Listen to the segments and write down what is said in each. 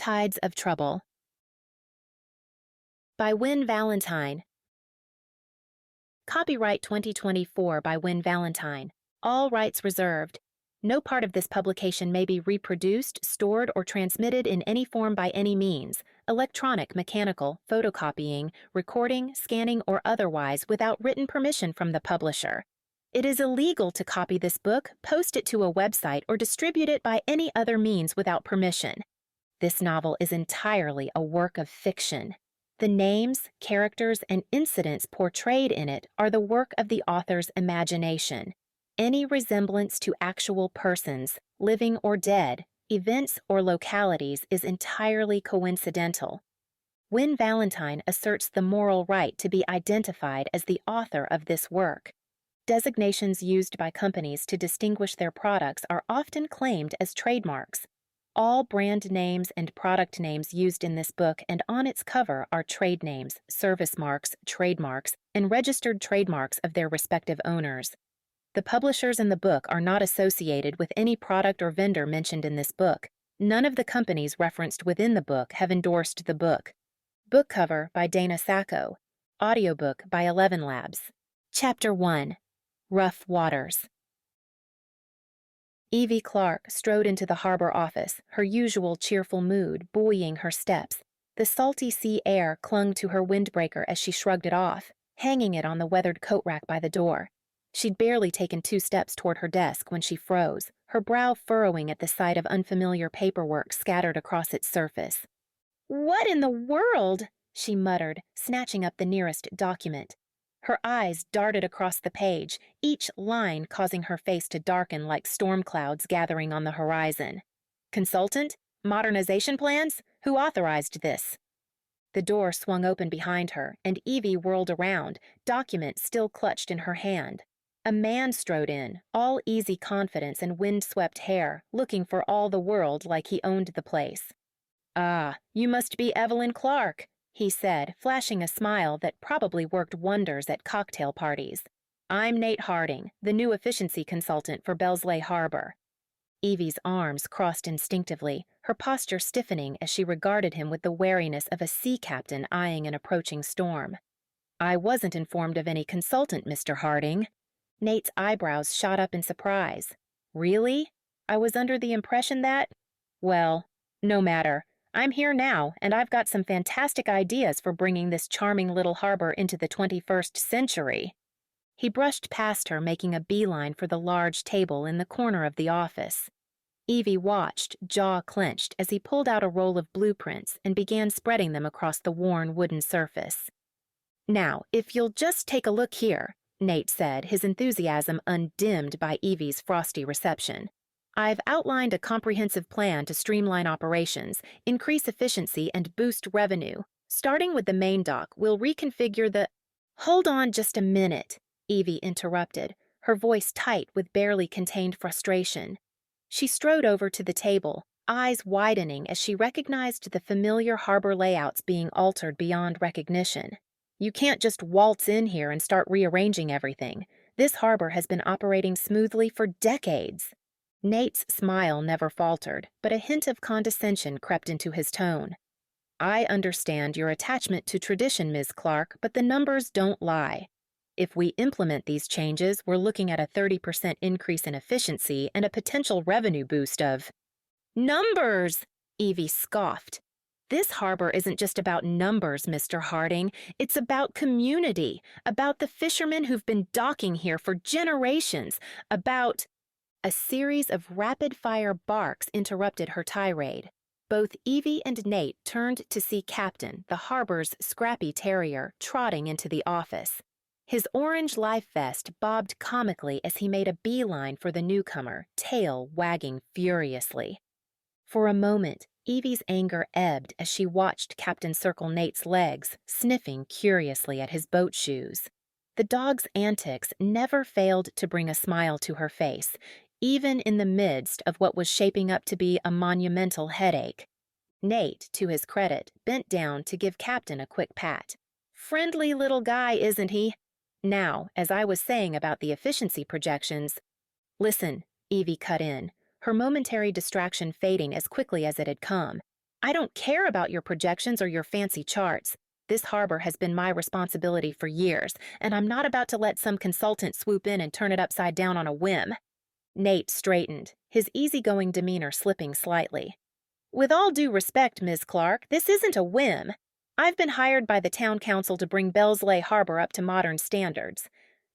Tides of Trouble by Win Valentine. Copyright 2024 by Win Valentine. All rights reserved. No part of this publication may be reproduced, stored, or transmitted in any form by any means, electronic, mechanical, photocopying, recording, scanning, or otherwise without written permission from the publisher. It is illegal to copy this book, post it to a website, or distribute it by any other means without permission. This novel is entirely a work of fiction. The names, characters, and incidents portrayed in it are the work of the author's imagination. Any resemblance to actual persons, living or dead, events or localities is entirely coincidental. Win Valentine asserts the moral right to be identified as the author of this work. Designations used by companies to distinguish their products are often claimed as trademarks. All brand names and product names used in this book and on its cover are trade names, service marks, trademarks, and registered trademarks of their respective owners. The publishers in the book are not associated with any product or vendor mentioned in this book. None of the companies referenced within the book have endorsed the book. Book cover by Dana Sacco. Audiobook by 11 Labs. Chapter 1. Rough Waters. Evie Clarke strode into the harbor office, her usual cheerful mood buoying her steps. The salty sea air clung to her windbreaker as she shrugged it off, hanging it on the weathered coat rack by the door. She'd barely taken 2 steps toward her desk when she froze, her brow furrowing at the sight of unfamiliar paperwork scattered across its surface. "What in the world?" she muttered, snatching up the nearest document. Her eyes darted across the page, each line causing her face to darken like storm clouds gathering on the horizon. Consultant? Modernization plans? Who authorized this? The door swung open behind her, and Evie whirled around, document still clutched in her hand. A man strode in, all easy confidence and wind-swept hair, looking for all the world like he owned the place. "Ah, you must be Evelyn Clarke," he said, flashing a smile that probably worked wonders at cocktail parties. "I'm Nate Harding, the new efficiency consultant for Bellsleigh Harbor." Evie's arms crossed instinctively, her posture stiffening as she regarded him with the wariness of a sea captain eyeing an approaching storm. "I wasn't informed of any consultant, Mr. Harding." Nate's eyebrows shot up in surprise. "Really? I was under the impression that—" "Well, no matter. I'm here now, and I've got some fantastic ideas for bringing this charming little harbor into the 21st century. He brushed past her, making a beeline for the large table in the corner of the office. Evie watched, jaw clenched, as he pulled out a roll of blueprints and began spreading them across the worn wooden surface. "Now, if you'll just take a look here," Nate said, his enthusiasm undimmed by Evie's frosty reception. "I've outlined a comprehensive plan to streamline operations, increase efficiency, and boost revenue. Starting with the main dock, we'll reconfigure the—" "Hold on just a minute," Evie interrupted, her voice tight with barely contained frustration. She strode over to the table, eyes widening as she recognized the familiar harbor layouts being altered beyond recognition. "You can't just waltz in here and start rearranging everything. This harbor has been operating smoothly for decades." Nate's smile never faltered, but a hint of condescension crept into his tone. "I understand your attachment to tradition, Ms. Clarke, but the numbers don't lie. If we implement these changes, we're looking at a 30% increase in efficiency and a potential revenue boost of—" "Numbers!" Evie scoffed. "This harbor isn't just about numbers, Mr. Harding. It's about community, about the fishermen who've been docking here for generations, about—" A series of rapid-fire barks interrupted her tirade. Both Evie and Nate turned to see Captain, the harbor's scrappy terrier, trotting into the office. His orange life vest bobbed comically as he made a beeline for the newcomer, tail wagging furiously. For a moment, Evie's anger ebbed as she watched Captain circle Nate's legs, sniffing curiously at his boat shoes. The dog's antics never failed to bring a smile to her face, even in the midst of what was shaping up to be a monumental headache. Nate, to his credit, bent down to give Captain a quick pat. "Friendly little guy, isn't he? Now, as I was saying about the efficiency projections—" "Listen," Evie cut in, her momentary distraction fading as quickly as it had come. I don't care about your projections or your fancy charts. This harbor has been my responsibility for years, and I'm not about to let some consultant swoop in and turn it upside down on a whim. Nate straightened, his easygoing demeanor slipping slightly. With all due respect, Ms. Clarke, this isn't a whim. I've been hired by the town council to bring Bellsleigh Harbor up to modern standards.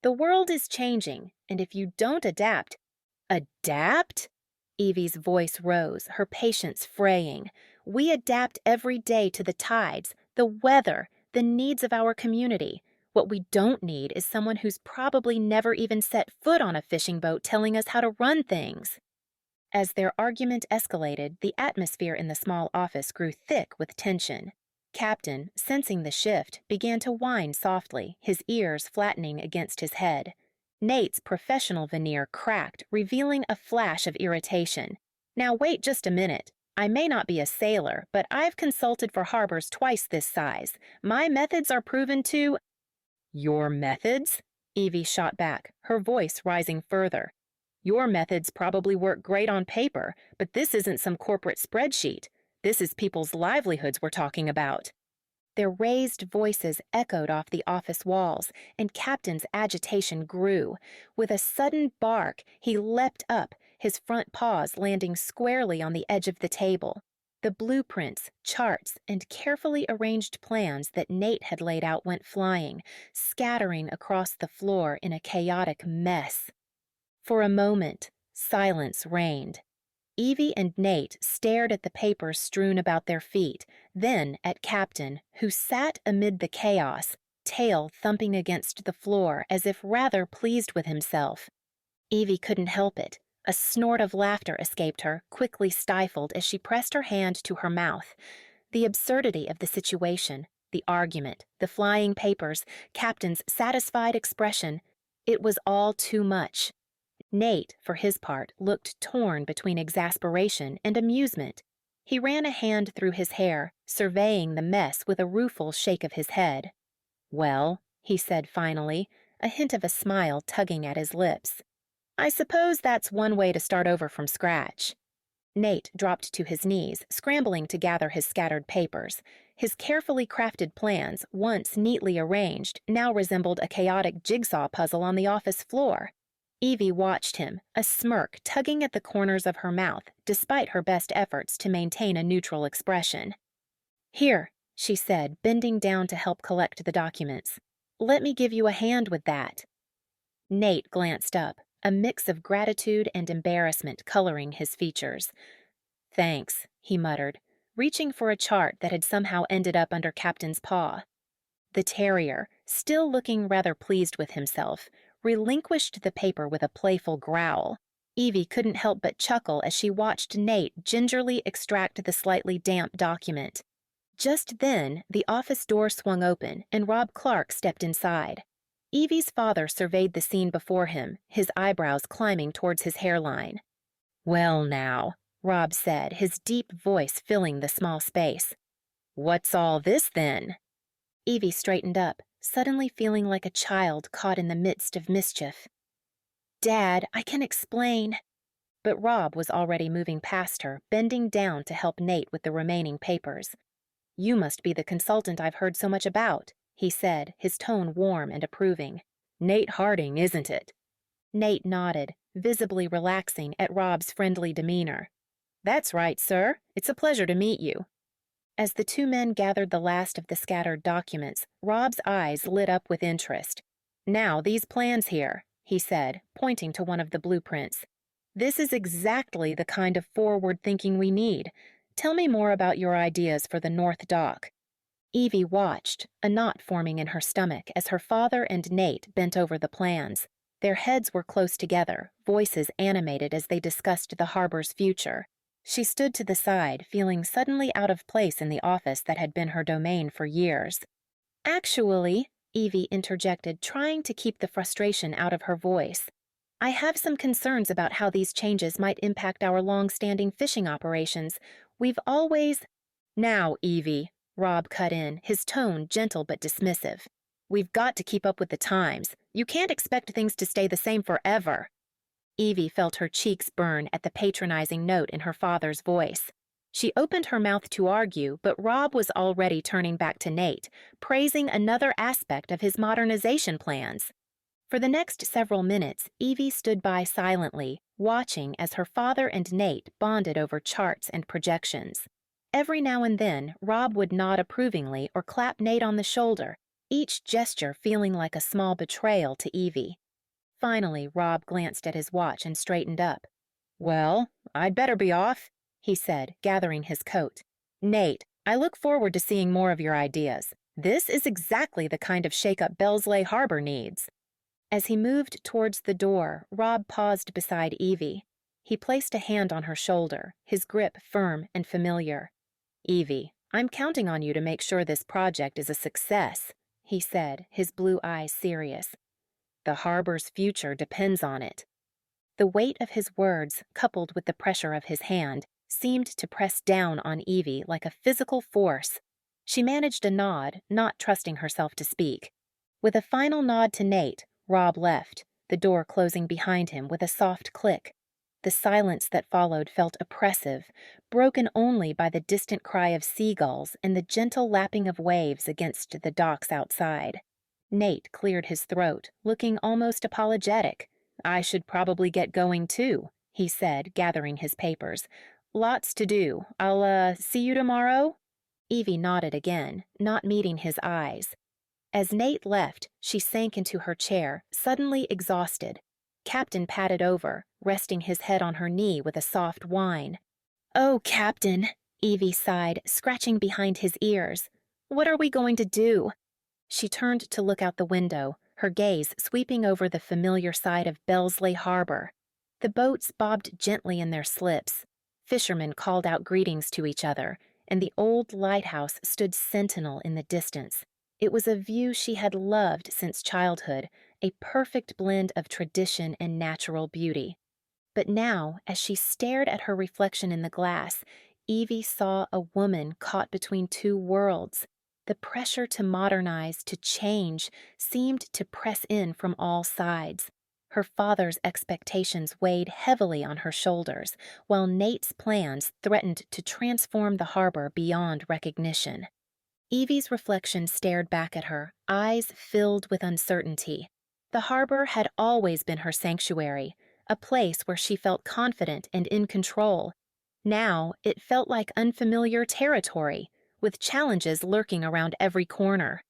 The world is changing, and if you don't adapt— Adapt? Evie's voice rose, her patience fraying. We adapt every day to the tides, the weather, the needs of our community. What we don't need is someone who's probably never even set foot on a fishing boat telling us how to run things. As their argument escalated, the atmosphere in the small office grew thick with tension. Captain, sensing the shift, began to whine softly, his ears flattening against his head. Nate's professional veneer cracked, revealing a flash of irritation. Now wait just a minute. I may not be a sailor, but I've consulted for harbors twice this size. My methods are proven to— Your methods? Evie shot back, her voice rising further. Your methods probably work great on paper, but this isn't some corporate spreadsheet. This is people's livelihoods we're talking about. Their raised voices echoed off the office walls, and Captain's agitation grew. With a sudden bark, he leapt up, his front paws landing squarely on the edge of the table. The blueprints, charts, and carefully arranged plans that Nate had laid out went flying, scattering across the floor in a chaotic mess. For a moment, silence reigned. Evie and Nate stared at the papers strewn about their feet, then at Captain, who sat amid the chaos, tail thumping against the floor as if rather pleased with himself. Evie couldn't help it. A snort of laughter escaped her, quickly stifled as she pressed her hand to her mouth. The absurdity of the situation, the argument, the flying papers, Captain's satisfied expression, it was all too much. Nate, for his part, looked torn between exasperation and amusement. He ran a hand through his hair, surveying the mess with a rueful shake of his head. Well, he said finally, a hint of a smile tugging at his lips. I suppose that's one way to start over from scratch. Nate dropped to his knees, scrambling to gather his scattered papers. His carefully crafted plans, once neatly arranged, now resembled a chaotic jigsaw puzzle on the office floor. Evie watched him, a smirk tugging at the corners of her mouth, despite her best efforts to maintain a neutral expression. Here, she said, bending down to help collect the documents. Let me give you a hand with that. Nate glanced up, a mix of gratitude and embarrassment coloring his features. Thanks, he muttered, reaching for a chart that had somehow ended up under Captain's paw. The terrier, still looking rather pleased with himself, relinquished the paper with a playful growl. Evie couldn't help but chuckle as she watched Nate gingerly extract the slightly damp document. Just then, the office door swung open and Rob Clarke stepped inside. Evie's father surveyed the scene before him, his eyebrows climbing towards his hairline. Well now, Rob said, his deep voice filling the small space. What's all this then? Evie straightened up, suddenly feeling like a child caught in the midst of mischief. Dad, I can explain. But Rob was already moving past her, bending down to help Nate with the remaining papers. You must be the consultant I've heard so much about, he said, his tone warm and approving. Nate Harding, isn't it? Nate nodded, visibly relaxing at Rob's friendly demeanor. That's right, sir. It's a pleasure to meet you. As the two men gathered the last of the scattered documents, Rob's eyes lit up with interest. Now, these plans here, he said, pointing to one of the blueprints. This is exactly the kind of forward thinking we need. Tell me more about your ideas for the North Dock. Evie watched, a knot forming in her stomach as her father and Nate bent over the plans. Their heads were close together, voices animated as they discussed the harbor's future. She stood to the side, feeling suddenly out of place in the office that had been her domain for years. Actually, Evie interjected, trying to keep the frustration out of her voice, I have some concerns about how these changes might impact our long-standing fishing operations. We've always— Now, Evie, Rob cut in, his tone gentle but dismissive. We've got to keep up with the times. You can't expect things to stay the same forever. Evie felt her cheeks burn at the patronizing note in her father's voice. She opened her mouth to argue, but Rob was already turning back to Nate, praising another aspect of his modernization plans. For the next several minutes, Evie stood by silently, watching as her father and Nate bonded over charts and projections. Every now and then, Rob would nod approvingly or clap Nate on the shoulder, each gesture feeling like a small betrayal to Evie. Finally, Rob glanced at his watch and straightened up. "Well, I'd better be off," he said, gathering his coat. "Nate, I look forward to seeing more of your ideas. This is exactly the kind of shake-up Bellsleigh Harbor needs." As he moved towards the door, Rob paused beside Evie. He placed a hand on her shoulder, his grip firm and familiar. "Evie, I'm counting on you to make sure this project is a success," he said, his blue eyes serious. "The harbor's future depends on it." The weight of his words, coupled with the pressure of his hand, seemed to press down on Evie like a physical force. She managed a nod, not trusting herself to speak. With a final nod to Nate, Rob left, the door closing behind him with a soft click. The silence that followed felt oppressive, broken only by the distant cry of seagulls and the gentle lapping of waves against the docks outside. Nate cleared his throat, looking almost apologetic. "I should probably get going too," he said, gathering his papers. "Lots to do. I'll, see you tomorrow?" Evie nodded again, not meeting his eyes. As Nate left, she sank into her chair, suddenly exhausted. Captain patted over, resting his head on her knee with a soft whine. "Oh, Captain," Evie sighed, scratching behind his ears. "What are we going to do?" She turned to look out the window, her gaze sweeping over the familiar side of Bellsleigh Harbor. The boats bobbed gently in their slips. Fishermen called out greetings to each other, and the old lighthouse stood sentinel in the distance. It was a view she had loved since childhood, a perfect blend of tradition and natural beauty. But now, as she stared at her reflection in the glass, Evie saw a woman caught between two worlds. The pressure to modernize, to change, seemed to press in from all sides. Her father's expectations weighed heavily on her shoulders, while Nate's plans threatened to transform the harbor beyond recognition. Evie's reflection stared back at her, eyes filled with uncertainty. The harbor had always been her sanctuary, a place where she felt confident and in control. Now it felt like unfamiliar territory, with challenges lurking around every corner.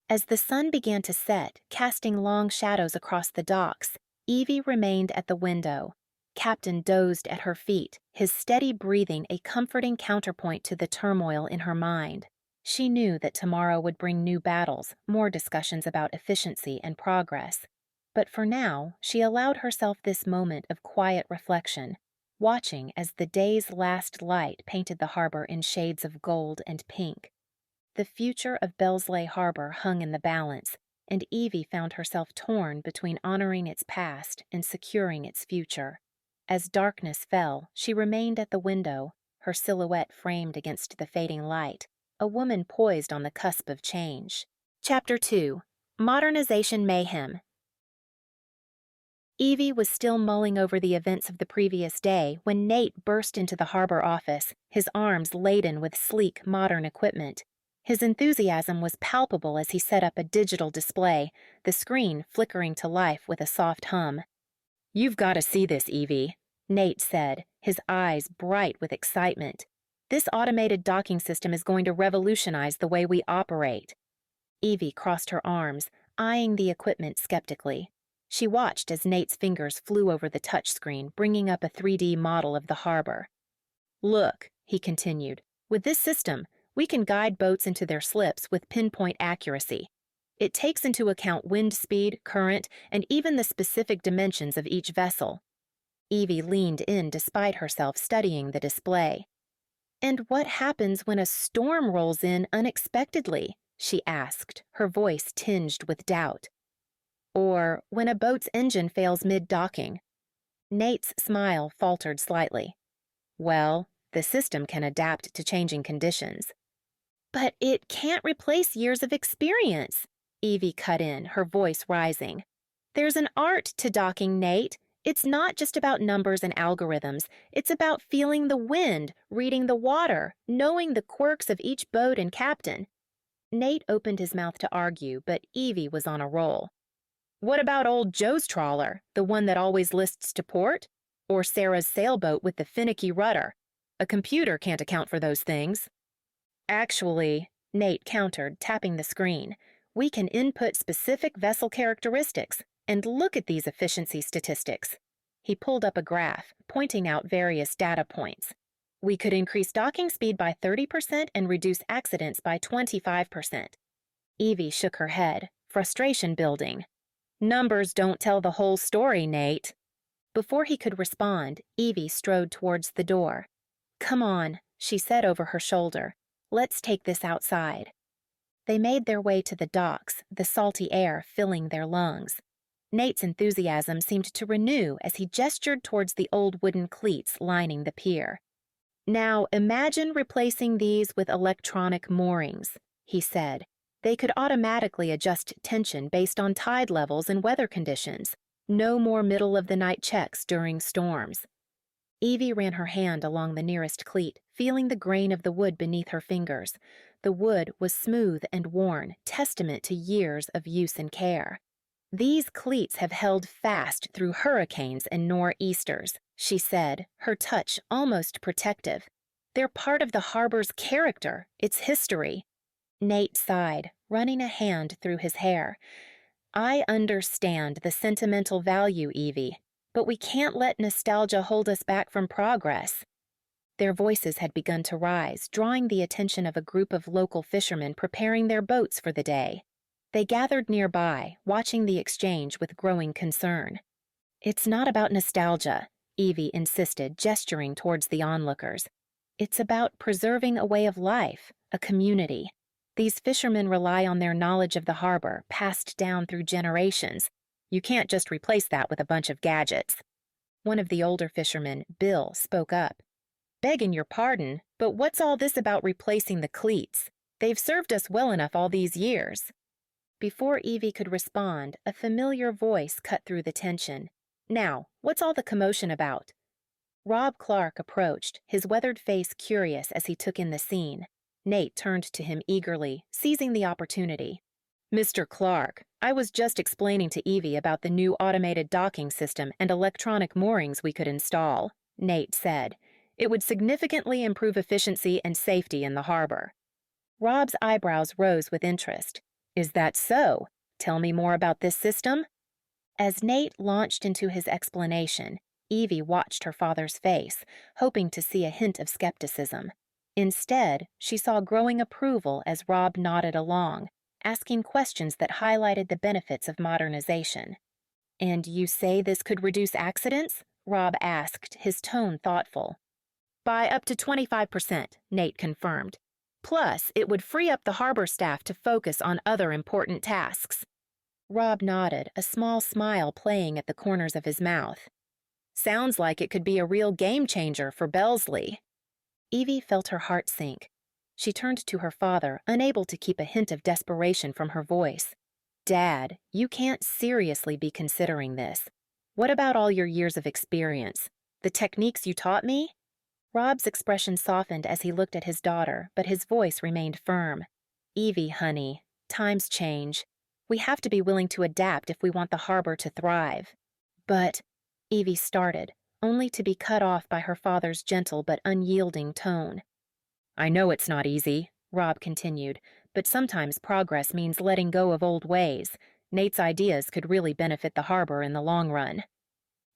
As the sun began to set, casting long shadows across the docks, Evie remained at the window. Captain dozed at her feet, his steady breathing a comforting counterpoint to the turmoil in her mind. She knew that tomorrow would bring new battles, more discussions about efficiency and progress. But for now, she allowed herself this moment of quiet reflection, watching as the day's last light painted the harbor in shades of gold and pink. The future of Bellsleigh Harbor hung in the balance, and Evie found herself torn between honoring its past and securing its future. As darkness fell, she remained at the window, her silhouette framed against the fading light, a woman poised on the cusp of change. Chapter 2. Modernization Mayhem. Evie was still mulling over the events of the previous day when Nate burst into the harbor office, his arms laden with sleek, modern equipment. His enthusiasm was palpable as he set up a digital display, the screen flickering to life with a soft hum. "You've got to see this, Evie," Nate said, his eyes bright with excitement. "This automated docking system is going to revolutionize the way we operate." Evie crossed her arms, eyeing the equipment skeptically. She watched as Nate's fingers flew over the touchscreen, bringing up a 3D model of the harbor. "Look," he continued, "with this system, we can guide boats into their slips with pinpoint accuracy. It takes into account wind speed, current, and even the specific dimensions of each vessel." Evie leaned in despite herself, studying the display. "And what happens when a storm rolls in unexpectedly?" she asked, her voice tinged with doubt. "Or when a boat's engine fails mid-docking?" Nate's smile faltered slightly. "Well, the system can adapt to changing conditions." "But it can't replace years of experience," Evie cut in, her voice rising. "There's an art to docking, Nate. It's not just about numbers and algorithms. It's about feeling the wind, reading the water, knowing the quirks of each boat and captain. Nate opened his mouth to argue, but Evie was on a roll. What about old Joe's trawler, the one that always lists to port? Or Sarah's sailboat with the finicky rudder? A computer can't account for those things. Actually, Nate countered, tapping the screen, we can input specific vessel characteristics, and look at these efficiency statistics. He pulled up a graph, pointing out various data points. We could increase docking speed by 30% and reduce accidents by 25%. Evie shook her head, frustration building. Numbers don't tell the whole story, Nate. Before he could respond, Evie strode towards the door. Come on, she said over her shoulder. Let's take this outside. They made their way to the docks, the salty air filling their lungs. Nate's enthusiasm seemed to renew as he gestured towards the old wooden cleats lining the pier. Now imagine replacing these with electronic moorings, he said. They could automatically adjust tension based on tide levels and weather conditions. No more middle-of-the-night checks during storms. Evie ran her hand along the nearest cleat, feeling the grain of the wood beneath her fingers. The wood was smooth and worn, testament to years of use and care. These cleats have held fast through hurricanes and nor'easters, she said, her touch almost protective. They're part of the harbor's character, its history. Nate sighed, running a hand through his hair. I understand the sentimental value, Evie, but we can't let nostalgia hold us back from progress. Their voices had begun to rise, drawing the attention of a group of local fishermen preparing their boats for the day. They gathered nearby, watching the exchange with growing concern. It's not about nostalgia, Evie insisted, gesturing towards the onlookers. It's about preserving a way of life, a community. These fishermen rely on their knowledge of the harbor, passed down through generations. You can't just replace that with a bunch of gadgets. One of the older fishermen, Bill, spoke up. Begging your pardon, but what's all this about replacing the cleats? They've served us well enough all these years. Before Evie could respond, a familiar voice cut through the tension. Now, what's all the commotion about? Rob Clarke approached, his weathered face curious as he took in the scene. Nate turned to him eagerly, seizing the opportunity. Mr. Clarke, I was just explaining to Evie about the new automated docking system and electronic moorings we could install, Nate said. It would significantly improve efficiency and safety in the harbor. Rob's eyebrows rose with interest. Is that so? Tell me more about this system. As Nate launched into his explanation, Evie watched her father's face, hoping to see a hint of skepticism. Instead, she saw growing approval as Rob nodded along, asking questions that highlighted the benefits of modernization. And you say this could reduce accidents? Rob asked, his tone thoughtful. By up to 25%, Nate confirmed. Plus, it would free up the harbor staff to focus on other important tasks. Rob nodded, a small smile playing at the corners of his mouth. Sounds like it could be a real game changer for Bellsleigh. Evie felt her heart sink. She turned to her father, unable to keep a hint of desperation from her voice. Dad, you can't seriously be considering this. What about all your years of experience? The techniques you taught me? Rob's expression softened as he looked at his daughter, but his voice remained firm. Evie, honey, times change. We have to be willing to adapt if we want the harbor to thrive. But, Evie started, only to be cut off by her father's gentle but unyielding tone. I know it's not easy, Rob continued, but sometimes progress means letting go of old ways. Nate's ideas could really benefit the harbor in the long run.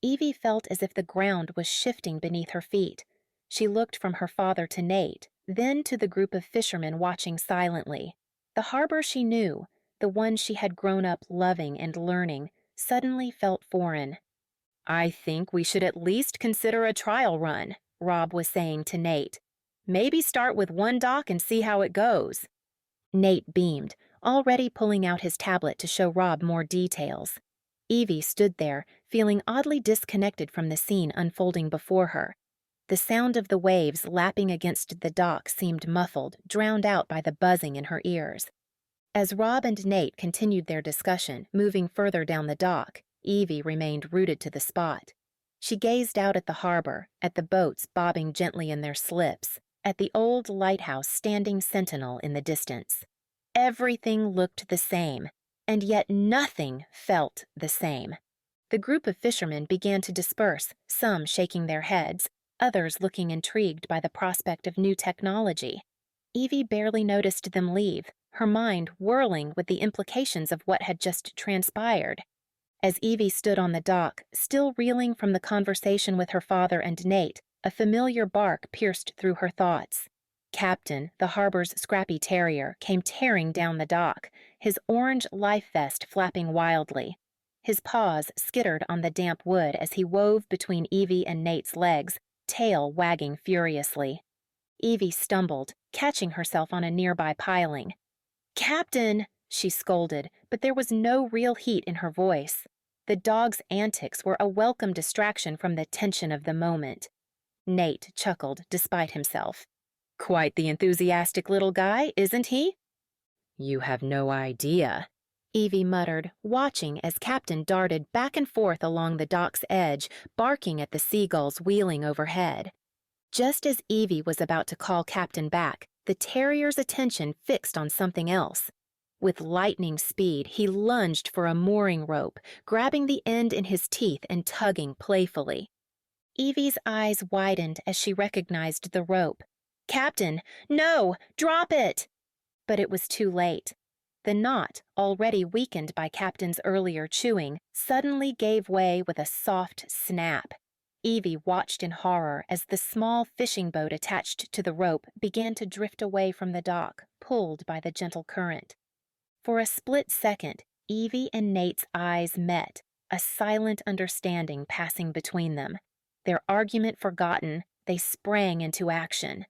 Evie felt as if the ground was shifting beneath her feet. She looked from her father to Nate, then to the group of fishermen watching silently. The harbor she knew, the one she had grown up loving and learning, suddenly felt foreign. I think we should at least consider a trial run, Rob was saying to Nate. Maybe start with one dock and see how it goes. Nate beamed, already pulling out his tablet to show Rob more details. Evie stood there, feeling oddly disconnected from the scene unfolding before her. The sound of the waves lapping against the dock seemed muffled, drowned out by the buzzing in her ears. As Rob and Nate continued their discussion, moving further down the dock, Evie remained rooted to the spot, She gazed out at the harbor, at the boats bobbing gently in their slips, at the old lighthouse standing sentinel in the distance. Everything looked the same, and yet nothing felt the same. The group of fishermen began to disperse, some shaking their heads, others looking intrigued by the prospect of new technology. Evie barely noticed them leave, her mind whirling with the implications of what had just transpired. As Evie stood on the dock, still reeling from the conversation with her father and Nate, a familiar bark pierced through her thoughts. Captain, the harbor's scrappy terrier, came tearing down the dock, his orange life vest flapping wildly. His paws skittered on the damp wood as he wove between Evie and Nate's legs, tail wagging furiously. Evie stumbled, catching herself on a nearby piling. "Captain!" she scolded, but there was no real heat in her voice. The dog's antics were a welcome distraction from the tension of the moment. Nate chuckled despite himself. "Quite the enthusiastic little guy, isn't he?" "You have no idea," Evie muttered, watching as Captain darted back and forth along the dock's edge, barking at the seagulls wheeling overhead. Just as Evie was about to call Captain back, the terrier's attention fixed on something else. With lightning speed, he lunged for a mooring rope, grabbing the end in his teeth and tugging playfully. Evie's eyes widened as she recognized the rope. "Captain, no! Drop it!" But it was too late. The knot, already weakened by Captain's earlier chewing, suddenly gave way with a soft snap. Evie watched in horror as the small fishing boat attached to the rope began to drift away from the dock, pulled by the gentle current. For a split second, Evie and Nate's eyes met, a silent understanding passing between them. Their argument forgotten, they sprang into action.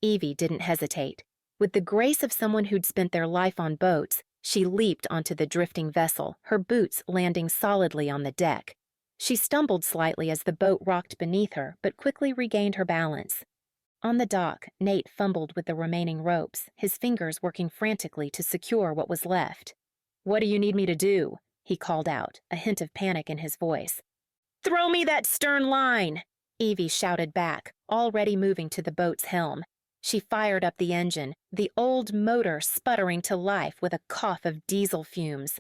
Evie didn't hesitate. With the grace of someone who'd spent their life on boats, she leaped onto the drifting vessel, her boots landing solidly on the deck. She stumbled slightly as the boat rocked beneath her, but quickly regained her balance. On the dock, Nate fumbled with the remaining ropes, his fingers working frantically to secure what was left. "What do you need me to do?" he called out, a hint of panic in his voice. "Throw me that stern line!" Evie shouted back, already moving to the boat's helm. She fired up the engine, the old motor sputtering to life with a cough of diesel fumes.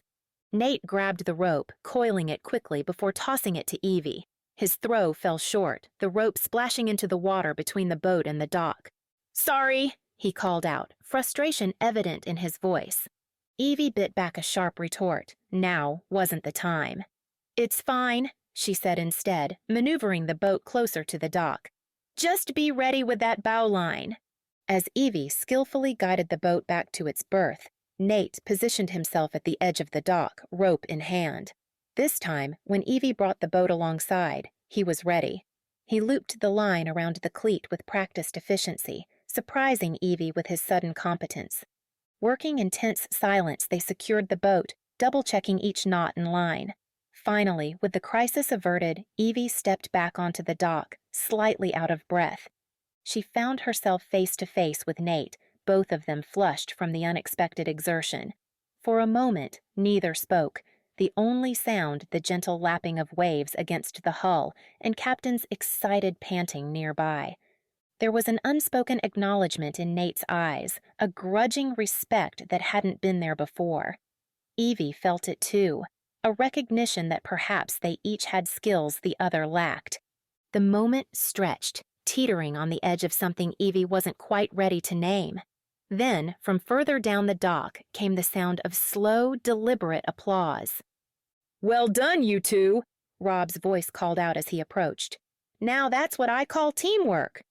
Nate grabbed the rope, coiling it quickly before tossing it to Evie. His throw fell short, the rope splashing into the water between the boat and the dock. "Sorry," he called out, frustration evident in his voice. Evie bit back a sharp retort. Now wasn't the time. "It's fine," she said instead, maneuvering the boat closer to the dock. "Just be ready with that bow line." As Evie skillfully guided the boat back to its berth, Nate positioned himself at the edge of the dock, rope in hand. This time, when Evie brought the boat alongside, he was ready. He looped the line around the cleat with practiced efficiency, surprising Evie with his sudden competence. Working in tense silence, they secured the boat, double-checking each knot and line. Finally, with the crisis averted, Evie stepped back onto the dock, slightly out of breath. She found herself face to face with Nate, both of them flushed from the unexpected exertion. For a moment, neither spoke, the only sound the gentle lapping of waves against the hull and Captain's excited panting nearby. There was an unspoken acknowledgement in Nate's eyes, a grudging respect that hadn't been there before. Evie felt it too, a recognition that perhaps they each had skills the other lacked. The moment stretched, teetering on the edge of something Evie wasn't quite ready to name. Then, from further down the dock, came the sound of slow, deliberate applause. "Well done, you two," Rob's voice called out as he approached. "Now that's what I call teamwork."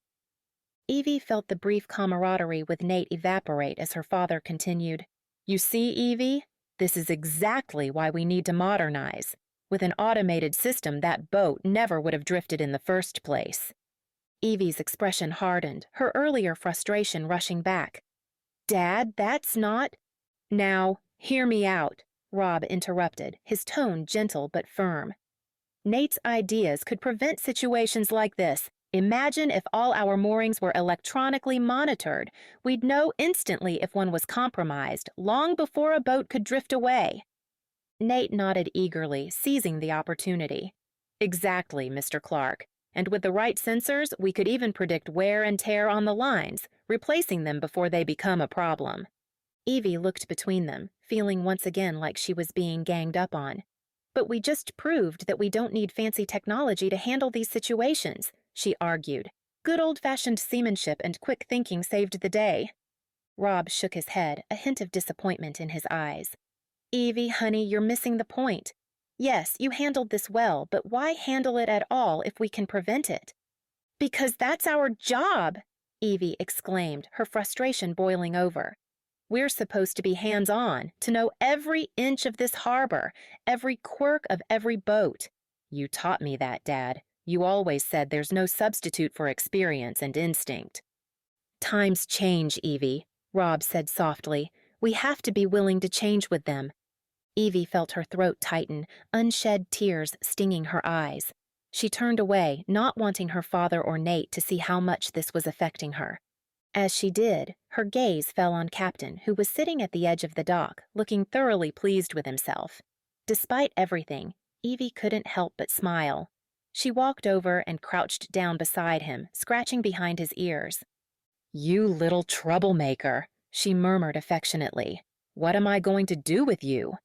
Evie felt the brief camaraderie with Nate evaporate as her father continued. "You see, Evie, this is exactly why we need to modernize. With an automated system, that boat never would have drifted in the first place." Evie's expression hardened, her earlier frustration rushing back. "Dad, that's not—" "Now, hear me out," Rob interrupted, his tone gentle but firm. "Nate's ideas could prevent situations like this. Imagine if all our moorings were electronically monitored. We'd know instantly if one was compromised, long before a boat could drift away." Nate nodded eagerly, seizing the opportunity. Exactly, Mr. Clarke. And with the right sensors, we could even predict wear and tear on the lines, replacing them before they become a problem. Evie looked between them, feeling once again like she was being ganged up on. But we just proved that we don't need fancy technology to handle these situations, she argued. Good old-fashioned seamanship and quick thinking saved the day. Rob shook his head, a hint of disappointment in his eyes. Evie, honey, you're missing the point. Yes, you handled this well, but why handle it at all if we can prevent it? Because that's our job, Evie exclaimed, her frustration boiling over. We're supposed to be hands-on, to know every inch of this harbor, every quirk of every boat. You taught me that, Dad. You always said there's no substitute for experience and instinct. Times change, Evie, Rob said softly. We have to be willing to change with them. Evie felt her throat tighten, unshed tears stinging her eyes. She turned away, not wanting her father or Nate to see how much this was affecting her. As she did, her gaze fell on Captain, who was sitting at the edge of the dock, looking thoroughly pleased with himself. Despite everything, Evie couldn't help but smile. She walked over and crouched down beside him, scratching behind his ears. You little troublemaker, she murmured affectionately. What am I going to do with you?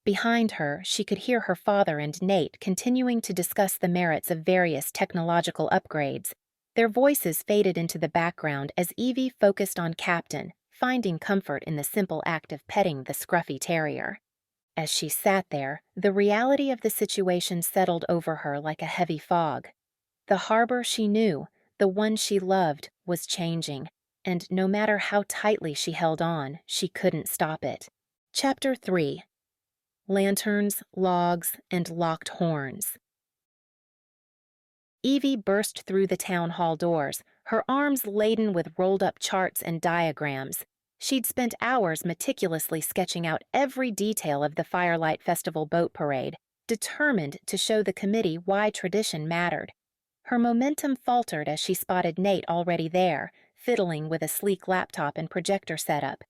Behind her, she could hear her father and Nate continuing to discuss the merits of various technological upgrades. Their voices faded into the background as Evie focused on Captain, finding comfort in the simple act of petting the scruffy terrier. As she sat there, the reality of the situation settled over her like a heavy fog. The harbor she knew, the one she loved, was changing, and no matter how tightly she held on, she couldn't stop it. Chapter 3. Lanterns, Logs, and Locked Horns. Evie burst through the town hall doors, her arms laden with rolled-up charts and diagrams. She'd spent hours meticulously sketching out every detail of the Firelight Festival boat parade, determined to show the committee why tradition mattered. Her momentum faltered as she spotted Nate already there, fiddling with a sleek laptop and projector setup.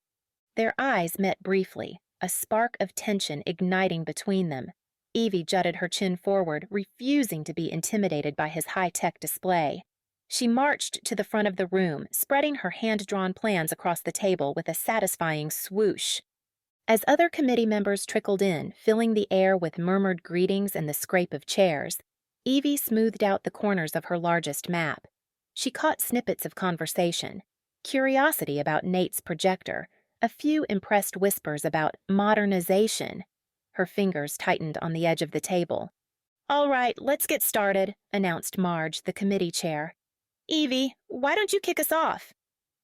Their eyes met briefly, a spark of tension igniting between them. Evie jutted her chin forward, refusing to be intimidated by his high-tech display. She marched to the front of the room, spreading her hand-drawn plans across the table with a satisfying swoosh. As other committee members trickled in, filling the air with murmured greetings and the scrape of chairs, Evie smoothed out the corners of her largest map. She caught snippets of conversation, curiosity about Nate's projector, a few impressed whispers about modernization. Her fingers tightened on the edge of the table. All right, let's get started, announced Marge, the committee chair. Evie, why don't you kick us off?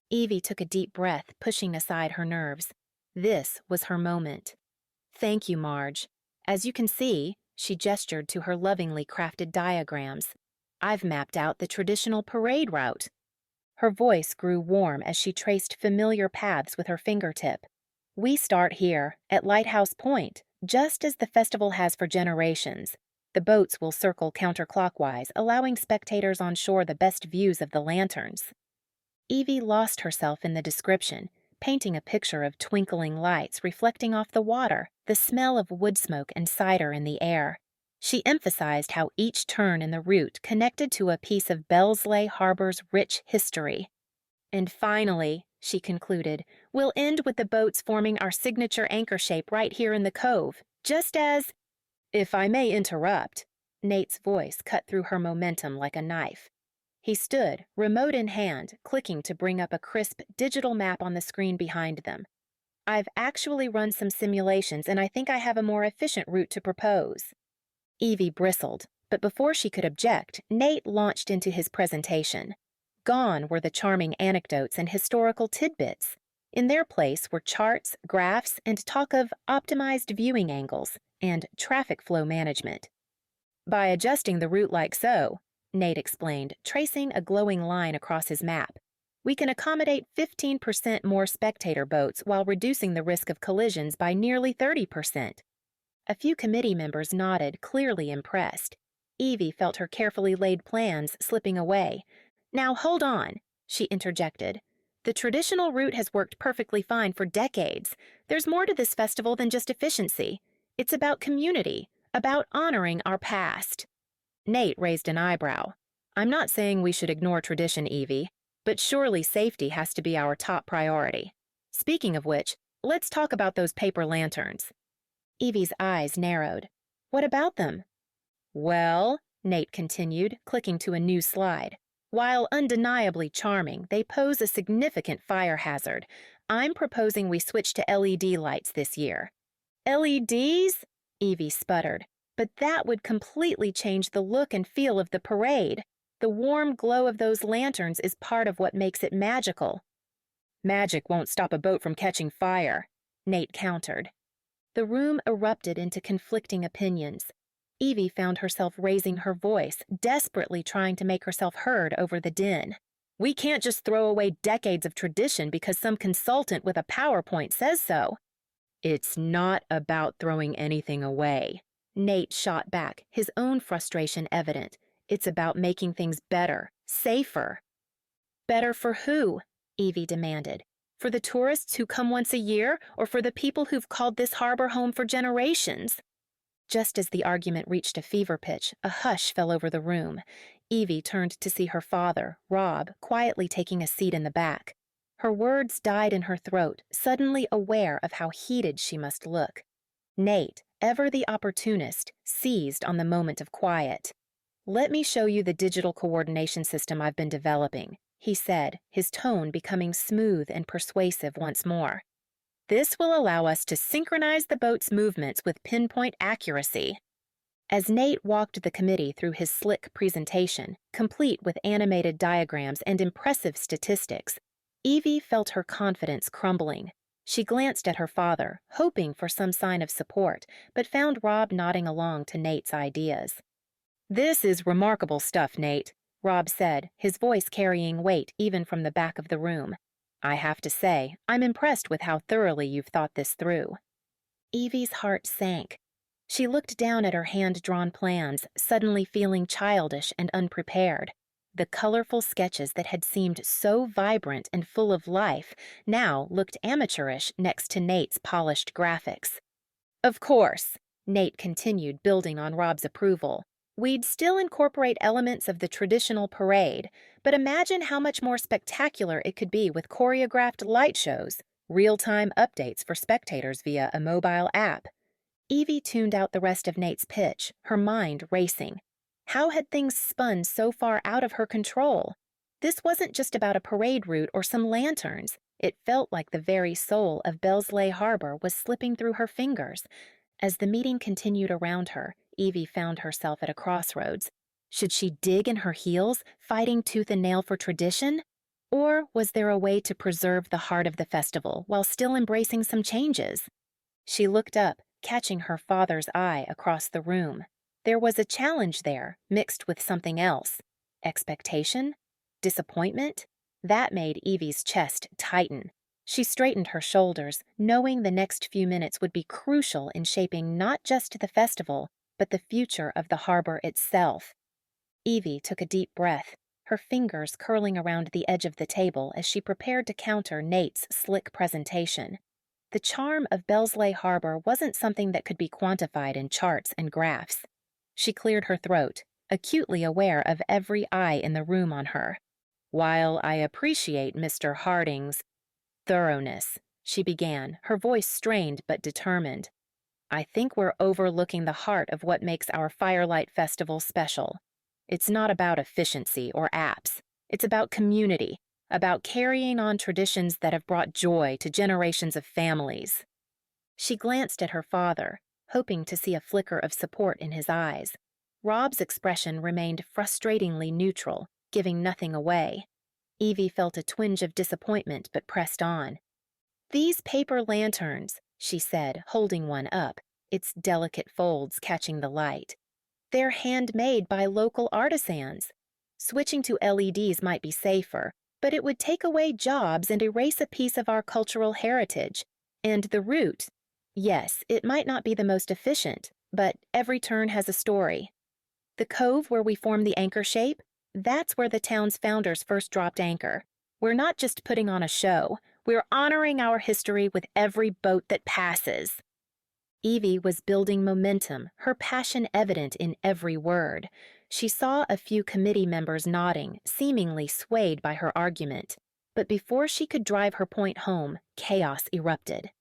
Evie took a deep breath, pushing aside her nerves. This was her moment. Thank you, Marge. As you can see, she gestured to her lovingly crafted diagrams. I've mapped out the traditional parade route. Her voice grew warm as she traced familiar paths with her fingertip. We start here, at Lighthouse Point, just as the festival has for generations. The boats will circle counterclockwise, allowing spectators on shore the best views of the lanterns. Evie lost herself in the description, painting a picture of twinkling lights reflecting off the water, the smell of wood smoke and cider in the air. She emphasized how each turn in the route connected to a piece of Bellsleigh Harbor's rich history. And finally, she concluded, we'll end with the boats forming our signature anchor shape right here in the cove, just as— If I may interrupt, Nate's voice cut through her momentum like a knife. He stood, remote in hand, clicking to bring up a crisp digital map on the screen behind them. I've actually run some simulations, and I think I have a more efficient route to propose. Evie bristled, but before she could object, Nate launched into his presentation. Gone were the charming anecdotes and historical tidbits. In their place were charts, graphs, and talk of optimized viewing angles and traffic flow management. By adjusting the route like so, Nate explained, tracing a glowing line across his map, we can accommodate 15% more spectator boats while reducing the risk of collisions by nearly 30%. A few committee members nodded, clearly impressed. Evie felt her carefully laid plans slipping away. Now hold on, she interjected. The traditional route has worked perfectly fine for decades. There's more to this festival than just efficiency. It's about community, about honoring our past. Nate raised an eyebrow. I'm not saying we should ignore tradition, Evie, but surely safety has to be our top priority. Speaking of which, let's talk about those paper lanterns. Evie's eyes narrowed. What about them? Well, Nate continued, clicking to a new slide. While undeniably charming, they pose a significant fire hazard. I'm proposing we switch to LED lights this year. LEDs? Evie sputtered. But that would completely change the look and feel of the parade. The warm glow of those lanterns is part of what makes it magical. Magic won't stop a boat from catching fire, Nate countered. The room erupted into conflicting opinions. Evie found herself raising her voice, desperately trying to make herself heard over the din. We can't just throw away decades of tradition because some consultant with a PowerPoint says so. It's not about throwing anything away, Nate shot back, his own frustration evident. It's about making things better, safer. Better for who? Evie demanded. For the tourists who come once a year, or for the people who've called this harbor home for generations? Just as the argument reached a fever pitch, a hush fell over the room. Evie turned to see her father, Rob, quietly taking a seat in the back. Her words died in her throat, suddenly aware of how heated she must look. Nate, ever the opportunist, seized on the moment of quiet. Let me show you the digital coordination system I've been developing, he said, his tone becoming smooth and persuasive once more. This will allow us to synchronize the boat's movements with pinpoint accuracy. As Nate walked the committee through his slick presentation, complete with animated diagrams and impressive statistics, Evie felt her confidence crumbling. She glanced at her father, hoping for some sign of support, but found Rob nodding along to Nate's ideas. This is remarkable stuff, Nate, Rob said, his voice carrying weight even from the back of the room. I have to say, I'm impressed with how thoroughly you've thought this through. Evie's heart sank. She looked down at her hand-drawn plans, suddenly feeling childish and unprepared. The colorful sketches that had seemed so vibrant and full of life now looked amateurish next to Nate's polished graphics. Of course, Nate continued, building on Rob's approval. We'd still incorporate elements of the traditional parade, but imagine how much more spectacular it could be with choreographed light shows, real-time updates for spectators via a mobile app. Evie tuned out the rest of Nate's pitch, her mind racing. How had things spun so far out of her control? This wasn't just about a parade route or some lanterns. It felt like the very soul of Bellsleigh Harbor was slipping through her fingers. As the meeting continued around her, Evie found herself at a crossroads. Should she dig in her heels, fighting tooth and nail for tradition? Or was there a way to preserve the heart of the festival while still embracing some changes? She looked up, catching her father's eye across the room. There was a challenge there, mixed with something else. Expectation? Disappointment? That made Evie's chest tighten. She straightened her shoulders, knowing the next few minutes would be crucial in shaping not just the festival, but the future of the harbor itself. Evie took a deep breath, her fingers curling around the edge of the table as she prepared to counter Nate's slick presentation. The charm of Bellsleigh Harbor wasn't something that could be quantified in charts and graphs. She cleared her throat, acutely aware of every eye in the room on her. While I appreciate Mr. Harding's thoroughness, she began, her voice strained but determined, I think we're overlooking the heart of what makes our Firelight Festival special. It's not about efficiency or apps. It's about community, about carrying on traditions that have brought joy to generations of families. She glanced at her father, hoping to see a flicker of support in his eyes. Rob's expression remained frustratingly neutral, giving nothing away. Evie felt a twinge of disappointment but pressed on. These paper lanterns, she said, holding one up, its delicate folds catching the light. They're handmade by local artisans. Switching to LEDs might be safer, but it would take away jobs and erase a piece of our cultural heritage. And the route, yes, it might not be the most efficient, but every turn has a story. The cove where we form the anchor shape, that's where the town's founders first dropped anchor. We're not just putting on a show. We're honoring our history with every boat that passes. Evie was building momentum, her passion evident in every word. She saw a few committee members nodding, seemingly swayed by her argument. But before she could drive her point home, chaos erupted.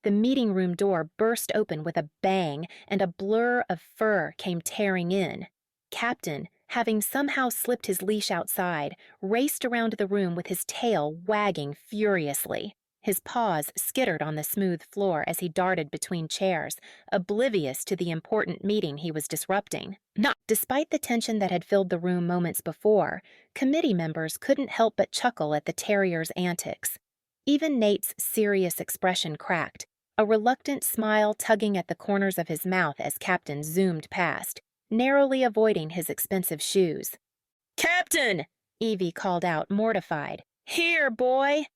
The meeting room door burst open with a bang, and a blur of fur came tearing in. Captain, having somehow slipped his leash outside, raced around the room with his tail wagging furiously. His paws skittered on the smooth floor as he darted between chairs, oblivious to the important meeting he was disrupting. Despite the tension that had filled the room moments before, committee members couldn't help but chuckle at the terrier's antics. Even Nate's serious expression cracked, a reluctant smile tugging at the corners of his mouth as Captain zoomed past, narrowly avoiding his expensive shoes. "Captain!" Evie called out, mortified. "Here, boy!"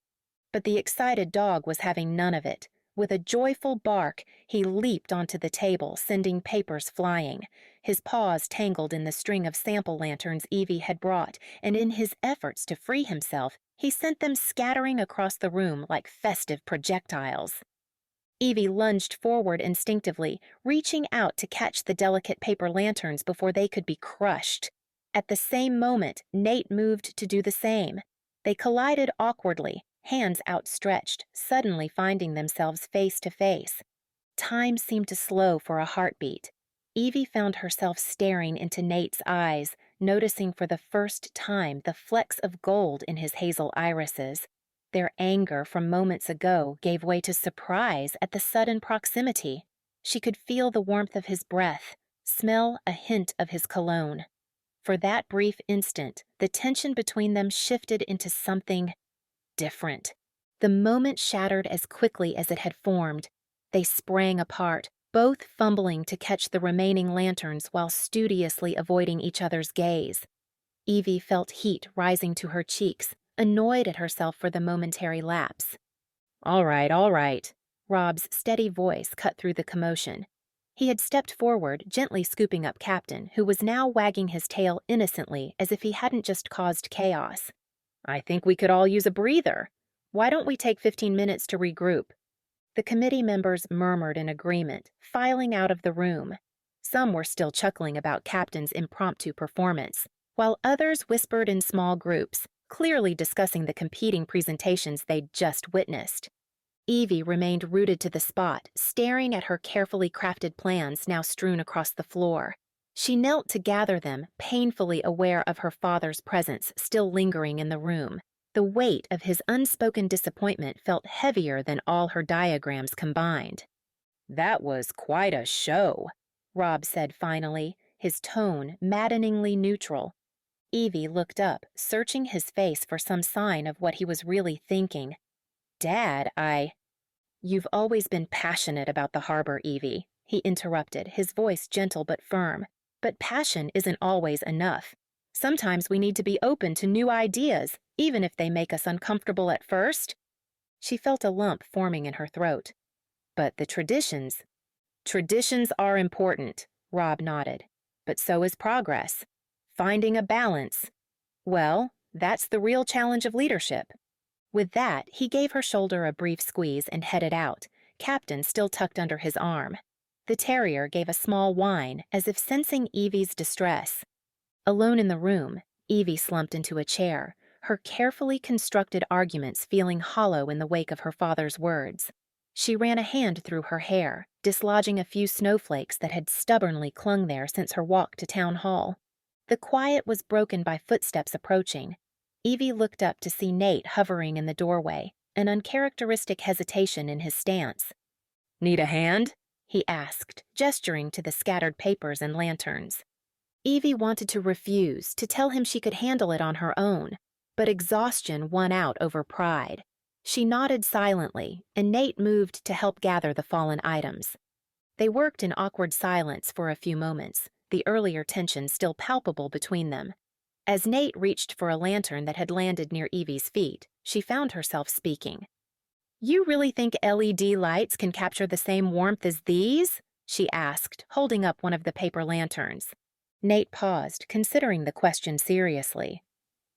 But the excited dog was having none of it. With a joyful bark, he leaped onto the table, sending papers flying. His paws tangled in the string of sample lanterns Evie had brought, and in his efforts to free himself, he sent them scattering across the room like festive projectiles. Evie lunged forward instinctively, reaching out to catch the delicate paper lanterns before they could be crushed. At the same moment, Nate moved to do the same. They collided awkwardly, hands outstretched, suddenly finding themselves face to face. Time seemed to slow for a heartbeat. Evie found herself staring into Nate's eyes, noticing for the first time the flecks of gold in his hazel irises. Their anger from moments ago gave way to surprise at the sudden proximity. She could feel the warmth of his breath, smell a hint of his cologne. For that brief instant, the tension between them shifted into something different. The moment shattered as quickly as it had formed. They sprang apart, both fumbling to catch the remaining lanterns while studiously avoiding each other's gaze. Evie felt heat rising to her cheeks, annoyed at herself for the momentary lapse. All right, Rob's steady voice cut through the commotion. He had stepped forward, gently scooping up Captain, who was now wagging his tail innocently as if he hadn't just caused chaos. I think we could all use a breather. Why don't we take 15 minutes to regroup? The committee members murmured in agreement, filing out of the room. Some were still chuckling about Captain's impromptu performance, while others whispered in small groups, clearly discussing the competing presentations they'd just witnessed. Evie remained rooted to the spot, staring at her carefully crafted plans now strewn across the floor. She knelt to gather them, painfully aware of her father's presence still lingering in the room. The weight of his unspoken disappointment felt heavier than all her diagrams combined. That was quite a show, Rob said finally, his tone maddeningly neutral. Evie looked up, searching his face for some sign of what he was really thinking. Dad, You've always been passionate about the harbor, Evie, he interrupted, his voice gentle but firm. But passion isn't always enough. Sometimes we need to be open to new ideas, even if they make us uncomfortable at first. She felt a lump forming in her throat. But the traditions are important, Rob nodded. But so is progress. Finding a balance. Well, that's the real challenge of leadership. With that, he gave her shoulder a brief squeeze and headed out, Captain still tucked under his arm. The terrier gave a small whine, as if sensing Evie's distress. Alone in the room, Evie slumped into a chair, her carefully constructed arguments feeling hollow in the wake of her father's words. She ran a hand through her hair, dislodging a few snowflakes that had stubbornly clung there since her walk to town hall. The quiet was broken by footsteps approaching. Evie looked up to see Nate hovering in the doorway, an uncharacteristic hesitation in his stance. "Need a hand?" he asked, gesturing to the scattered papers and lanterns. Evie wanted to refuse, to tell him she could handle it on her own, but exhaustion won out over pride. She nodded silently, and Nate moved to help gather the fallen items. They worked in awkward silence for a few moments, the earlier tension still palpable between them. As Nate reached for a lantern that had landed near Evie's feet, she found herself speaking. "You really think LED lights can capture the same warmth as these?" she asked, holding up one of the paper lanterns. Nate paused, considering the question seriously.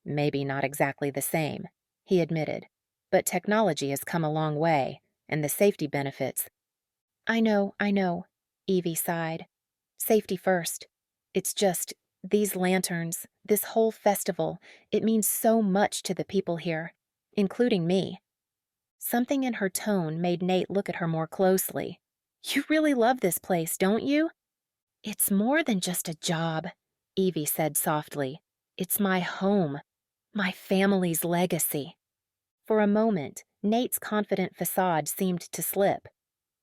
"Maybe not exactly the same," he admitted, "but technology has come a long way, and the safety benefits—" I know, Evie sighed. "Safety first. It's just, These lanterns, this whole festival, it means so much to the people here, including me." Something in her tone made Nate look at her more closely. "You really love this place, don't you?" "It's more than just a job," Evie said softly. "It's my home, my family's legacy." For a moment, Nate's confident facade seemed to slip.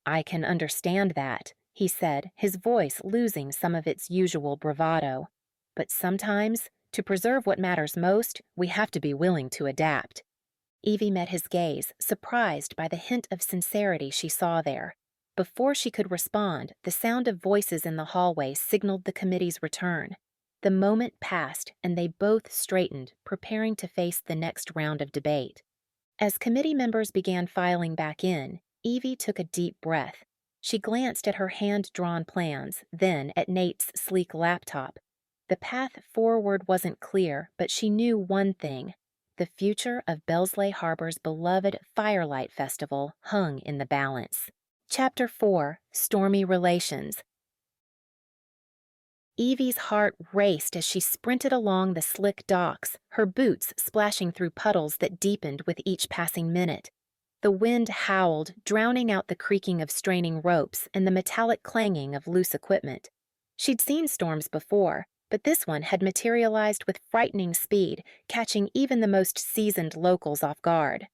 "I can understand that," he said, his voice losing some of its usual bravado. "But sometimes, to preserve what matters most, we have to be willing to adapt." Evie met his gaze, surprised by the hint of sincerity she saw there. Before she could respond, the sound of voices in the hallway signaled the committee's return. The moment passed, and they both straightened, preparing to face the next round of debate. As committee members began filing back in, Evie took a deep breath. She glanced at her hand-drawn plans, then at Nate's sleek laptop. The path forward wasn't clear, but she knew one thing. The future of Bellsleigh Harbor's beloved Firelight Festival hung in the balance. Chapter 4: Stormy Relations. Evie's heart raced as she sprinted along the slick docks, her boots splashing through puddles that deepened with each passing minute. The wind howled, drowning out the creaking of straining ropes and the metallic clanging of loose equipment. She'd seen storms before, but this one had materialized with frightening speed, catching even the most seasoned locals off guard.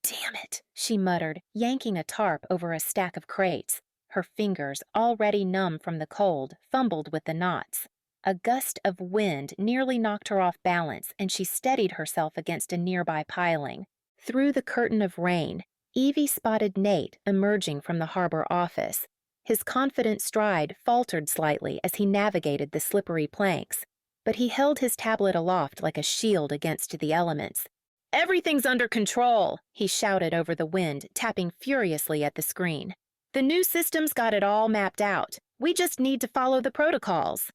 "Damn it," she muttered, yanking a tarp over a stack of crates. Her fingers, already numb from the cold, fumbled with the knots. A gust of wind nearly knocked her off balance, and she steadied herself against a nearby piling. Through the curtain of rain, Evie spotted Nate emerging from the harbor office. His confident stride faltered slightly as he navigated the slippery planks, but he held his tablet aloft like a shield against the elements. "Everything's under control," he shouted over the wind, tapping furiously at the screen. "The new system's got it all mapped out. We just need to follow the protocols."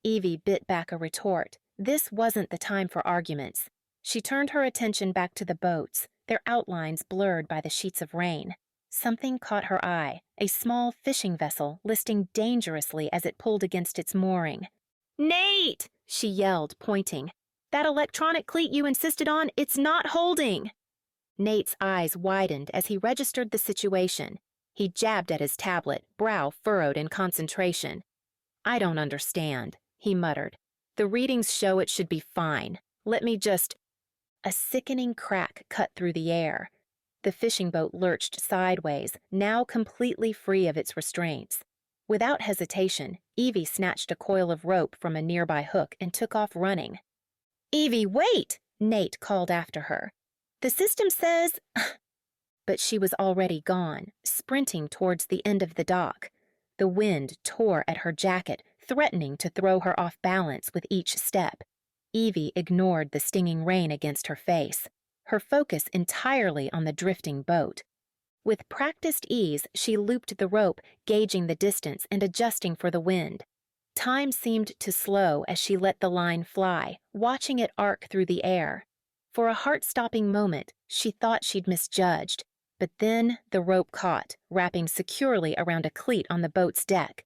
Evie bit back a retort. This wasn't the time for arguments. She turned her attention back to the boats, their outlines blurred by the sheets of rain. Something caught her eye, a small fishing vessel listing dangerously as it pulled against its mooring. "Nate!" she yelled, pointing. "That electronic cleat you insisted on, it's not holding!" Nate's eyes widened as he registered the situation. He jabbed at his tablet, brow furrowed in concentration. "I don't understand," he muttered. "The readings show it should be fine. Let me just—" A sickening crack cut through the air. The fishing boat lurched sideways, now completely free of its restraints. Without hesitation, Evie snatched a coil of rope from a nearby hook and took off running. "Evie, wait!" Nate called after her. "The system says—" But she was already gone, sprinting towards the end of the dock. The wind tore at her jacket, threatening to throw her off balance with each step. Evie ignored the stinging rain against her face, her focus entirely on the drifting boat. With practiced ease, she looped the rope, gauging the distance and adjusting for the wind. Time seemed to slow as she let the line fly, watching it arc through the air. For a heart-stopping moment, she thought she'd misjudged, but then the rope caught, wrapping securely around a cleat on the boat's deck.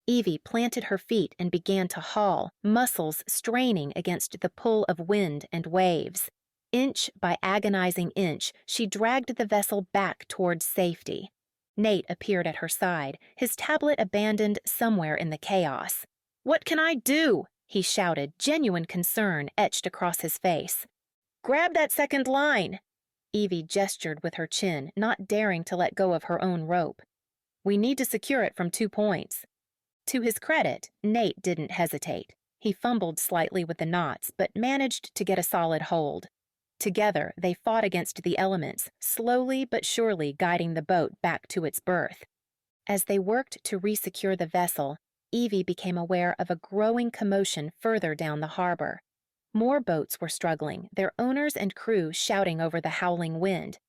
Evie planted her feet and began to haul, muscles straining against the pull of wind and waves. Inch by agonizing inch, she dragged the vessel back towards safety. Nate appeared at her side, his tablet abandoned somewhere in the chaos. "What can I do?" he shouted, genuine concern etched across his face. "Grab that second line!" Evie gestured with her chin, not daring to let go of her own rope. "We need to secure it from 2 points." To his credit, Nate didn't hesitate. He fumbled slightly with the knots, but managed to get a solid hold. Together, they fought against the elements, slowly but surely guiding the boat back to its berth. As they worked to resecure the vessel, Evie became aware of a growing commotion further down the harbor. More boats were struggling, their owners and crew shouting over the howling wind.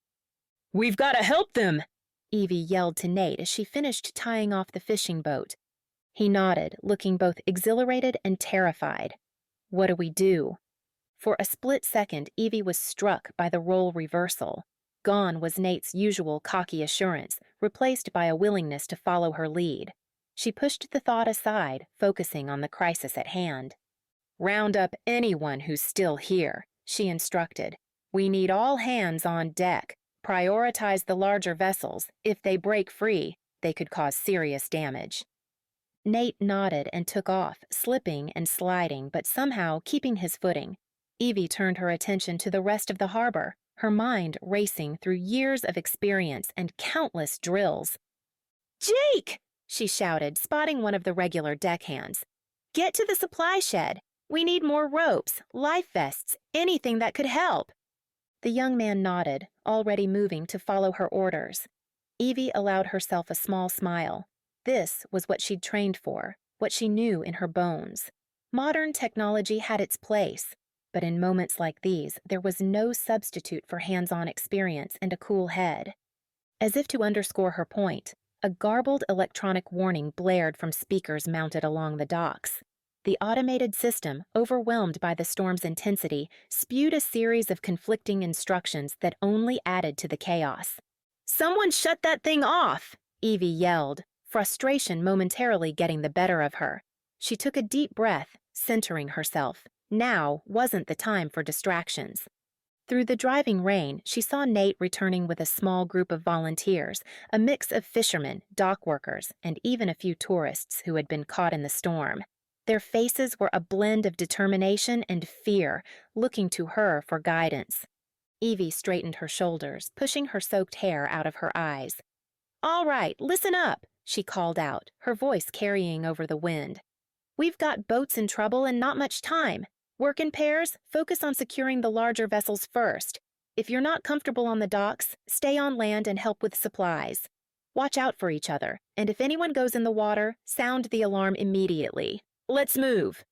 "We've got to help them!" Evie yelled to Nate as she finished tying off the fishing boat. He nodded, looking both exhilarated and terrified. "What do we do?" For a split second, Evie was struck by the role reversal. Gone was Nate's usual cocky assurance, replaced by a willingness to follow her lead. She pushed the thought aside, focusing on the crisis at hand. Round up anyone who's still here, she instructed. We need all hands on deck. Prioritize the larger vessels. If they break free, they could cause serious damage. Nate nodded and took off, slipping and sliding, but somehow keeping his footing. Evie turned her attention to the rest of the harbor, her mind racing through years of experience and countless drills. "Jake!" she shouted, spotting one of the regular deckhands. "Get to the supply shed. We need more ropes, life vests, anything that could help." The young man nodded, already moving to follow her orders. Evie allowed herself a small smile. This was what she'd trained for, what she knew in her bones. Modern technology had its place, but in moments like these, there was no substitute for hands-on experience and a cool head. As if to underscore her point, a garbled electronic warning blared from speakers mounted along the docks. The automated system, overwhelmed by the storm's intensity, spewed a series of conflicting instructions that only added to the chaos. "Someone shut that thing off!" Evie yelled, frustration momentarily getting the better of her. She took a deep breath, centering herself. Now wasn't the time for distractions. Through the driving rain, she saw Nate returning with a small group of volunteers, a mix of fishermen, dock workers, and even a few tourists who had been caught in the storm. Their faces were a blend of determination and fear, looking to her for guidance. Evie straightened her shoulders, pushing her soaked hair out of her eyes. "All right, listen up," she called out, her voice carrying over the wind. "We've got boats in trouble and not much time. Work in pairs, focus on securing the larger vessels first. If you're not comfortable on the docks, stay on land and help with supplies. Watch out for each other, and if anyone goes in the water, sound the alarm immediately. Let's move."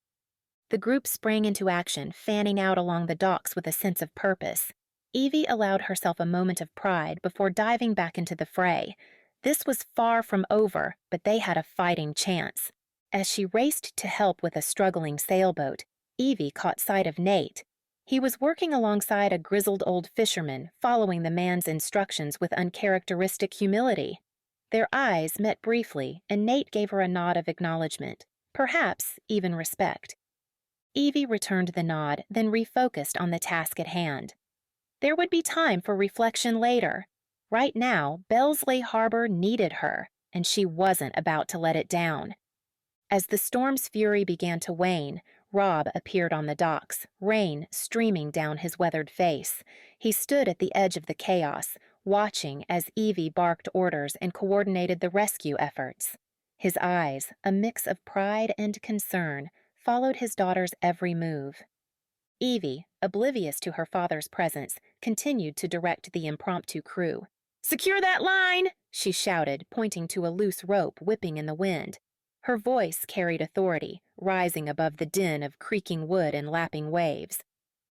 The group sprang into action, fanning out along the docks with a sense of purpose. Evie allowed herself a moment of pride before diving back into the fray. This was far from over, but they had a fighting chance. As she raced to help with a struggling sailboat, Evie caught sight of Nate. He was working alongside a grizzled old fisherman, following the man's instructions with uncharacteristic humility. Their eyes met briefly, and Nate gave her a nod of acknowledgement, perhaps even respect. Evie returned the nod, then refocused on the task at hand. There would be time for reflection later. Right now, Bellsleigh Harbor needed her, and she wasn't about to let it down. As the storm's fury began to wane, Rob appeared on the docks, rain streaming down his weathered face. He stood at the edge of the chaos, watching as Evie barked orders and coordinated the rescue efforts. His eyes, a mix of pride and concern, followed his daughter's every move. Evie, oblivious to her father's presence, continued to direct the impromptu crew. "Secure that line!" she shouted, pointing to a loose rope whipping in the wind. Her voice carried authority, rising above the din of creaking wood and lapping waves.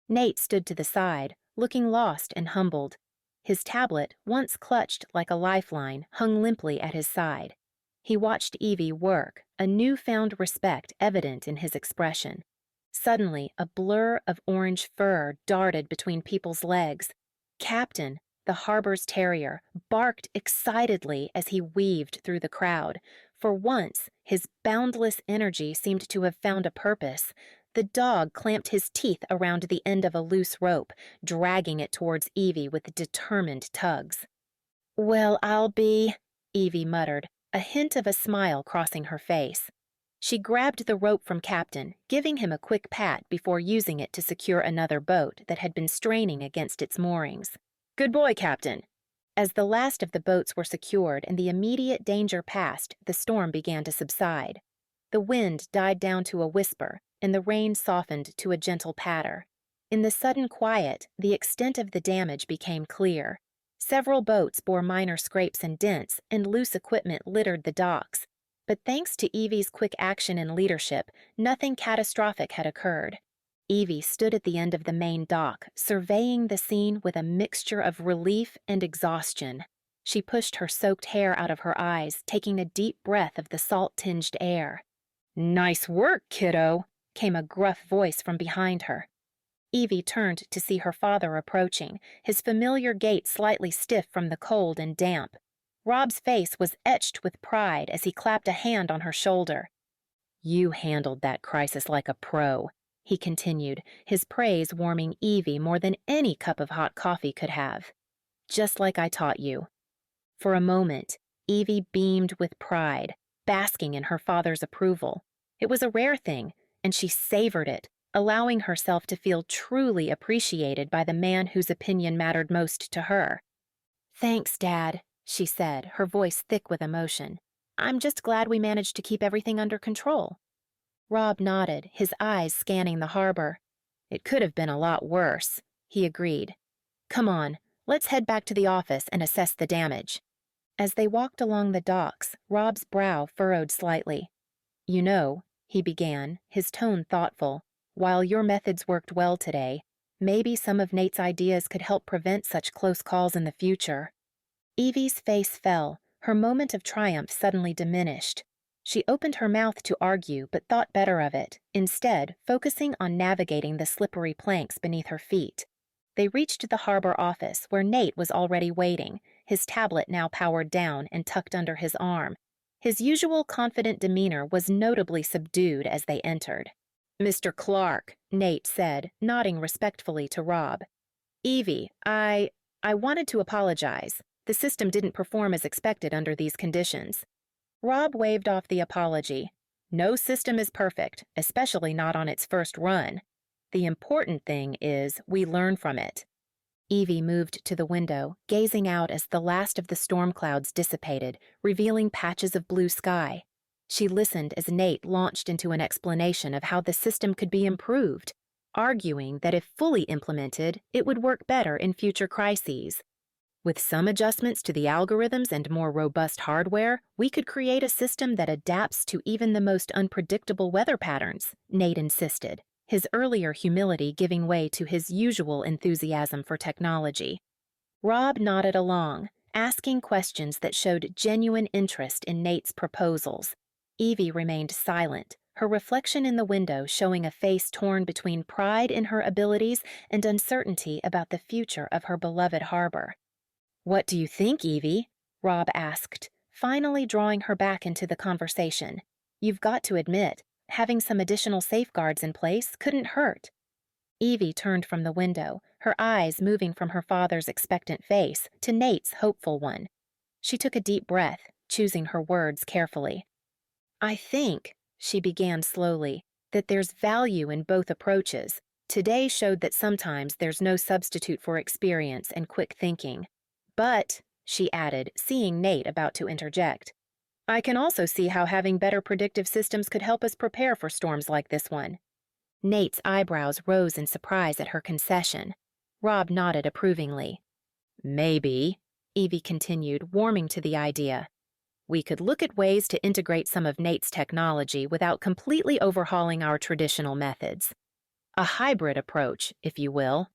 Nate stood to the side, looking lost and humbled. His tablet, once clutched like a lifeline, hung limply at his side. He watched Evie work, a newfound respect evident in his expression. Suddenly, a blur of orange fur darted between people's legs. Captain, the harbor's terrier, barked excitedly as he weaved through the crowd. For once, his boundless energy seemed to have found a purpose. The dog clamped his teeth around the end of a loose rope, dragging it towards Evie with determined tugs. "Well, I'll be," Evie muttered, a hint of a smile crossing her face. She grabbed the rope from Captain, giving him a quick pat before using it to secure another boat that had been straining against its moorings. "Good boy, Captain." As the last of the boats were secured and the immediate danger passed, the storm began to subside. The wind died down to a whisper, and the rain softened to a gentle patter. In the sudden quiet, the extent of the damage became clear. Several boats bore minor scrapes and dents, and loose equipment littered the docks. But thanks to Evie's quick action and leadership, nothing catastrophic had occurred. Evie stood at the end of the main dock, surveying the scene with a mixture of relief and exhaustion. She pushed her soaked hair out of her eyes, taking a deep breath of the salt-tinged air. "Nice work, kiddo," came a gruff voice from behind her. Evie turned to see her father approaching, his familiar gait slightly stiff from the cold and damp. Rob's face was etched with pride as he clapped a hand on her shoulder. "You handled that crisis like a pro." he continued, his praise warming Evie more than any cup of hot coffee could have. Just like I taught you. For a moment, Evie beamed with pride, basking in her father's approval. It was a rare thing, and she savored it, allowing herself to feel truly appreciated by the man whose opinion mattered most to her. "Thanks, Dad," she said, her voice thick with emotion. "I'm just glad we managed to keep everything under control." Rob nodded, his eyes scanning the harbor. "It could have been a lot worse," he agreed. "Come on, let's head back to the office and assess the damage." As they walked along the docks, Rob's brow furrowed slightly. "You know," he began, his tone thoughtful, "while your methods worked well today, maybe some of Nate's ideas could help prevent such close calls in the future." Evie's face fell, her moment of triumph suddenly diminished. She opened her mouth to argue, but thought better of it, instead focusing on navigating the slippery planks beneath her feet. They reached the harbor office, where Nate was already waiting, his tablet now powered down and tucked under his arm. His usual confident demeanor was notably subdued as they entered. "Mr. Clarke," Nate said, nodding respectfully to Rob. "Evie, I wanted to apologize. The system didn't perform as expected under these conditions." Rob waved off the apology. "No system is perfect, especially not on its first run. The important thing is we learn from it." Evie moved to the window, gazing out as the last of the storm clouds dissipated, revealing patches of blue sky. She listened as Nate launched into an explanation of how the system could be improved, arguing that if fully implemented, it would work better in future crises. "With some adjustments to the algorithms and more robust hardware, we could create a system that adapts to even the most unpredictable weather patterns," Nate insisted, his earlier humility giving way to his usual enthusiasm for technology. Rob nodded along, asking questions that showed genuine interest in Nate's proposals. Evie remained silent, her reflection in the window showing a face torn between pride in her abilities and uncertainty about the future of her beloved harbor. "What do you think, Evie?" Rob asked, finally drawing her back into the conversation. "You've got to admit, having some additional safeguards in place couldn't hurt." Evie turned from the window, her eyes moving from her father's expectant face to Nate's hopeful one. She took a deep breath, choosing her words carefully. "I think," she began slowly, "that there's value in both approaches. Today showed that sometimes there's no substitute for experience and quick thinking. But," she added, seeing Nate about to interject, "I can also see how having better predictive systems could help us prepare for storms like this one." Nate's eyebrows rose in surprise at her concession. Rob nodded approvingly. "Maybe," Evie continued, warming to the idea, "we could look at ways to integrate some of Nate's technology without completely overhauling our traditional methods. A hybrid approach, if you will."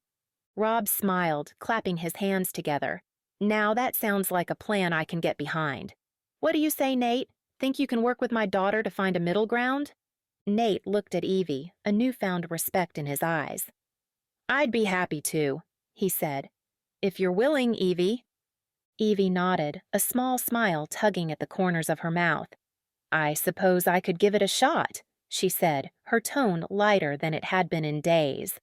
Rob smiled, clapping his hands together. "Now that sounds like a plan I can get behind. What do you say, Nate? Think you can work with my daughter to find a middle ground?" Nate looked at Evie, a newfound respect in his eyes. "I'd be happy to," he said. "If you're willing, Evie." Evie nodded, a small smile tugging at the corners of her mouth. "I suppose I could give it a shot," she said, her tone lighter than it had been in days.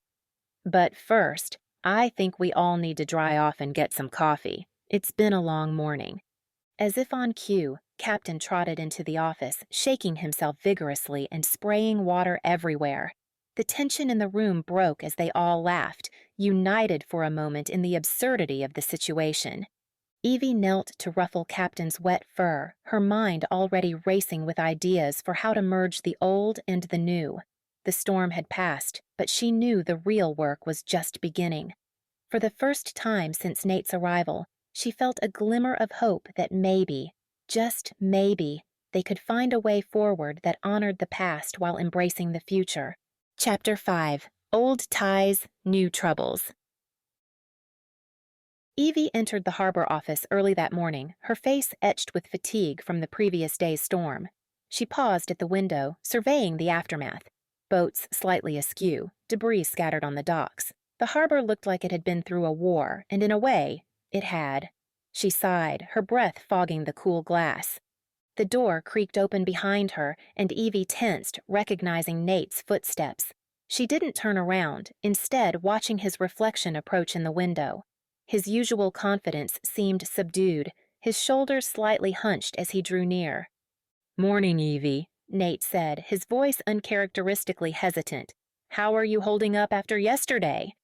"But first, I think we all need to dry off and get some coffee. It's been a long morning." As if on cue, Captain trotted into the office, shaking himself vigorously and spraying water everywhere. The tension in the room broke as they all laughed, united for a moment in the absurdity of the situation. Evie knelt to ruffle Captain's wet fur, her mind already racing with ideas for how to merge the old and the new. The storm had passed, but she knew the real work was just beginning. For the first time since Nate's arrival, she felt a glimmer of hope that maybe, just maybe, they could find a way forward that honored the past while embracing the future. Chapter 5. Old Ties, New Troubles. Evie entered the harbor office early that morning, her face etched with fatigue from the previous day's storm. She paused at the window, surveying the aftermath. Boats slightly askew, debris scattered on the docks. The harbor looked like it had been through a war, and in a way, it had. She sighed, her breath fogging the cool glass. The door creaked open behind her, and Evie tensed, recognizing Nate's footsteps. She didn't turn around, instead watching his reflection approach in the window. His usual confidence seemed subdued, his shoulders slightly hunched as he drew near. "Morning, Evie," Nate said, his voice uncharacteristically hesitant. "How are you holding up after yesterday?"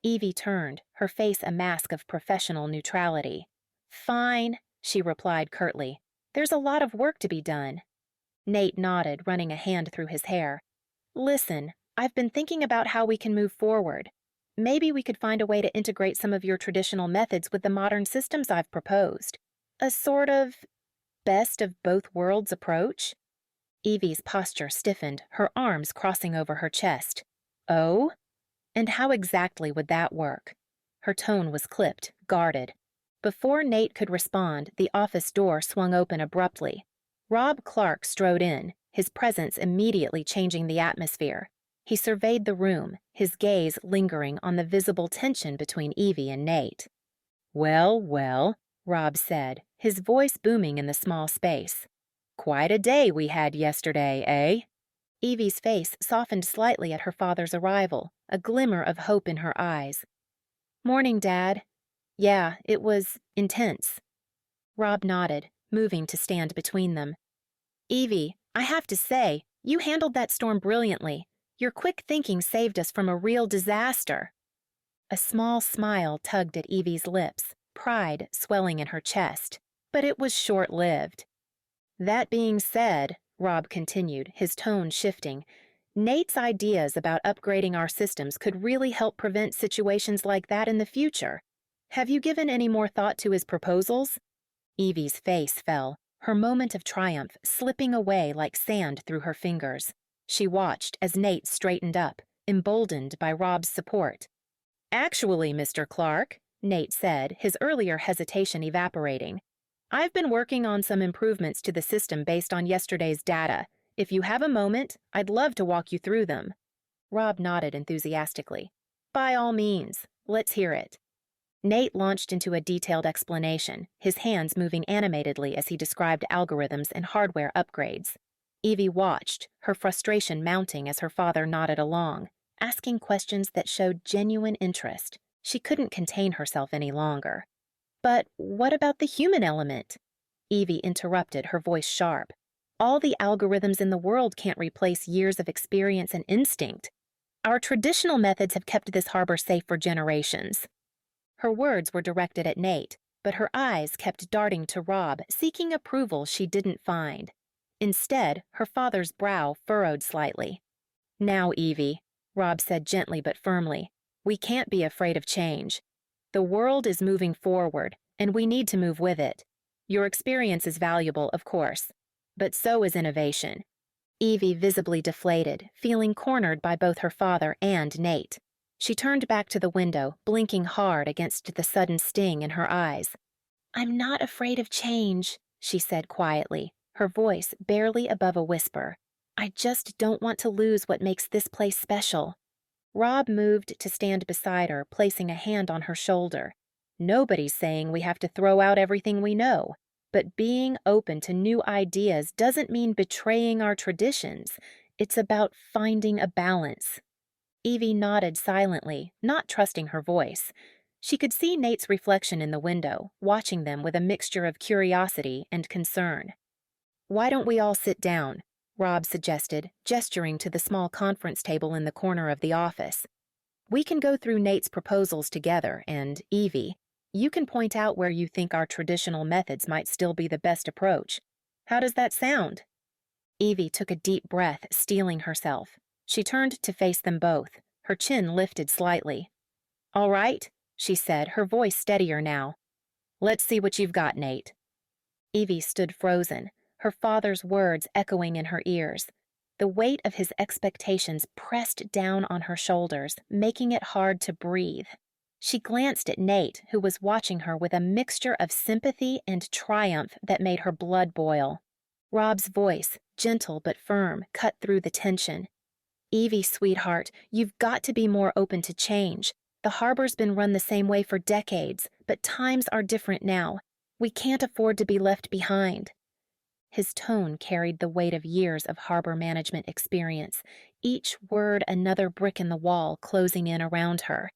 Evie turned, her face a mask of professional neutrality. "Fine," she replied curtly. "There's a lot of work to be done." Nate nodded, running a hand through his hair. "Listen, I've been thinking about how we can move forward. Maybe we could find a way to integrate some of your traditional methods with the modern systems I've proposed. A sort of best of both worlds approach?" Evie's posture stiffened, her arms crossing over her chest. "Oh? And how exactly would that work?" Her tone was clipped, guarded. Before Nate could respond, the office door swung open abruptly. Rob Clarke strode in, his presence immediately changing the atmosphere. He surveyed the room, his gaze lingering on the visible tension between Evie and Nate. "Well, well," Rob said, his voice booming in the small space. "Quite a day we had yesterday, eh?" Evie's face softened slightly at her father's arrival, a glimmer of hope in her eyes. "Morning, Dad. Yeah, it was intense." Rob nodded, moving to stand between them. "Evie, I have to say, you handled that storm brilliantly. Your quick thinking saved us from a real disaster." A small smile tugged at Evie's lips, pride swelling in her chest, but it was short-lived. "That being said," Rob continued, his tone shifting, "Nate's ideas about upgrading our systems could really help prevent situations like that in the future. Have you given any more thought to his proposals?" Evie's face fell, her moment of triumph slipping away like sand through her fingers. She watched as Nate straightened up, emboldened by Rob's support. "Actually, Mr. Clarke," Nate said, his earlier hesitation evaporating, "I've been working on some improvements to the system based on yesterday's data. If you have a moment, I'd love to walk you through them." Rob nodded enthusiastically. "By all means, let's hear it." Nate launched into a detailed explanation, his hands moving animatedly as he described algorithms and hardware upgrades. Evie watched, her frustration mounting as her father nodded along, asking questions that showed genuine interest. She couldn't contain herself any longer. "But what about the human element?" Evie interrupted, her voice sharp. "All the algorithms in the world can't replace years of experience and instinct. Our traditional methods have kept this harbor safe for generations." Her words were directed at Nate, but her eyes kept darting to Rob, seeking approval she didn't find. Instead, her father's brow furrowed slightly. "Now, Evie," Rob said gently but firmly, "we can't be afraid of change. The world is moving forward, and we need to move with it. Your experience is valuable, of course, but so is innovation." Evie visibly deflated, feeling cornered by both her father and Nate. She turned back to the window, blinking hard against the sudden sting in her eyes. "I'm not afraid of change," she said quietly, her voice barely above a whisper. "I just don't want to lose what makes this place special." Rob moved to stand beside her, placing a hand on her shoulder. "Nobody's saying we have to throw out everything we know, but being open to new ideas doesn't mean betraying our traditions. It's about finding a balance." Evie nodded silently, not trusting her voice. She could see Nate's reflection in the window, watching them with a mixture of curiosity and concern. "Why don't we all sit down?" Rob suggested, gesturing to the small conference table in the corner of the office. "We can go through Nate's proposals together, and, Evie, you can point out where you think our traditional methods might still be the best approach. How does that sound?" Evie took a deep breath, steeling herself. She turned to face them both, her chin lifted slightly. "All right," she said, her voice steadier now. "Let's see what you've got, Nate." Evie stood frozen, her father's words echoing in her ears. The weight of his expectations pressed down on her shoulders, making it hard to breathe. She glanced at Nate, who was watching her with a mixture of sympathy and triumph that made her blood boil. Rob's voice, gentle but firm, cut through the tension. "Evie, sweetheart, you've got to be more open to change. The harbor's been run the same way for decades, but times are different now. We can't afford to be left behind." His tone carried the weight of years of harbor management experience, each word another brick in the wall closing in around her.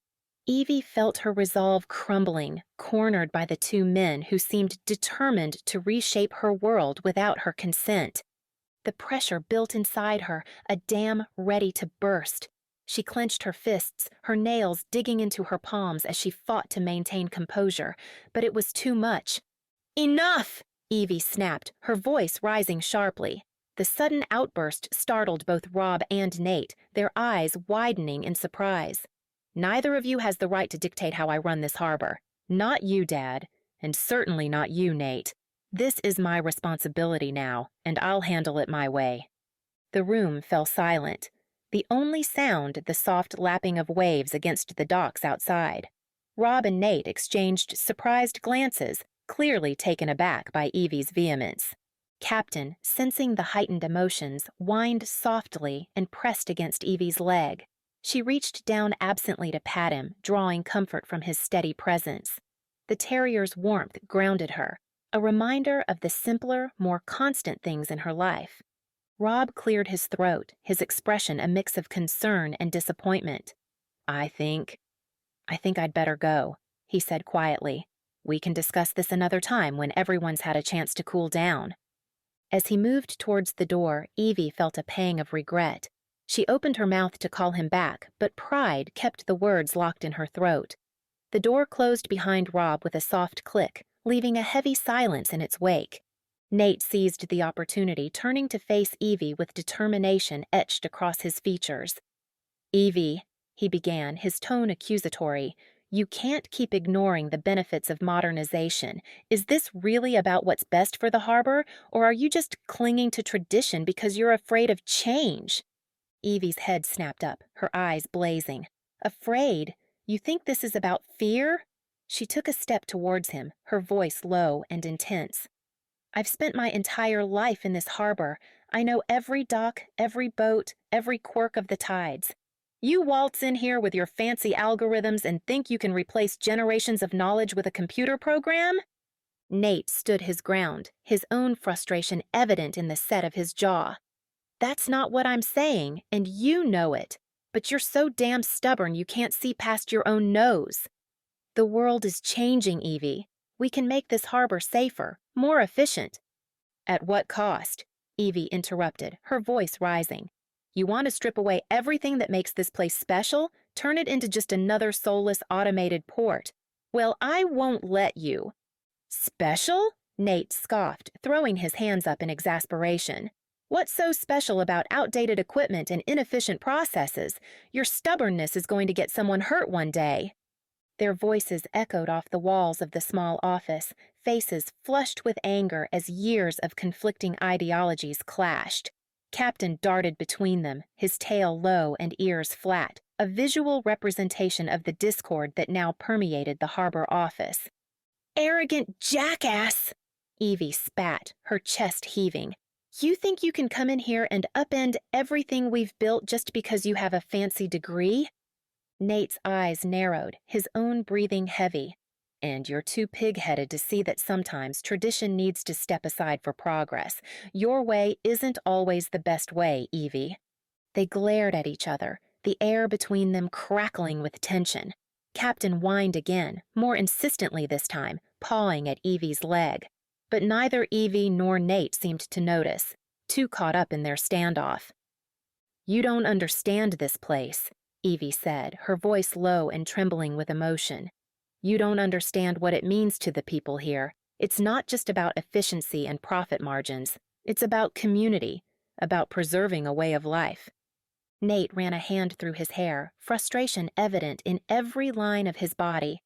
Evie felt her resolve crumbling, cornered by the two men who seemed determined to reshape her world without her consent. The pressure built inside her, a dam ready to burst. She clenched her fists, her nails digging into her palms as she fought to maintain composure, but it was too much. "Enough!" Evie snapped, her voice rising sharply. The sudden outburst startled both Rob and Nate, their eyes widening in surprise. "Neither of you has the right to dictate how I run this harbor. Not you, Dad, and certainly not you, Nate. This is my responsibility now, and I'll handle it my way." The room fell silent. The only sound the soft lapping of waves against the docks outside. Rob and Nate exchanged surprised glances, clearly taken aback by Evie's vehemence. Captain, sensing the heightened emotions, whined softly and pressed against Evie's leg. She reached down absently to pat him, drawing comfort from his steady presence. The terrier's warmth grounded her, a reminder of the simpler, more constant things in her life. Rob cleared his throat, his expression a mix of concern and disappointment. I think I'd better go," he said quietly. "We can discuss this another time when everyone's had a chance to cool down." As he moved towards the door, Evie felt a pang of regret. She opened her mouth to call him back, but pride kept the words locked in her throat. The door closed behind Rob with a soft click, leaving a heavy silence in its wake. Nate seized the opportunity, turning to face Evie with determination etched across his features. "Evie," he began, his tone accusatory, "you can't keep ignoring the benefits of modernization. Is this really about what's best for the harbor, or are you just clinging to tradition because you're afraid of change?" Evie's head snapped up, her eyes blazing. "Afraid? You think this is about fear?" She took a step towards him, her voice low and intense. "I've spent my entire life in this harbor. I know every dock, every boat, every quirk of the tides. You waltz in here with your fancy algorithms and think you can replace generations of knowledge with a computer program?" Nate stood his ground, his own frustration evident in the set of his jaw. "That's not what I'm saying, and you know it. But you're so damn stubborn you can't see past your own nose. The world is changing, Evie. We can make this harbor safer, more efficient." "At what cost?" Evie interrupted, her voice rising. "You want to strip away everything that makes this place special, turn it into just another soulless automated port. Well, I won't let you." "Special?" Nate scoffed, throwing his hands up in exasperation. "What's so special about outdated equipment and inefficient processes? Your stubbornness is going to get someone hurt one day." Their voices echoed off the walls of the small office, faces flushed with anger as years of conflicting ideologies clashed. Captain darted between them, his tail low and ears flat, a visual representation of the discord that now permeated the harbor office. "Arrogant jackass!" Evie spat, her chest heaving. "You think you can come in here and upend everything we've built just because you have a fancy degree?" Nate's eyes narrowed, his own breathing heavy. "And you're too pig-headed to see that sometimes tradition needs to step aside for progress. Your way isn't always the best way, Evie." They glared at each other, the air between them crackling with tension. Captain whined again, more insistently this time, pawing at Evie's leg. But neither Evie nor Nate seemed to notice, too caught up in their standoff. "You don't understand this place," Evie said, her voice low and trembling with emotion. "You don't understand what it means to the people here. It's not just about efficiency and profit margins. It's about community, about preserving a way of life." Nate ran a hand through his hair, frustration evident in every line of his body.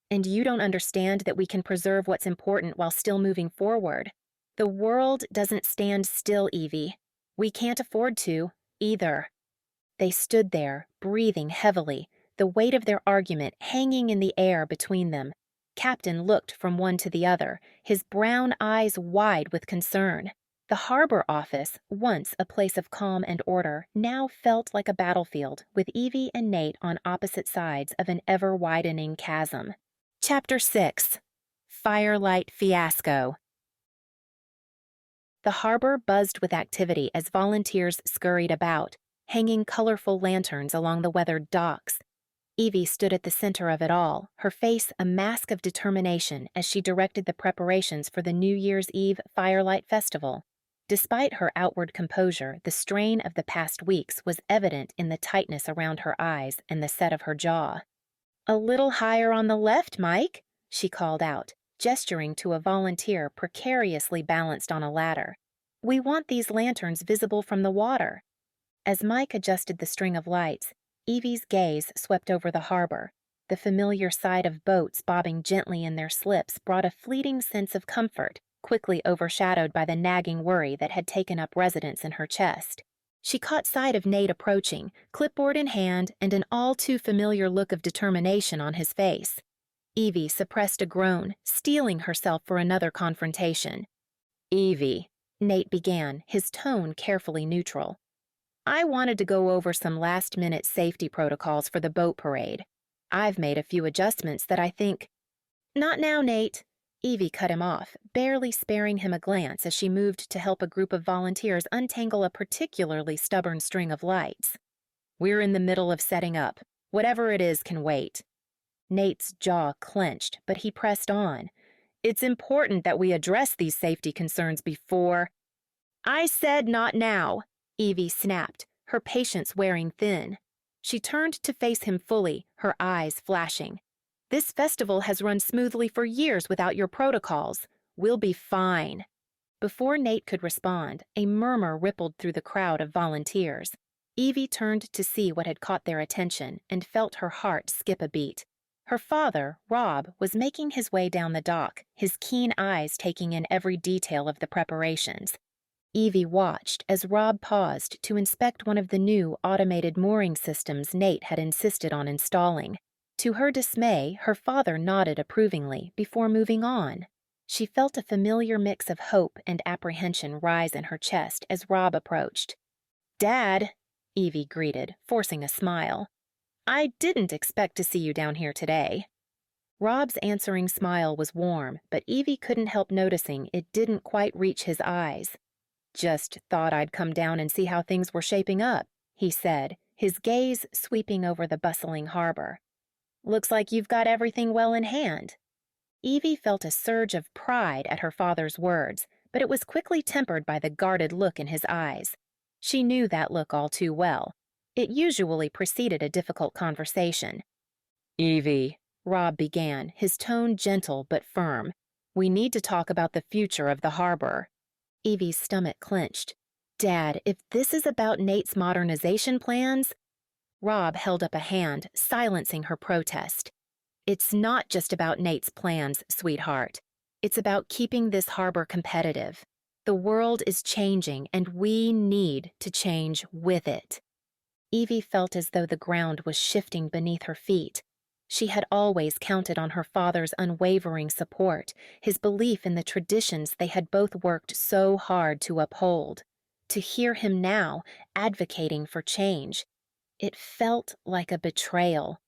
"And you don't understand that we can preserve what's important while still moving forward. The world doesn't stand still, Evie. We can't afford to, either." They stood there, breathing heavily, the weight of their argument hanging in the air between them. Captain looked from one to the other, his brown eyes wide with concern. The harbor office, once a place of calm and order, now felt like a battlefield, with Evie and Nate on opposite sides of an ever-widening chasm. Chapter 6. Firelight Fiasco. The harbor buzzed with activity as volunteers scurried about, hanging colorful lanterns along the weathered docks. Evie stood at the center of it all, her face a mask of determination as she directed the preparations for the New Year's Eve Firelight Festival. Despite her outward composure, the strain of the past weeks was evident in the tightness around her eyes and the set of her jaw. "A little higher on the left, Mike," she called out, gesturing to a volunteer precariously balanced on a ladder. "We want these lanterns visible from the water." As Mike adjusted the string of lights, Evie's gaze swept over the harbor. The familiar sight of boats bobbing gently in their slips brought a fleeting sense of comfort, quickly overshadowed by the nagging worry that had taken up residence in her chest. She caught sight of Nate approaching, clipboard in hand and an all-too-familiar look of determination on his face. Evie suppressed a groan, steeling herself for another confrontation. "Evie," Nate began, his tone carefully neutral. "I wanted to go over some last-minute safety protocols for the boat parade. I've made a few adjustments that I think—" "Not now, Nate." Evie cut him off, barely sparing him a glance as she moved to help a group of volunteers untangle a particularly stubborn string of lights. "We're in the middle of setting up. Whatever it is can wait." Nate's jaw clenched, but he pressed on. "It's important that we address these safety concerns before—" "I said not now," Evie snapped, her patience wearing thin. She turned to face him fully, her eyes flashing. "This festival has run smoothly for years without your protocols. We'll be fine." Before Nate could respond, a murmur rippled through the crowd of volunteers. Evie turned to see what had caught their attention and felt her heart skip a beat. Her father, Rob, was making his way down the dock, his keen eyes taking in every detail of the preparations. Evie watched as Rob paused to inspect one of the new automated mooring systems Nate had insisted on installing. To her dismay, her father nodded approvingly before moving on. She felt a familiar mix of hope and apprehension rise in her chest as Rob approached. "Dad," Evie greeted, forcing a smile. "I didn't expect to see you down here today." Rob's answering smile was warm, but Evie couldn't help noticing it didn't quite reach his eyes. "Just thought I'd come down and see how things were shaping up," he said, his gaze sweeping over the bustling harbor. "Looks like you've got everything well in hand." Evie felt a surge of pride at her father's words, but it was quickly tempered by the guarded look in his eyes. She knew that look all too well. It usually preceded a difficult conversation. "Evie," Rob began, his tone gentle but firm, "we need to talk about the future of the harbor." Evie's stomach clenched. "Dad, if this is about Nate's modernization plans—" Rob held up a hand, silencing her protest. "It's not just about Nate's plans, sweetheart. It's about keeping this harbor competitive. The world is changing, and we need to change with it." Evie felt as though the ground was shifting beneath her feet. She had always counted on her father's unwavering support, his belief in the traditions they had both worked so hard to uphold. To hear him now, advocating for change, it felt like a betrayal.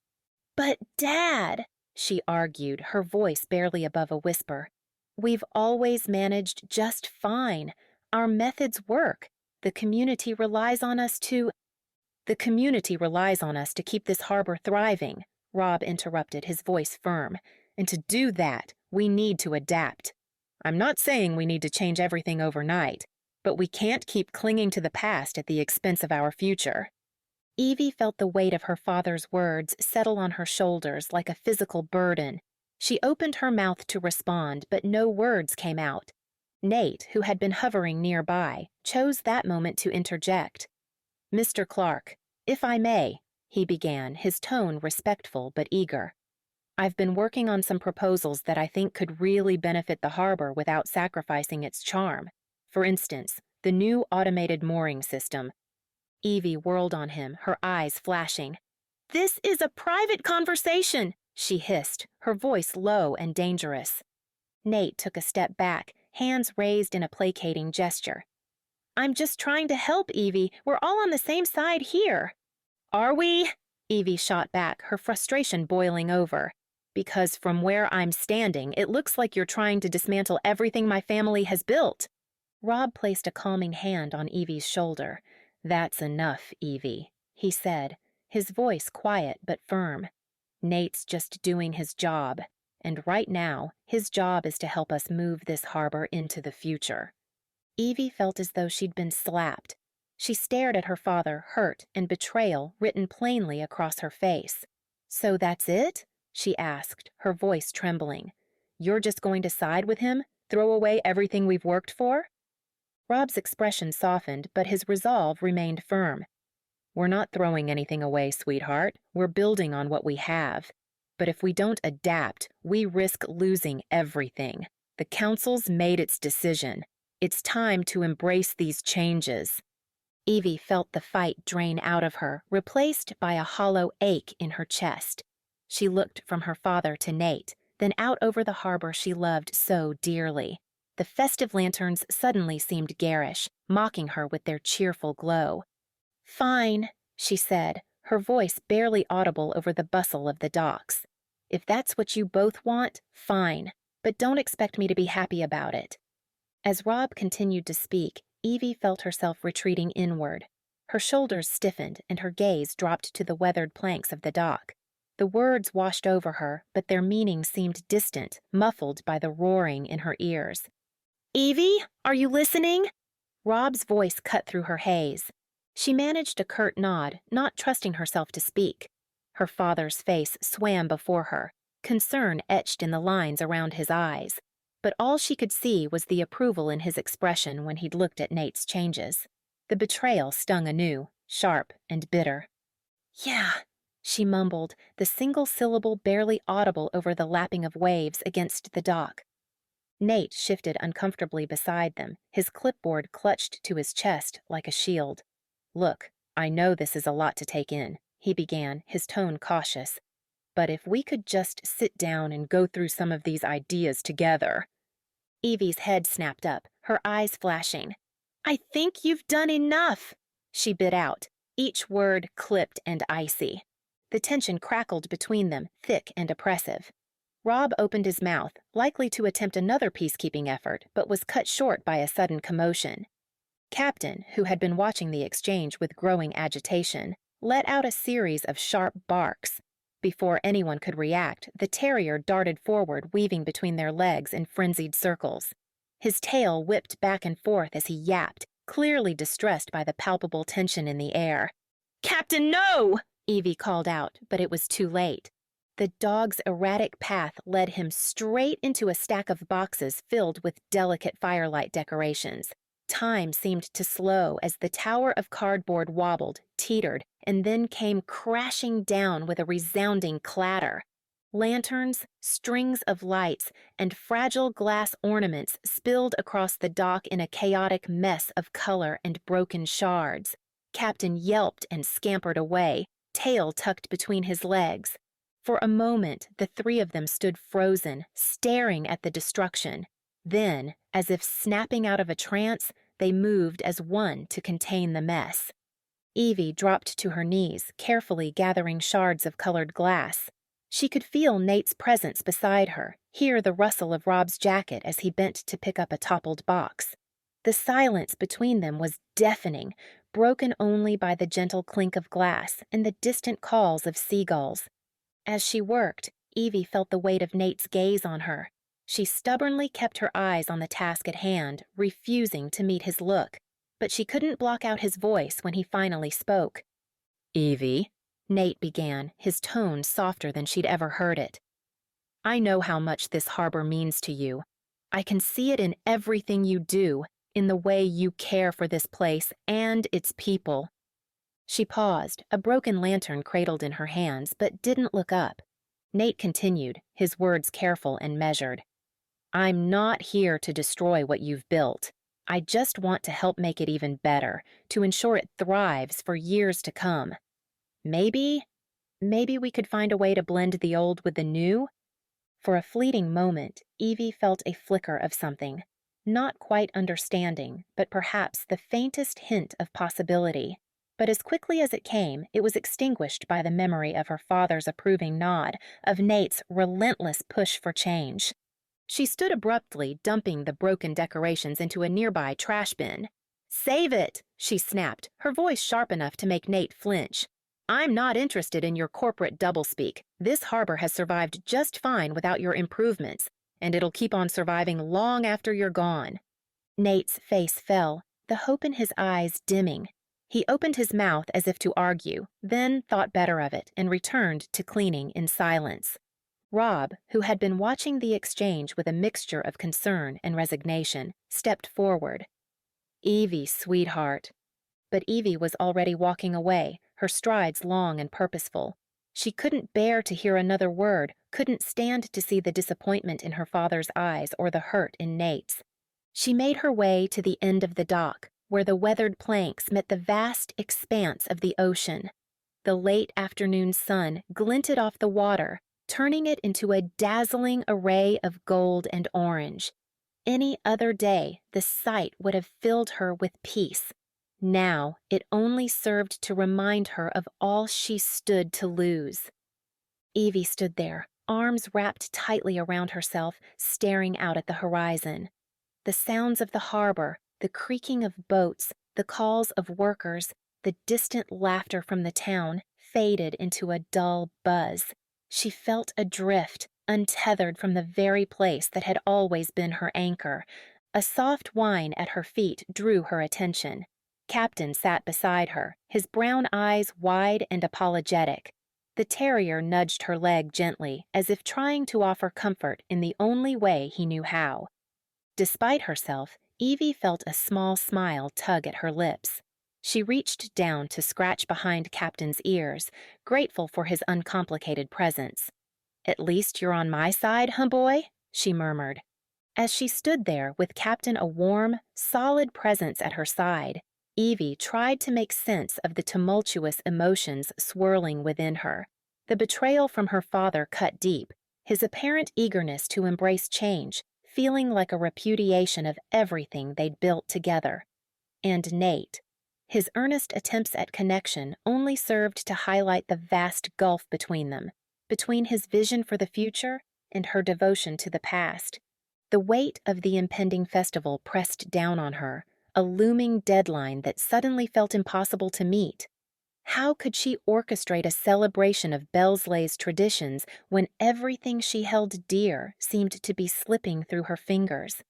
"But, Dad," she argued, her voice barely above a whisper, "we've always managed just fine. Our methods work. The community relies on us to—" "The community relies on us to keep this harbor thriving," Rob interrupted, his voice firm. "And to do that, we need to adapt. I'm not saying we need to change everything overnight, but we can't keep clinging to the past at the expense of our future." Evie felt the weight of her father's words settle on her shoulders like a physical burden. She opened her mouth to respond, but no words came out. Nate, who had been hovering nearby, chose that moment to interject. "Mr. Clarke, if I may," he began, his tone respectful but eager. "I've been working on some proposals that I think could really benefit the harbor without sacrificing its charm. For instance, the new automated mooring system." Evie whirled on him, her eyes flashing. "This is a private conversation," she hissed, her voice low and dangerous. Nate took a step back, hands raised in a placating gesture. "I'm just trying to help, Evie. We're all on the same side here." "Are we?" Evie shot back, her frustration boiling over. "Because from where I'm standing, it looks like you're trying to dismantle everything my family has built." Rob placed a calming hand on Evie's shoulder. "That's enough, Evie," he said, his voice quiet but firm. "Nate's just doing his job, and right now, his job is to help us move this harbor into the future." Evie felt as though she'd been slapped. She stared at her father, hurt and betrayal written plainly across her face. "So that's it?" she asked, her voice trembling. "You're just going to side with him? Throw away everything we've worked for?" Rob's expression softened, but his resolve remained firm. "We're not throwing anything away, sweetheart. We're building on what we have. But if we don't adapt, we risk losing everything. The council's made its decision. It's time to embrace these changes." Evie felt the fight drain out of her, replaced by a hollow ache in her chest. She looked from her father to Nate, then out over the harbor she loved so dearly. The festive lanterns suddenly seemed garish, mocking her with their cheerful glow. "Fine," she said, her voice barely audible over the bustle of the docks. "If that's what you both want, fine, but don't expect me to be happy about it." As Rob continued to speak, Evie felt herself retreating inward. Her shoulders stiffened and her gaze dropped to the weathered planks of the dock. The words washed over her, but their meaning seemed distant, muffled by the roaring in her ears. "Evie, are you listening?" Rob's voice cut through her haze. She managed a curt nod, not trusting herself to speak. Her father's face swam before her, concern etched in the lines around his eyes. But all she could see was the approval in his expression when he'd looked at Nate's changes. The betrayal stung anew, sharp and bitter. "Yeah," she mumbled, the single syllable barely audible over the lapping of waves against the dock. Nate shifted uncomfortably beside them, his clipboard clutched to his chest like a shield. "Look, I know this is a lot to take in," he began, his tone cautious. "But if we could just sit down and go through some of these ideas together." Evie's head snapped up, her eyes flashing. "I think you've done enough," she bit out, each word clipped and icy. The tension crackled between them, thick and oppressive. Rob opened his mouth, likely to attempt another peacekeeping effort, but was cut short by a sudden commotion. Captain, who had been watching the exchange with growing agitation, let out a series of sharp barks. Before anyone could react, the terrier darted forward, weaving between their legs in frenzied circles. His tail whipped back and forth as he yapped, clearly distressed by the palpable tension in the air. "Captain, no!" Evie called out, but it was too late. The dog's erratic path led him straight into a stack of boxes filled with delicate firelight decorations. Time seemed to slow as the tower of cardboard wobbled, teetered, and then came crashing down with a resounding clatter. Lanterns, strings of lights, and fragile glass ornaments spilled across the dock in a chaotic mess of color and broken shards. Captain yelped and scampered away, tail tucked between his legs. For a moment, the three of them stood frozen, staring at the destruction. Then, as if snapping out of a trance, they moved as one to contain the mess. Evie dropped to her knees, carefully gathering shards of colored glass. She could feel Nate's presence beside her, hear the rustle of Rob's jacket as he bent to pick up a toppled box. The silence between them was deafening, broken only by the gentle clink of glass and the distant calls of seagulls. As she worked, Evie felt the weight of Nate's gaze on her. She stubbornly kept her eyes on the task at hand, refusing to meet his look. But she couldn't block out his voice when he finally spoke. "Evie," Nate began, his tone softer than she'd ever heard it. "I know how much this harbor means to you. I can see it in everything you do, in the way you care for this place and its people." She paused, a broken lantern cradled in her hands, but didn't look up. Nate continued, his words careful and measured. "I'm not here to destroy what you've built. I just want to help make it even better, to ensure it thrives for years to come. Maybe we could find a way to blend the old with the new?" For a fleeting moment, Evie felt a flicker of something. Not quite understanding, but perhaps the faintest hint of possibility. But as quickly as it came, it was extinguished by the memory of her father's approving nod, of Nate's relentless push for change. She stood abruptly, dumping the broken decorations into a nearby trash bin. "Save it!" she snapped, her voice sharp enough to make Nate flinch. "I'm not interested in your corporate doublespeak. This harbor has survived just fine without your improvements, and it'll keep on surviving long after you're gone." Nate's face fell, the hope in his eyes dimming. He opened his mouth as if to argue, then thought better of it and returned to cleaning in silence. Rob, who had been watching the exchange with a mixture of concern and resignation, stepped forward. "Evie, sweetheart." But Evie was already walking away, her strides long and purposeful. She couldn't bear to hear another word, couldn't stand to see the disappointment in her father's eyes or the hurt in Nate's. She made her way to the end of the dock, where the weathered planks met the vast expanse of the ocean. The late afternoon sun glinted off the water, turning it into a dazzling array of gold and orange. Any other day, the sight would have filled her with peace. Now, it only served to remind her of all she stood to lose. Evie stood there, arms wrapped tightly around herself, staring out at the horizon. The sounds of the harbor, the creaking of boats, the calls of workers, the distant laughter from the town faded into a dull buzz. She felt adrift, untethered from the very place that had always been her anchor. A soft whine at her feet drew her attention. Captain sat beside her, his brown eyes wide and apologetic. The terrier nudged her leg gently, as if trying to offer comfort in the only way he knew how. Despite herself, Evie felt a small smile tug at her lips. She reached down to scratch behind Captain's ears, grateful for his uncomplicated presence. "At least you're on my side, huh, boy?" she murmured. As she stood there with Captain a warm, solid presence at her side, Evie tried to make sense of the tumultuous emotions swirling within her. The betrayal from her father cut deep, his apparent eagerness to embrace change, feeling like a repudiation of everything they'd built together. And Nate. His earnest attempts at connection only served to highlight the vast gulf between them, between his vision for the future and her devotion to the past. The weight of the impending festival pressed down on her, a looming deadline that suddenly felt impossible to meet. How could she orchestrate a celebration of Bellsleigh's traditions when everything she held dear seemed to be slipping through her fingers?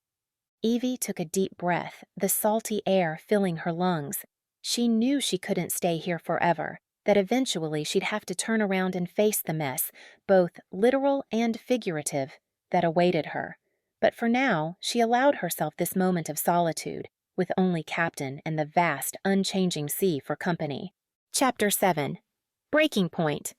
Evie took a deep breath, the salty air filling her lungs. She knew she couldn't stay here forever, that eventually she'd have to turn around and face the mess, both literal and figurative, that awaited her. But for now, she allowed herself this moment of solitude, with only Captain and the vast, unchanging sea for company. Chapter 7. Breaking Point.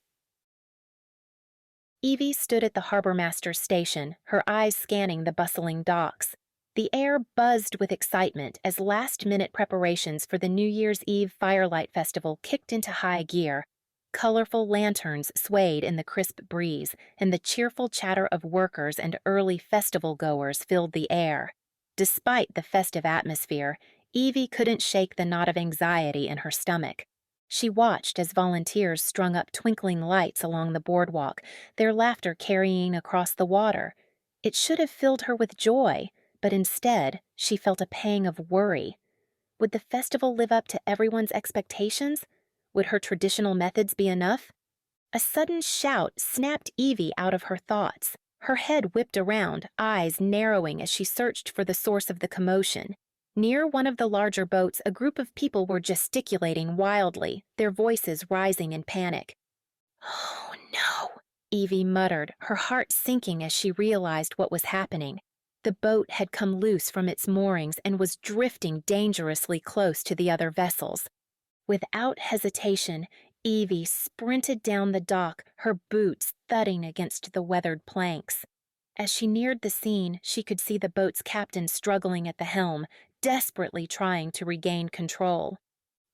Evie stood at the harbormaster's station, her eyes scanning the bustling docks. The air buzzed with excitement as last-minute preparations for the New Year's Eve Firelight Festival kicked into high gear. Colorful lanterns swayed in the crisp breeze, and the cheerful chatter of workers and early festival-goers filled the air. Despite the festive atmosphere, Evie couldn't shake the knot of anxiety in her stomach. She watched as volunteers strung up twinkling lights along the boardwalk, their laughter carrying across the water. It should have filled her with joy, but instead, she felt a pang of worry. Would the festival live up to everyone's expectations? Would her traditional methods be enough? A sudden shout snapped Evie out of her thoughts. Her head whipped around, eyes narrowing as she searched for the source of the commotion. Near one of the larger boats, a group of people were gesticulating wildly, their voices rising in panic. "Oh, no," Evie muttered, her heart sinking as she realized what was happening. The boat had come loose from its moorings and was drifting dangerously close to the other vessels. Without hesitation, Evie sprinted down the dock, her boots thudding against the weathered planks. As she neared the scene, she could see the boat's captain struggling at the helm, desperately trying to regain control.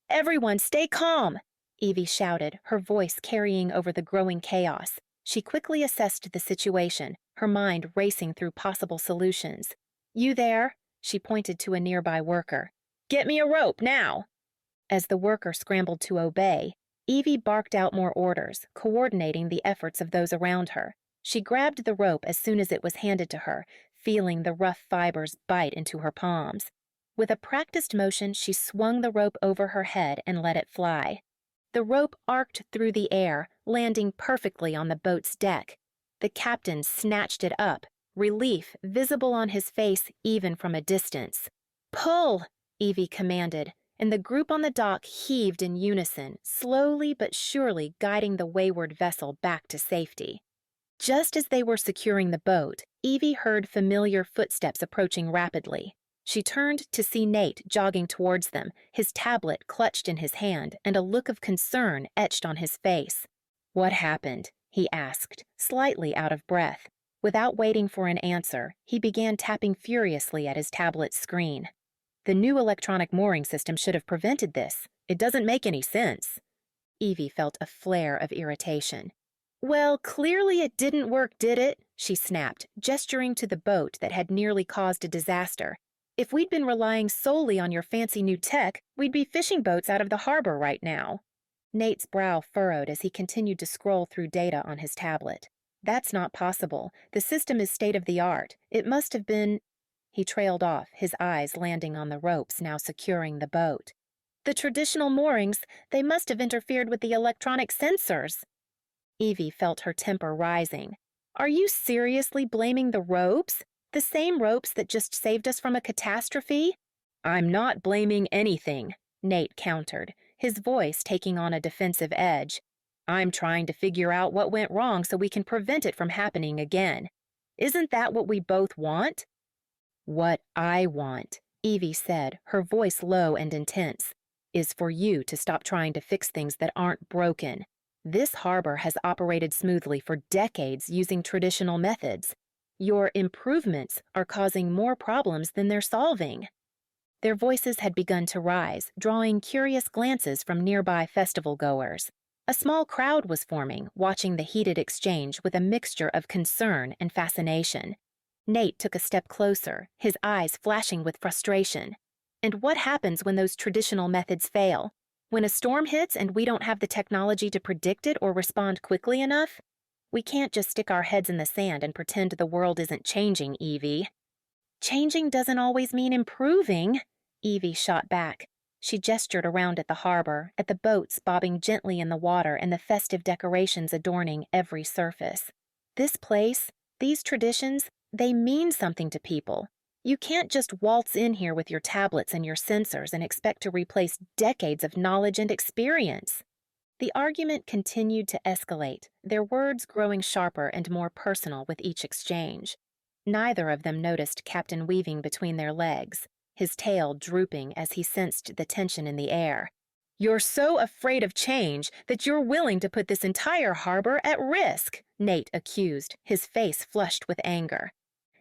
"Everyone, stay calm!" Evie shouted, her voice carrying over the growing chaos. She quickly assessed the situation, her mind racing through possible solutions. "You there?" She pointed to a nearby worker. "Get me a rope, now!" As the worker scrambled to obey, Evie barked out more orders, coordinating the efforts of those around her. She grabbed the rope as soon as it was handed to her, feeling the rough fibers bite into her palms. With a practiced motion, she swung the rope over her head and let it fly. The rope arced through the air, landing perfectly on the boat's deck. The captain snatched it up, relief visible on his face even from a distance. "Pull!" Evie commanded, and the group on the dock heaved in unison, slowly but surely guiding the wayward vessel back to safety. Just as they were securing the boat, Evie heard familiar footsteps approaching rapidly. She turned to see Nate jogging towards them, his tablet clutched in his hand and a look of concern etched on his face. "What happened?" he asked, slightly out of breath. Without waiting for an answer, he began tapping furiously at his tablet's screen. "The new electronic mooring system should have prevented this. It doesn't make any sense." Evie felt a flare of irritation. "Well, clearly it didn't work, did it?" she snapped, gesturing to the boat that had nearly caused a disaster. "If we'd been relying solely on your fancy new tech, we'd be fishing boats out of the harbor right now." Nate's brow furrowed as he continued to scroll through data on his tablet. "That's not possible. The system is state-of-the-art. It must have been—" He trailed off, his eyes landing on the ropes now securing the boat. "The traditional moorings, they must have interfered with the electronic sensors." Evie felt her temper rising. "Are you seriously blaming the ropes? The same ropes that just saved us from a catastrophe?" "I'm not blaming anything," Nate countered, his voice taking on a defensive edge. "I'm trying to figure out what went wrong so we can prevent it from happening again. Isn't that what we both want?" "What I want," Evie said, her voice low and intense, "is for you to stop trying to fix things that aren't broken. This harbor has operated smoothly for decades using traditional methods. Your improvements are causing more problems than they're solving." Their voices had begun to rise, drawing curious glances from nearby festival goers. A small crowd was forming, watching the heated exchange with a mixture of concern and fascination. Nate took a step closer, his eyes flashing with frustration. "And what happens when those traditional methods fail? When a storm hits and we don't have the technology to predict it or respond quickly enough? We can't just stick our heads in the sand and pretend the world isn't changing, Evie." "Changing doesn't always mean improving," Evie shot back. She gestured around at the harbor, at the boats bobbing gently in the water and the festive decorations adorning every surface. "This place, these traditions, they mean something to people. You can't just waltz in here with your tablets and your sensors and expect to replace decades of knowledge and experience." The argument continued to escalate, their words growing sharper and more personal with each exchange. Neither of them noticed Captain weaving between their legs, his tail drooping as he sensed the tension in the air. "You're so afraid of change that you're willing to put this entire harbor at risk," Nate accused, his face flushed with anger.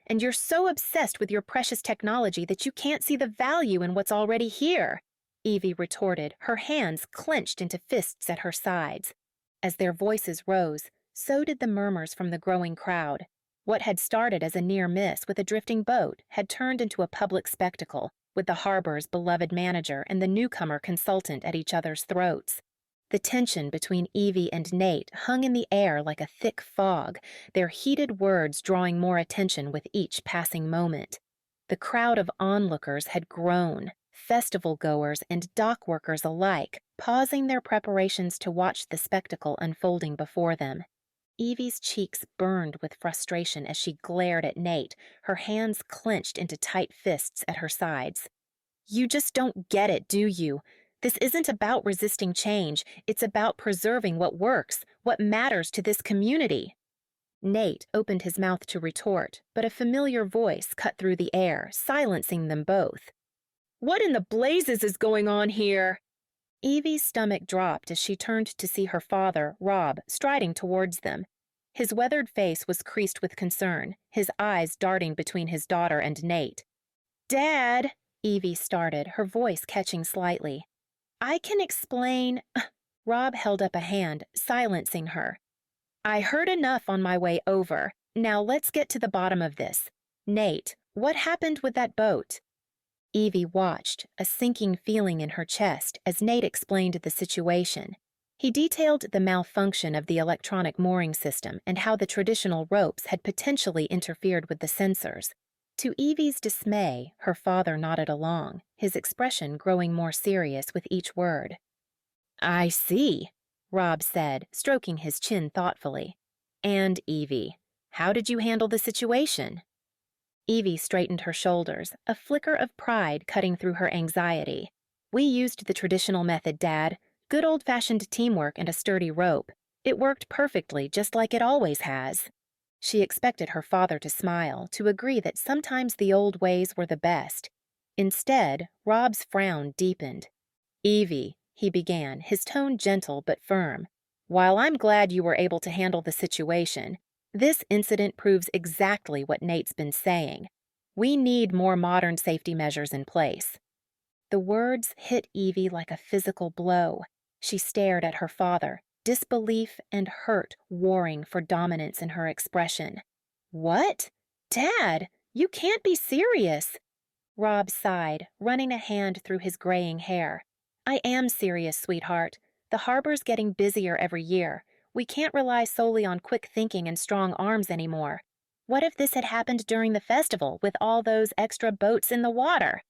"And you're so obsessed with your precious technology that you can't see the value in what's already here," Evie retorted, her hands clenched into fists at her sides. As their voices rose, so did the murmurs from the growing crowd. What had started as a near miss with a drifting boat had turned into a public spectacle, with the harbor's beloved manager and the newcomer consultant at each other's throats. The tension between Evie and Nate hung in the air like a thick fog, their heated words drawing more attention with each passing moment. The crowd of onlookers had grown, festival goers and dock workers alike, pausing their preparations to watch the spectacle unfolding before them. Evie's cheeks burned with frustration as she glared at Nate, her hands clenched into tight fists at her sides. "You just don't get it, do you? This isn't about resisting change. It's about preserving what works, what matters to this community." Nate opened his mouth to retort, but a familiar voice cut through the air, silencing them both. "What in the blazes is going on here?" Evie's stomach dropped as she turned to see her father, Rob, striding towards them. His weathered face was creased with concern, his eyes darting between his daughter and Nate. "Dad," Evie started, her voice catching slightly. "I can explain—" Rob held up a hand, silencing her. "I heard enough on my way over. Now let's get to the bottom of this. Nate, what happened with that boat?" Evie watched, a sinking feeling in her chest, as Nate explained the situation. He detailed the malfunction of the electronic mooring system and how the traditional ropes had potentially interfered with the sensors. To Evie's dismay, her father nodded along, his expression growing more serious with each word. I see, Rob said, stroking his chin thoughtfully. And Evie, how did you handle the situation? Evie straightened her shoulders, a flicker of pride cutting through her anxiety. We used the traditional method, Dad. Good old-fashioned teamwork and a sturdy rope. It worked perfectly, just like it always has. She expected her father to smile, to agree that sometimes the old ways were the best. Instead, Rob's frown deepened. Evie, he began, his tone gentle but firm. While I'm glad you were able to handle the situation, this incident proves exactly what Nate's been saying. We need more modern safety measures in place. The words hit Evie like a physical blow. She stared at her father, disbelief and hurt warring for dominance in her expression. What? Dad, you can't be serious. Rob sighed, running a hand through his graying hair. I am serious, sweetheart. The harbor's getting busier every year. We can't rely solely on quick thinking and strong arms anymore. What if this had happened during the festival with all those extra boats in the water?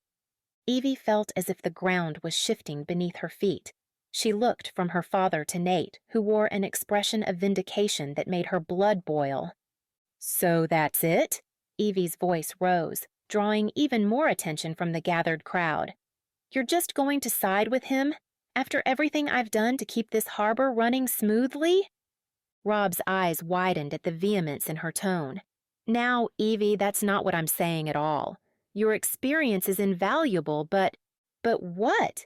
Evie felt as if the ground was shifting beneath her feet. She looked from her father to Nate, who wore an expression of vindication that made her blood boil. So that's it? Evie's voice rose, drawing even more attention from the gathered crowd. You're just going to side with him? After everything I've done to keep this harbor running smoothly? Rob's eyes widened at the vehemence in her tone. Now, Evie, that's not what I'm saying at all. Your experience is invaluable, but what?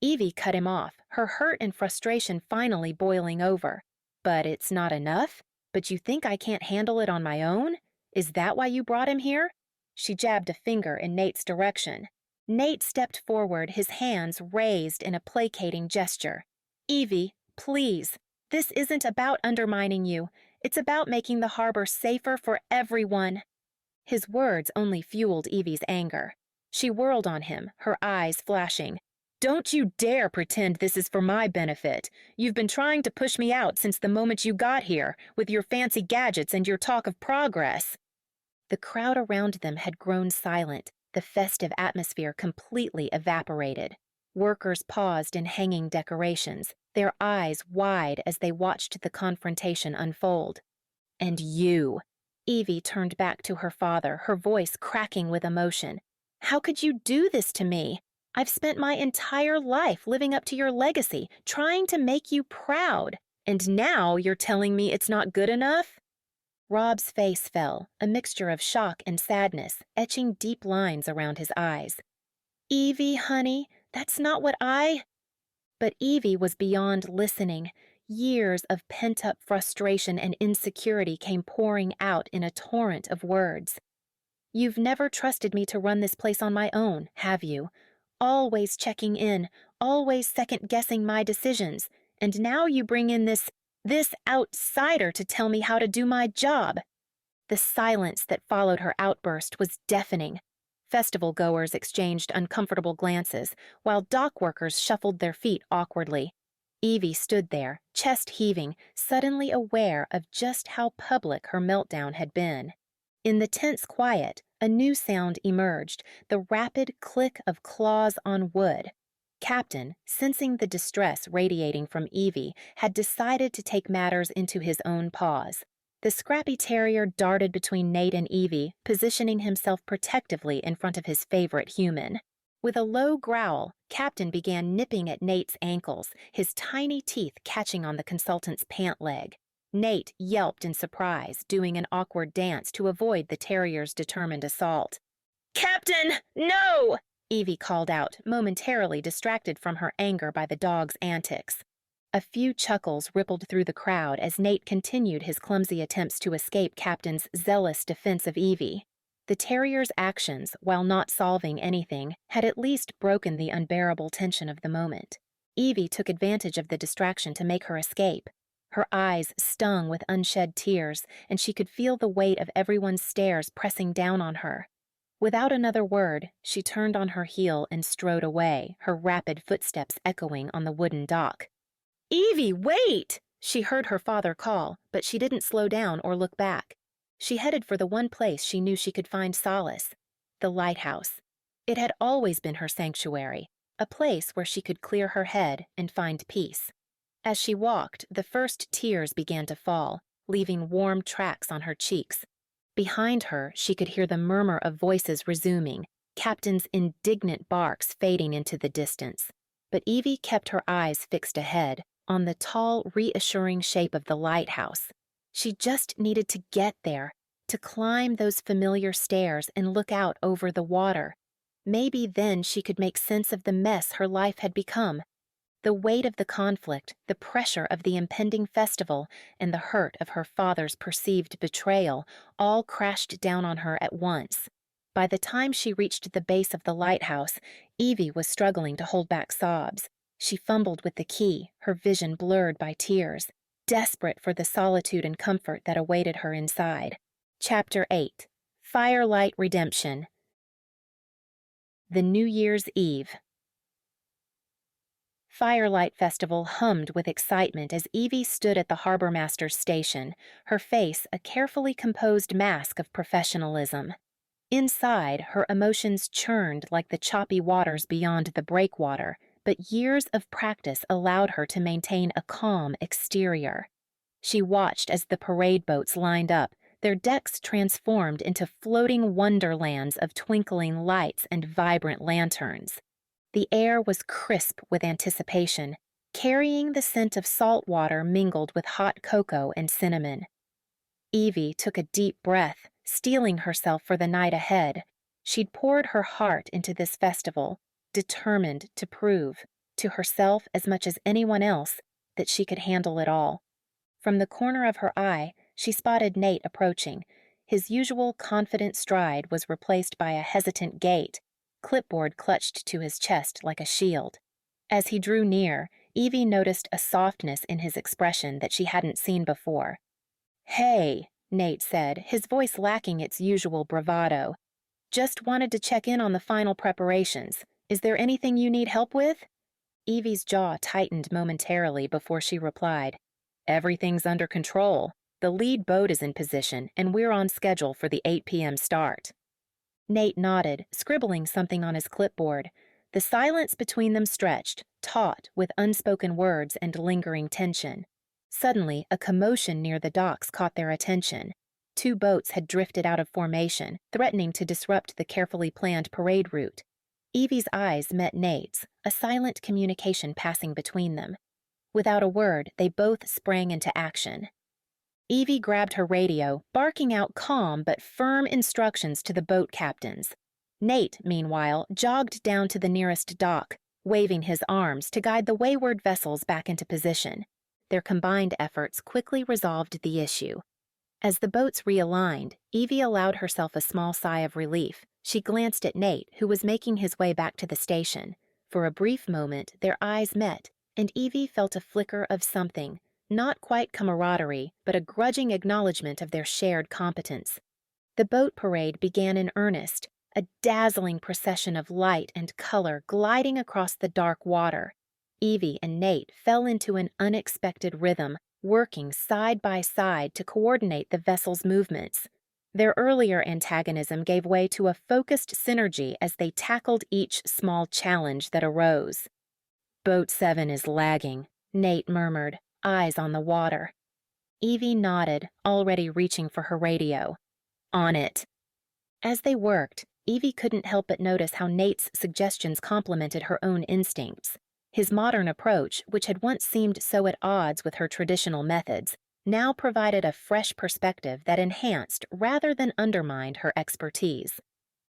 Evie cut him off, her hurt and frustration finally boiling over. But it's not enough? But you think I can't handle it on my own? Is that why you brought him here? She jabbed a finger in Nate's direction. Nate stepped forward, his hands raised in a placating gesture. Evie, please. This isn't about undermining you. It's about making the harbor safer for everyone. His words only fueled Evie's anger. She whirled on him, her eyes flashing. Don't you dare pretend this is for my benefit. You've been trying to push me out since the moment you got here, with your fancy gadgets and your talk of progress. The crowd around them had grown silent, the festive atmosphere completely evaporated. Workers paused in hanging decorations, their eyes wide as they watched the confrontation unfold. And you, Evie turned back to her father, her voice cracking with emotion. How could you do this to me? I've spent my entire life living up to your legacy, trying to make you proud. And now you're telling me it's not good enough? Rob's face fell, a mixture of shock and sadness, etching deep lines around his eyes. Evie, honey, that's not what But Evie was beyond listening. Years of pent-up frustration and insecurity came pouring out in a torrent of words. You've never trusted me to run this place on my own, have you? Always checking in, always second-guessing my decisions, and now you bring in this outsider to tell me how to do my job. The silence that followed her outburst was deafening. Festival goers exchanged uncomfortable glances, while dock workers shuffled their feet awkwardly. Evie stood there, chest heaving, suddenly aware of just how public her meltdown had been. In the tense quiet, a new sound emerged, the rapid click of claws on wood. Captain, sensing the distress radiating from Evie, had decided to take matters into his own paws. The scrappy terrier darted between Nate and Evie, positioning himself protectively in front of his favorite human. With a low growl, Captain began nipping at Nate's ankles, his tiny teeth catching on the consultant's pant leg. Nate yelped in surprise, doing an awkward dance to avoid the terrier's determined assault. "Captain, no!" Evie called out, momentarily distracted from her anger by the dog's antics. A few chuckles rippled through the crowd as Nate continued his clumsy attempts to escape Captain's zealous defense of Evie. The terrier's actions, while not solving anything, had at least broken the unbearable tension of the moment. Evie took advantage of the distraction to make her escape. Her eyes stung with unshed tears, and she could feel the weight of everyone's stares pressing down on her. Without another word, she turned on her heel and strode away, her rapid footsteps echoing on the wooden dock. "Evie, wait!" She heard her father call, but she didn't slow down or look back. She headed for the one place she knew she could find solace, the lighthouse. It had always been her sanctuary, a place where she could clear her head and find peace. As she walked, the first tears began to fall, leaving warm tracks on her cheeks. Behind her, she could hear the murmur of voices resuming, Captain's indignant barks fading into the distance. But Evie kept her eyes fixed ahead, on the tall, reassuring shape of the lighthouse. She just needed to get there, to climb those familiar stairs and look out over the water. Maybe then she could make sense of the mess her life had become. The weight of the conflict, the pressure of the impending festival, and the hurt of her father's perceived betrayal all crashed down on her at once. By the time she reached the base of the lighthouse, Evie was struggling to hold back sobs. She fumbled with the key, her vision blurred by tears, desperate for the solitude and comfort that awaited her inside. Chapter 8. Firelight Redemption. The New Year's Eve. Firelight Festival hummed with excitement as Evie stood at the harbor master's station, her face a carefully composed mask of professionalism. Inside, her emotions churned like the choppy waters beyond the breakwater, but years of practice allowed her to maintain a calm exterior. She watched as the parade boats lined up, their decks transformed into floating wonderlands of twinkling lights and vibrant lanterns. The air was crisp with anticipation, carrying the scent of salt water mingled with hot cocoa and cinnamon. Evie took a deep breath, steeling herself for the night ahead. She'd poured her heart into this festival, determined to prove, to herself as much as anyone else, that she could handle it all. From the corner of her eye, she spotted Nate approaching. His usual confident stride was replaced by a hesitant gait, clipboard clutched to his chest like a shield. As he drew near, Evie noticed a softness in his expression that she hadn't seen before. "Hey," Nate said, his voice lacking its usual bravado. "Just wanted to check in on the final preparations. Is there anything you need help with?" Evie's jaw tightened momentarily before she replied, "Everything's under control. The lead boat is in position, and we're on schedule for the 8 p.m. start." Nate nodded, scribbling something on his clipboard. The silence between them stretched, taut with unspoken words and lingering tension. Suddenly, a commotion near the docks caught their attention. 2 boats had drifted out of formation, threatening to disrupt the carefully planned parade route. Evie's eyes met Nate's, a silent communication passing between them. Without a word, they both sprang into action. Evie grabbed her radio, barking out calm but firm instructions to the boat captains. Nate, meanwhile, jogged down to the nearest dock, waving his arms to guide the wayward vessels back into position. Their combined efforts quickly resolved the issue. As the boats realigned, Evie allowed herself a small sigh of relief. She glanced at Nate, who was making his way back to the station. For a brief moment, their eyes met, and Evie felt a flicker of something. Not quite camaraderie, but a grudging acknowledgement of their shared competence. The boat parade began in earnest, a dazzling procession of light and color gliding across the dark water. Evie and Nate fell into an unexpected rhythm, working side by side to coordinate the vessel's movements. Their earlier antagonism gave way to a focused synergy as they tackled each small challenge that arose. "Boat 7 is lagging," Nate murmured, eyes on the water. Evie nodded, already reaching for her radio. "On it." As they worked, Evie couldn't help but notice how Nate's suggestions complemented her own instincts. His modern approach, which had once seemed so at odds with her traditional methods, now provided a fresh perspective that enhanced rather than undermined her expertise.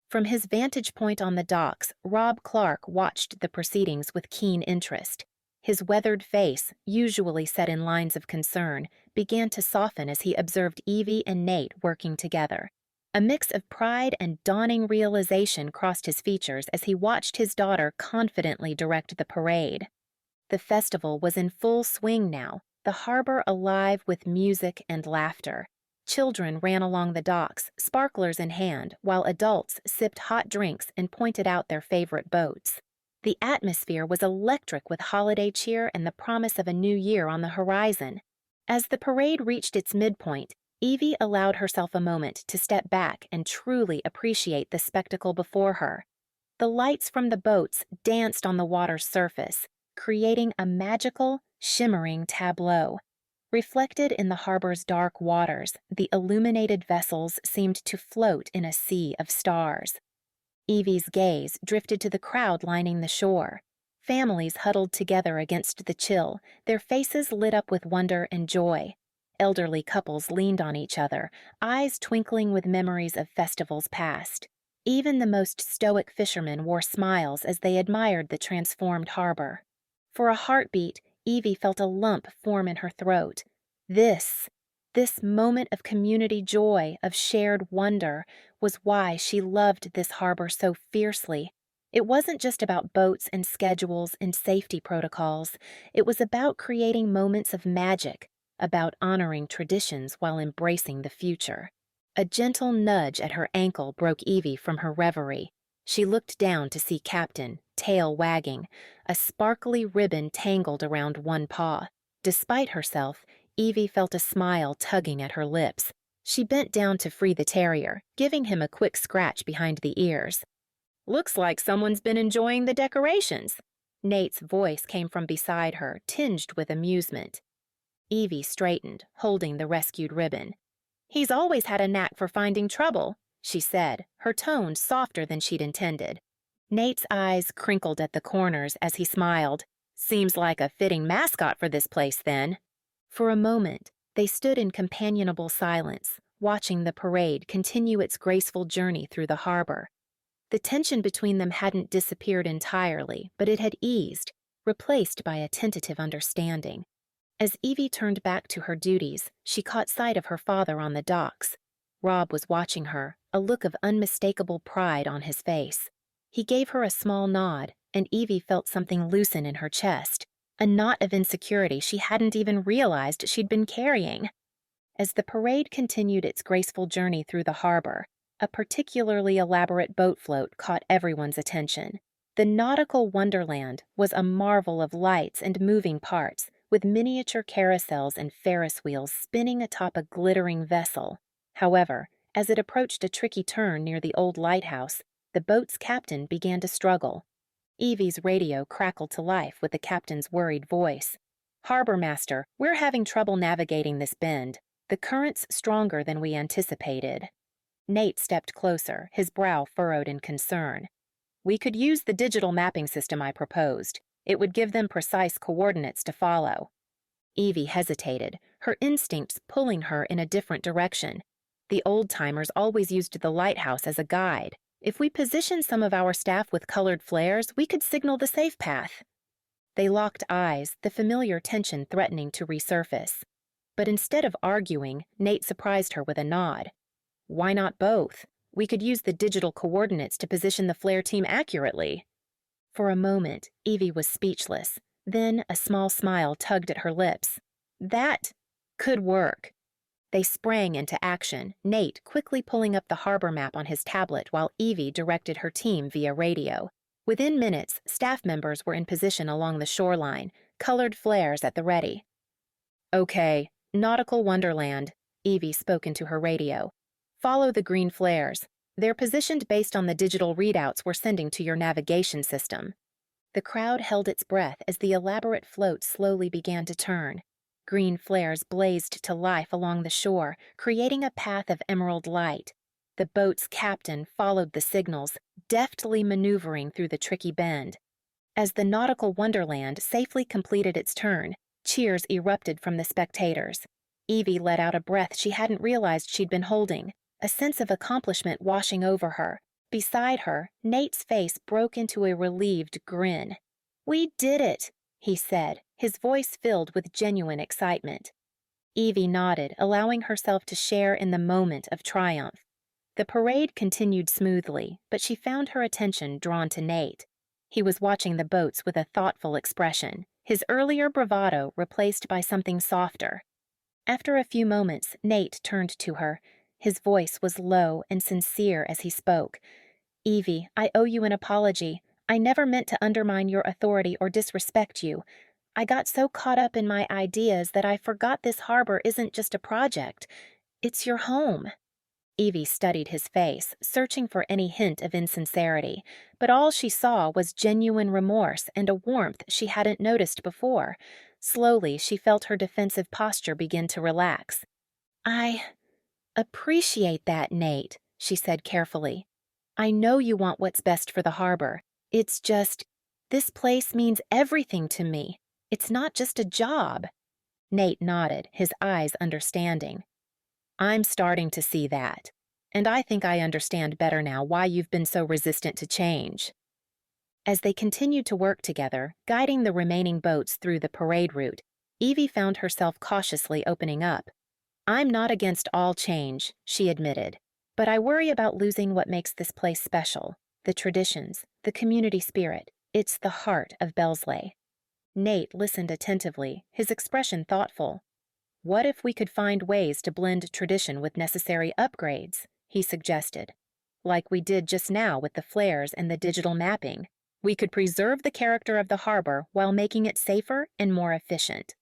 From his vantage point on the docks, Rob Clarke watched the proceedings with keen interest. His weathered face, usually set in lines of concern, began to soften as he observed Evie and Nate working together. A mix of pride and dawning realization crossed his features as he watched his daughter confidently direct the parade. The festival was in full swing now, the harbor alive with music and laughter. Children ran along the docks, sparklers in hand, while adults sipped hot drinks and pointed out their favorite boats. The atmosphere was electric with holiday cheer and the promise of a new year on the horizon. As the parade reached its midpoint, Evie allowed herself a moment to step back and truly appreciate the spectacle before her. The lights from the boats danced on the water's surface, creating a magical, shimmering tableau. Reflected in the harbor's dark waters, the illuminated vessels seemed to float in a sea of stars. Evie's gaze drifted to the crowd lining the shore. Families huddled together against the chill, their faces lit up with wonder and joy. Elderly couples leaned on each other, eyes twinkling with memories of festivals past. Even the most stoic fishermen wore smiles as they admired the transformed harbor. For a heartbeat, Evie felt a lump form in her throat. This moment of community joy, of shared wonder, was why she loved this harbor so fiercely. It wasn't just about boats and schedules and safety protocols. It was about creating moments of magic, about honoring traditions while embracing the future. A gentle nudge at her ankle broke Evie from her reverie. She looked down to see Captain, tail wagging, a sparkly ribbon tangled around one paw. Despite herself, Evie felt a smile tugging at her lips. She bent down to free the terrier, giving him a quick scratch behind the ears. "Looks like someone's been enjoying the decorations." Nate's voice came from beside her, tinged with amusement. Evie straightened, holding the rescued ribbon. "He's always had a knack for finding trouble," she said, her tone softer than she'd intended. Nate's eyes crinkled at the corners as he smiled. "Seems like a fitting mascot for this place, then." For a moment, they stood in companionable silence, watching the parade continue its graceful journey through the harbor. The tension between them hadn't disappeared entirely, but it had eased, replaced by a tentative understanding. As Evie turned back to her duties, she caught sight of her father on the docks. Rob was watching her, a look of unmistakable pride on his face. He gave her a small nod, and Evie felt something loosen in her chest, a knot of insecurity she hadn't even realized she'd been carrying. As the parade continued its graceful journey through the harbor, a particularly elaborate boat float caught everyone's attention. The nautical wonderland was a marvel of lights and moving parts, with miniature carousels and Ferris wheels spinning atop a glittering vessel. However, as it approached a tricky turn near the old lighthouse, the boat's captain began to struggle. Evie's radio crackled to life with the captain's worried voice. "Harbor Master, we're having trouble navigating this bend. The current's stronger than we anticipated." Nate stepped closer, his brow furrowed in concern. "We could use the digital mapping system I proposed. It would give them precise coordinates to follow." Evie hesitated, her instincts pulling her in a different direction. The old-timers always used the lighthouse as a guide. If we position some of our staff with colored flares, we could signal the safe path. They locked eyes, the familiar tension threatening to resurface. But instead of arguing, Nate surprised her with a nod. "Why not both? We could use the digital coordinates to position the flare team accurately." For a moment, Evie was speechless. Then a small smile tugged at her lips. "That could work." They sprang into action, Nate quickly pulling up the harbor map on his tablet while Evie directed her team via radio. Within minutes, staff members were in position along the shoreline, colored flares at the ready. "Okay, Nautical Wonderland," Evie spoke into her radio. "Follow the green flares. They're positioned based on the digital readouts we're sending to your navigation system." The crowd held its breath as the elaborate float slowly began to turn. Green flares blazed to life along the shore, creating a path of emerald light. The boat's captain followed the signals, deftly maneuvering through the tricky bend. As the Nautical Wonderland safely completed its turn, cheers erupted from the spectators. Evie let out a breath she hadn't realized she'd been holding, a sense of accomplishment washing over her. Beside her, Nate's face broke into a relieved grin. "We did it," he said, his voice filled with genuine excitement. Evie nodded, allowing herself to share in the moment of triumph. The parade continued smoothly, but she found her attention drawn to Nate. He was watching the boats with a thoughtful expression, his earlier bravado replaced by something softer. After a few moments, Nate turned to her. His voice was low and sincere as he spoke. "Evie, I owe you an apology. I never meant to undermine your authority or disrespect you. I got so caught up in my ideas that I forgot this harbor isn't just a project. It's your home. Evie studied his face, searching for any hint of insincerity, but all she saw was genuine remorse and a warmth she hadn't noticed before. Slowly, she felt her defensive posture begin to relax. I appreciate that, Nate, she said carefully. I know you want what's best for the harbor. It's just, this place means everything to me. It's not just a job. Nate nodded, his eyes understanding. I'm starting to see that. And I think I understand better now why you've been so resistant to change. As they continued to work together, guiding the remaining boats through the parade route, Evie found herself cautiously opening up. I'm not against all change, she admitted, but I worry about losing what makes this place special, the traditions, the community spirit. It's the heart of Bellsleigh. Nate listened attentively, his expression thoughtful. What if we could find ways to blend tradition with necessary upgrades? He suggested. Like we did just now with the flares and the digital mapping. We could preserve the character of the harbor while making it safer and more efficient.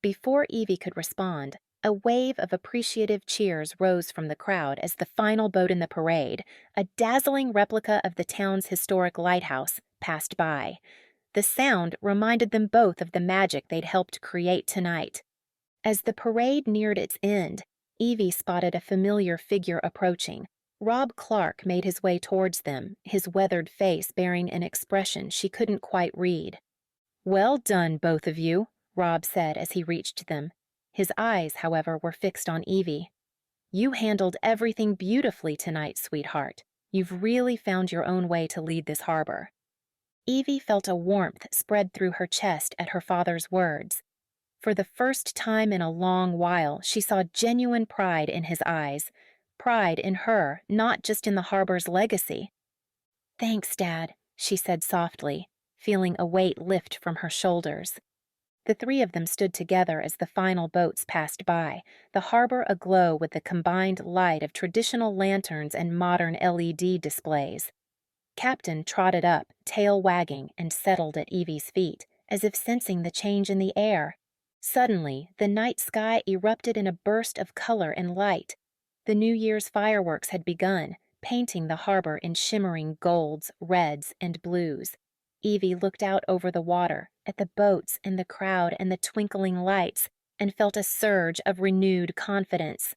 Before Evie could respond, a wave of appreciative cheers rose from the crowd as the final boat in the parade, a dazzling replica of the town's historic lighthouse, passed by. The sound reminded them both of the magic they'd helped create tonight. As the parade neared its end, Evie spotted a familiar figure approaching. Rob Clarke made his way towards them, his weathered face bearing an expression she couldn't quite read. Well done, both of you, Rob said as he reached them. His eyes, however, were fixed on Evie. You handled everything beautifully tonight, sweetheart. You've really found your own way to lead this harbor. Evie felt a warmth spread through her chest at her father's words. For the first time in a long while, she saw genuine pride in his eyes. Pride in her, not just in the harbor's legacy. Thanks, Dad, she said softly, feeling a weight lift from her shoulders. The three of them stood together as the final boats passed by, the harbor aglow with the combined light of traditional lanterns and modern LED displays. Captain trotted up, tail wagging, and settled at Evie's feet, as if sensing the change in the air. Suddenly, the night sky erupted in a burst of color and light. The New Year's fireworks had begun, painting the harbor in shimmering golds, reds, and blues. Evie looked out over the water, at the boats and the crowd and the twinkling lights, and felt a surge of renewed confidence.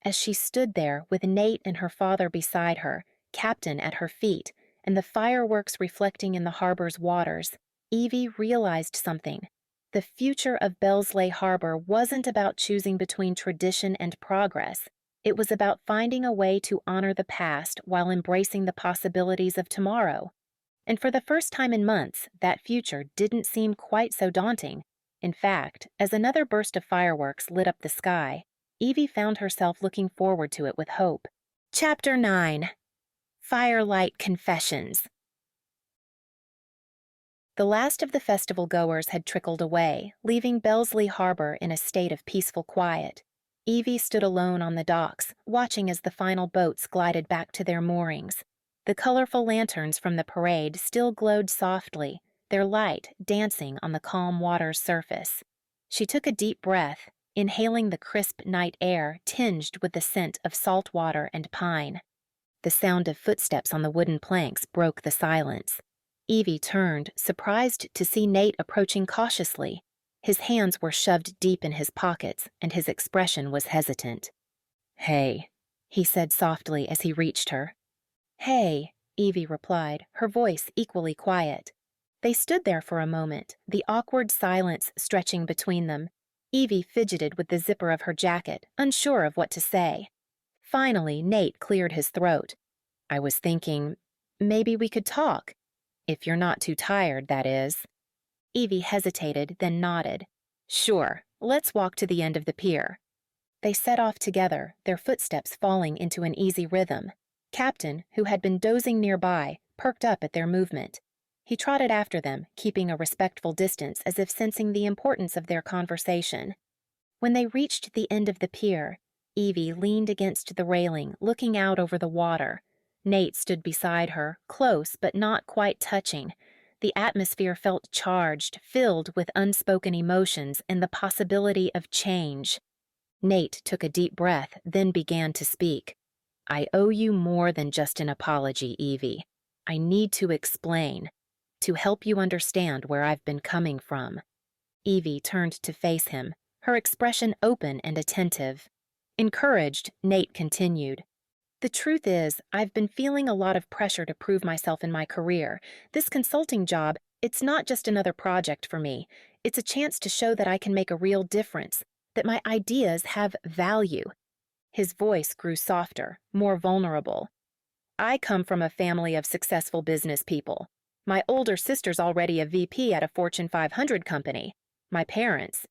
As she stood there with Nate and her father beside her, Captain at her feet, and the fireworks reflecting in the harbor's waters, Evie realized something. The future of Bellsleigh Harbor wasn't about choosing between tradition and progress. It was about finding a way to honor the past while embracing the possibilities of tomorrow. And for the first time in months, that future didn't seem quite so daunting. In fact, as another burst of fireworks lit up the sky, Evie found herself looking forward to it with hope. Chapter 9. Firelight Confessions. The last of the festival goers had trickled away, leaving Bellsleigh Harbor in a state of peaceful quiet. Evie stood alone on the docks, watching as the final boats glided back to their moorings. The colorful lanterns from the parade still glowed softly, their light dancing on the calm water's surface. She took a deep breath, inhaling the crisp night air tinged with the scent of salt water and pine. The sound of footsteps on the wooden planks broke the silence. Evie turned, surprised to see Nate approaching cautiously. His hands were shoved deep in his pockets, and his expression was hesitant. "Hey," he said softly as he reached her. "Hey," Evie replied, her voice equally quiet. They stood there for a moment, the awkward silence stretching between them. Evie fidgeted with the zipper of her jacket, unsure of what to say. Finally, Nate cleared his throat. "I was thinking, maybe we could talk. If you're not too tired, that is." Evie hesitated, then nodded. "Sure, let's walk to the end of the pier." They set off together, their footsteps falling into an easy rhythm. Captain, who had been dozing nearby, perked up at their movement. He trotted after them, keeping a respectful distance as if sensing the importance of their conversation. When they reached the end of the pier, Evie leaned against the railing, looking out over the water. Nate stood beside her, close but not quite touching. The atmosphere felt charged, filled with unspoken emotions and the possibility of change. Nate took a deep breath, then began to speak. I owe you more than just an apology, Evie. I need to explain, to help you understand where I've been coming from. Evie turned to face him, her expression open and attentive. Encouraged, Nate continued. The truth is, I've been feeling a lot of pressure to prove myself in my career. This consulting job, it's not just another project for me. It's a chance to show that I can make a real difference, that my ideas have value. His voice grew softer, more vulnerable. I come from a family of successful business people. My older sister's already a VP at a Fortune 500 company. My parents,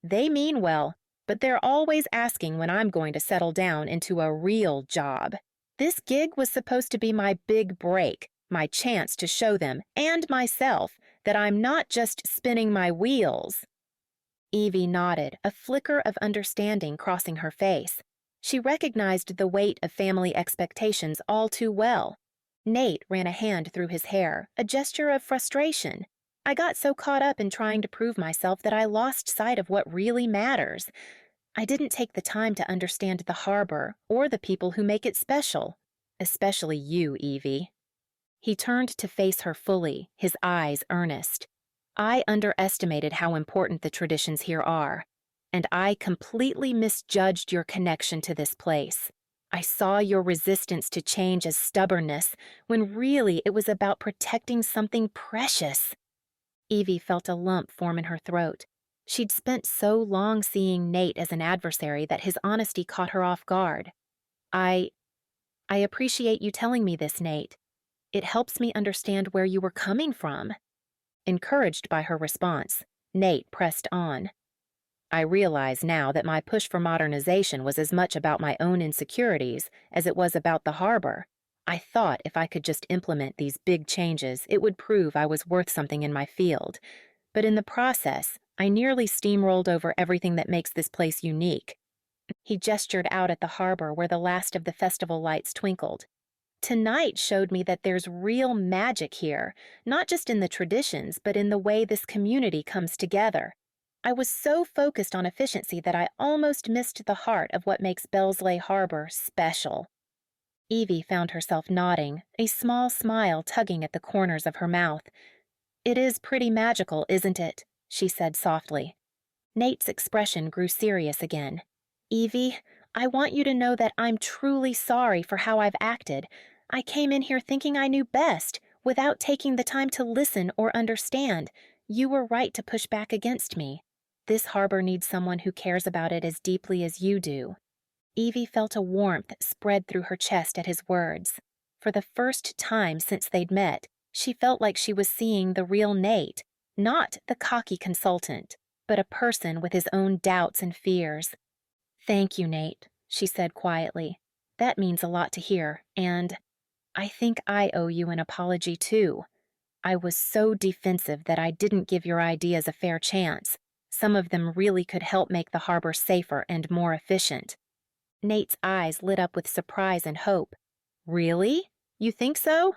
they mean well, but they're always asking when I'm going to settle down into a real job. This gig was supposed to be my big break, my chance to show them, and myself, that I'm not just spinning my wheels. Evie nodded, a flicker of understanding crossing her face. She recognized the weight of family expectations all too well. Nate ran a hand through his hair, a gesture of frustration. I got so caught up in trying to prove myself that I lost sight of what really matters. I didn't take the time to understand the harbor or the people who make it special, especially you, Evie. He turned to face her fully, his eyes earnest. I underestimated how important the traditions here are, and I completely misjudged your connection to this place. I saw your resistance to change as stubbornness, when really it was about protecting something precious. Evie felt a lump form in her throat. She'd spent so long seeing Nate as an adversary that his honesty caught her off guard. I appreciate you telling me this, Nate. It helps me understand where you were coming from. Encouraged by her response, Nate pressed on. I realize now that my push for modernization was as much about my own insecurities as it was about the harbor. I thought if I could just implement these big changes, it would prove I was worth something in my field. But in the process, I nearly steamrolled over everything that makes this place unique. He gestured out at the harbor where the last of the festival lights twinkled. Tonight showed me that there's real magic here, not just in the traditions, but in the way this community comes together. I was so focused on efficiency that I almost missed the heart of what makes Bellsleigh Harbor special. Evie found herself nodding, a small smile tugging at the corners of her mouth. It is pretty magical, isn't it? She said softly. Nate's expression grew serious again. Evie, I want you to know that I'm truly sorry for how I've acted. I came in here thinking I knew best, without taking the time to listen or understand. You were right to push back against me. This harbor needs someone who cares about it as deeply as you do. Evie felt a warmth spread through her chest at his words. For the first time since they'd met, she felt like she was seeing the real Nate, not the cocky consultant, but a person with his own doubts and fears. Thank you, Nate, she said quietly. That means a lot to hear, and I think I owe you an apology too. I was so defensive that I didn't give your ideas a fair chance. Some of them really could help make the harbor safer and more efficient. Nate's eyes lit up with surprise and hope. Really? You think so?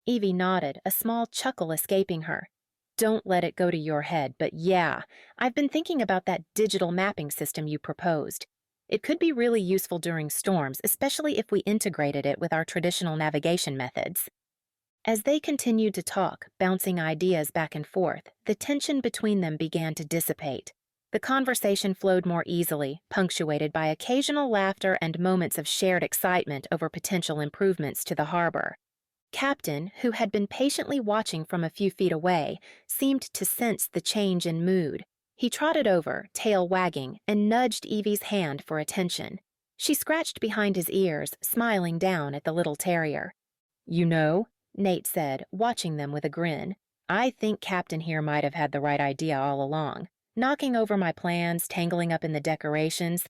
Evie nodded, a small chuckle escaping her. Don't let it go to your head, but yeah, I've been thinking about that digital mapping system you proposed. It could be really useful during storms, especially if we integrated it with our traditional navigation methods. As they continued to talk, bouncing ideas back and forth, the tension between them began to dissipate. The conversation flowed more easily, punctuated by occasional laughter and moments of shared excitement over potential improvements to the harbor. Captain, who had been patiently watching from a few feet away, seemed to sense the change in mood. He trotted over, tail wagging, and nudged Evie's hand for attention. She scratched behind his ears, smiling down at the little terrier. You know, Nate said, watching them with a grin, I think Captain here might have had the right idea all along. Knocking over my plans, tangling up in the decorations.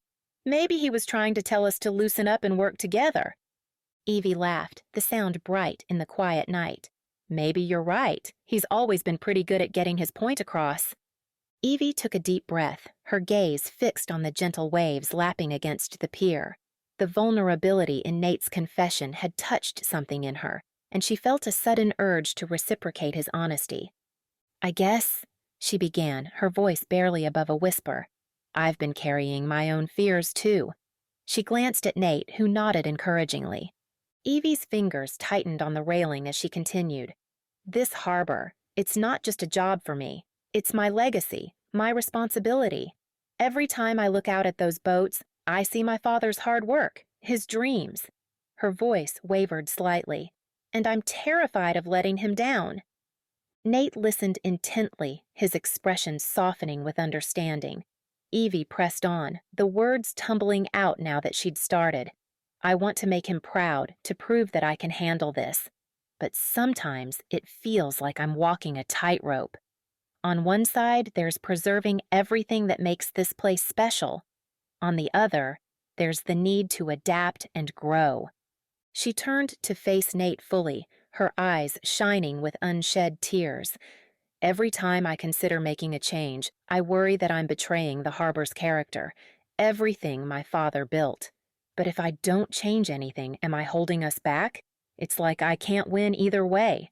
Maybe he was trying to tell us to loosen up and work together. Evie laughed, the sound bright in the quiet night. Maybe you're right. He's always been pretty good at getting his point across. Evie took a deep breath, her gaze fixed on the gentle waves lapping against the pier. The vulnerability in Nate's confession had touched something in her, and she felt a sudden urge to reciprocate his honesty. I guess, she began, her voice barely above a whisper, I've been carrying my own fears, too. She glanced at Nate, who nodded encouragingly. Evie's fingers tightened on the railing as she continued. This harbor, it's not just a job for me. It's my legacy, my responsibility. Every time I look out at those boats, I see my father's hard work, his dreams. Her voice wavered slightly. And I'm terrified of letting him down. Nate listened intently, his expression softening with understanding. Evie pressed on, the words tumbling out now that she'd started. I want to make him proud, to prove that I can handle this. But sometimes it feels like I'm walking a tightrope. On one side, there's preserving everything that makes this place special. On the other, there's the need to adapt and grow. She turned to face Nate fully, her eyes shining with unshed tears. Every time I consider making a change, I worry that I'm betraying the harbor's character, everything my father built. But if I don't change anything, am I holding us back? It's like I can't win either way.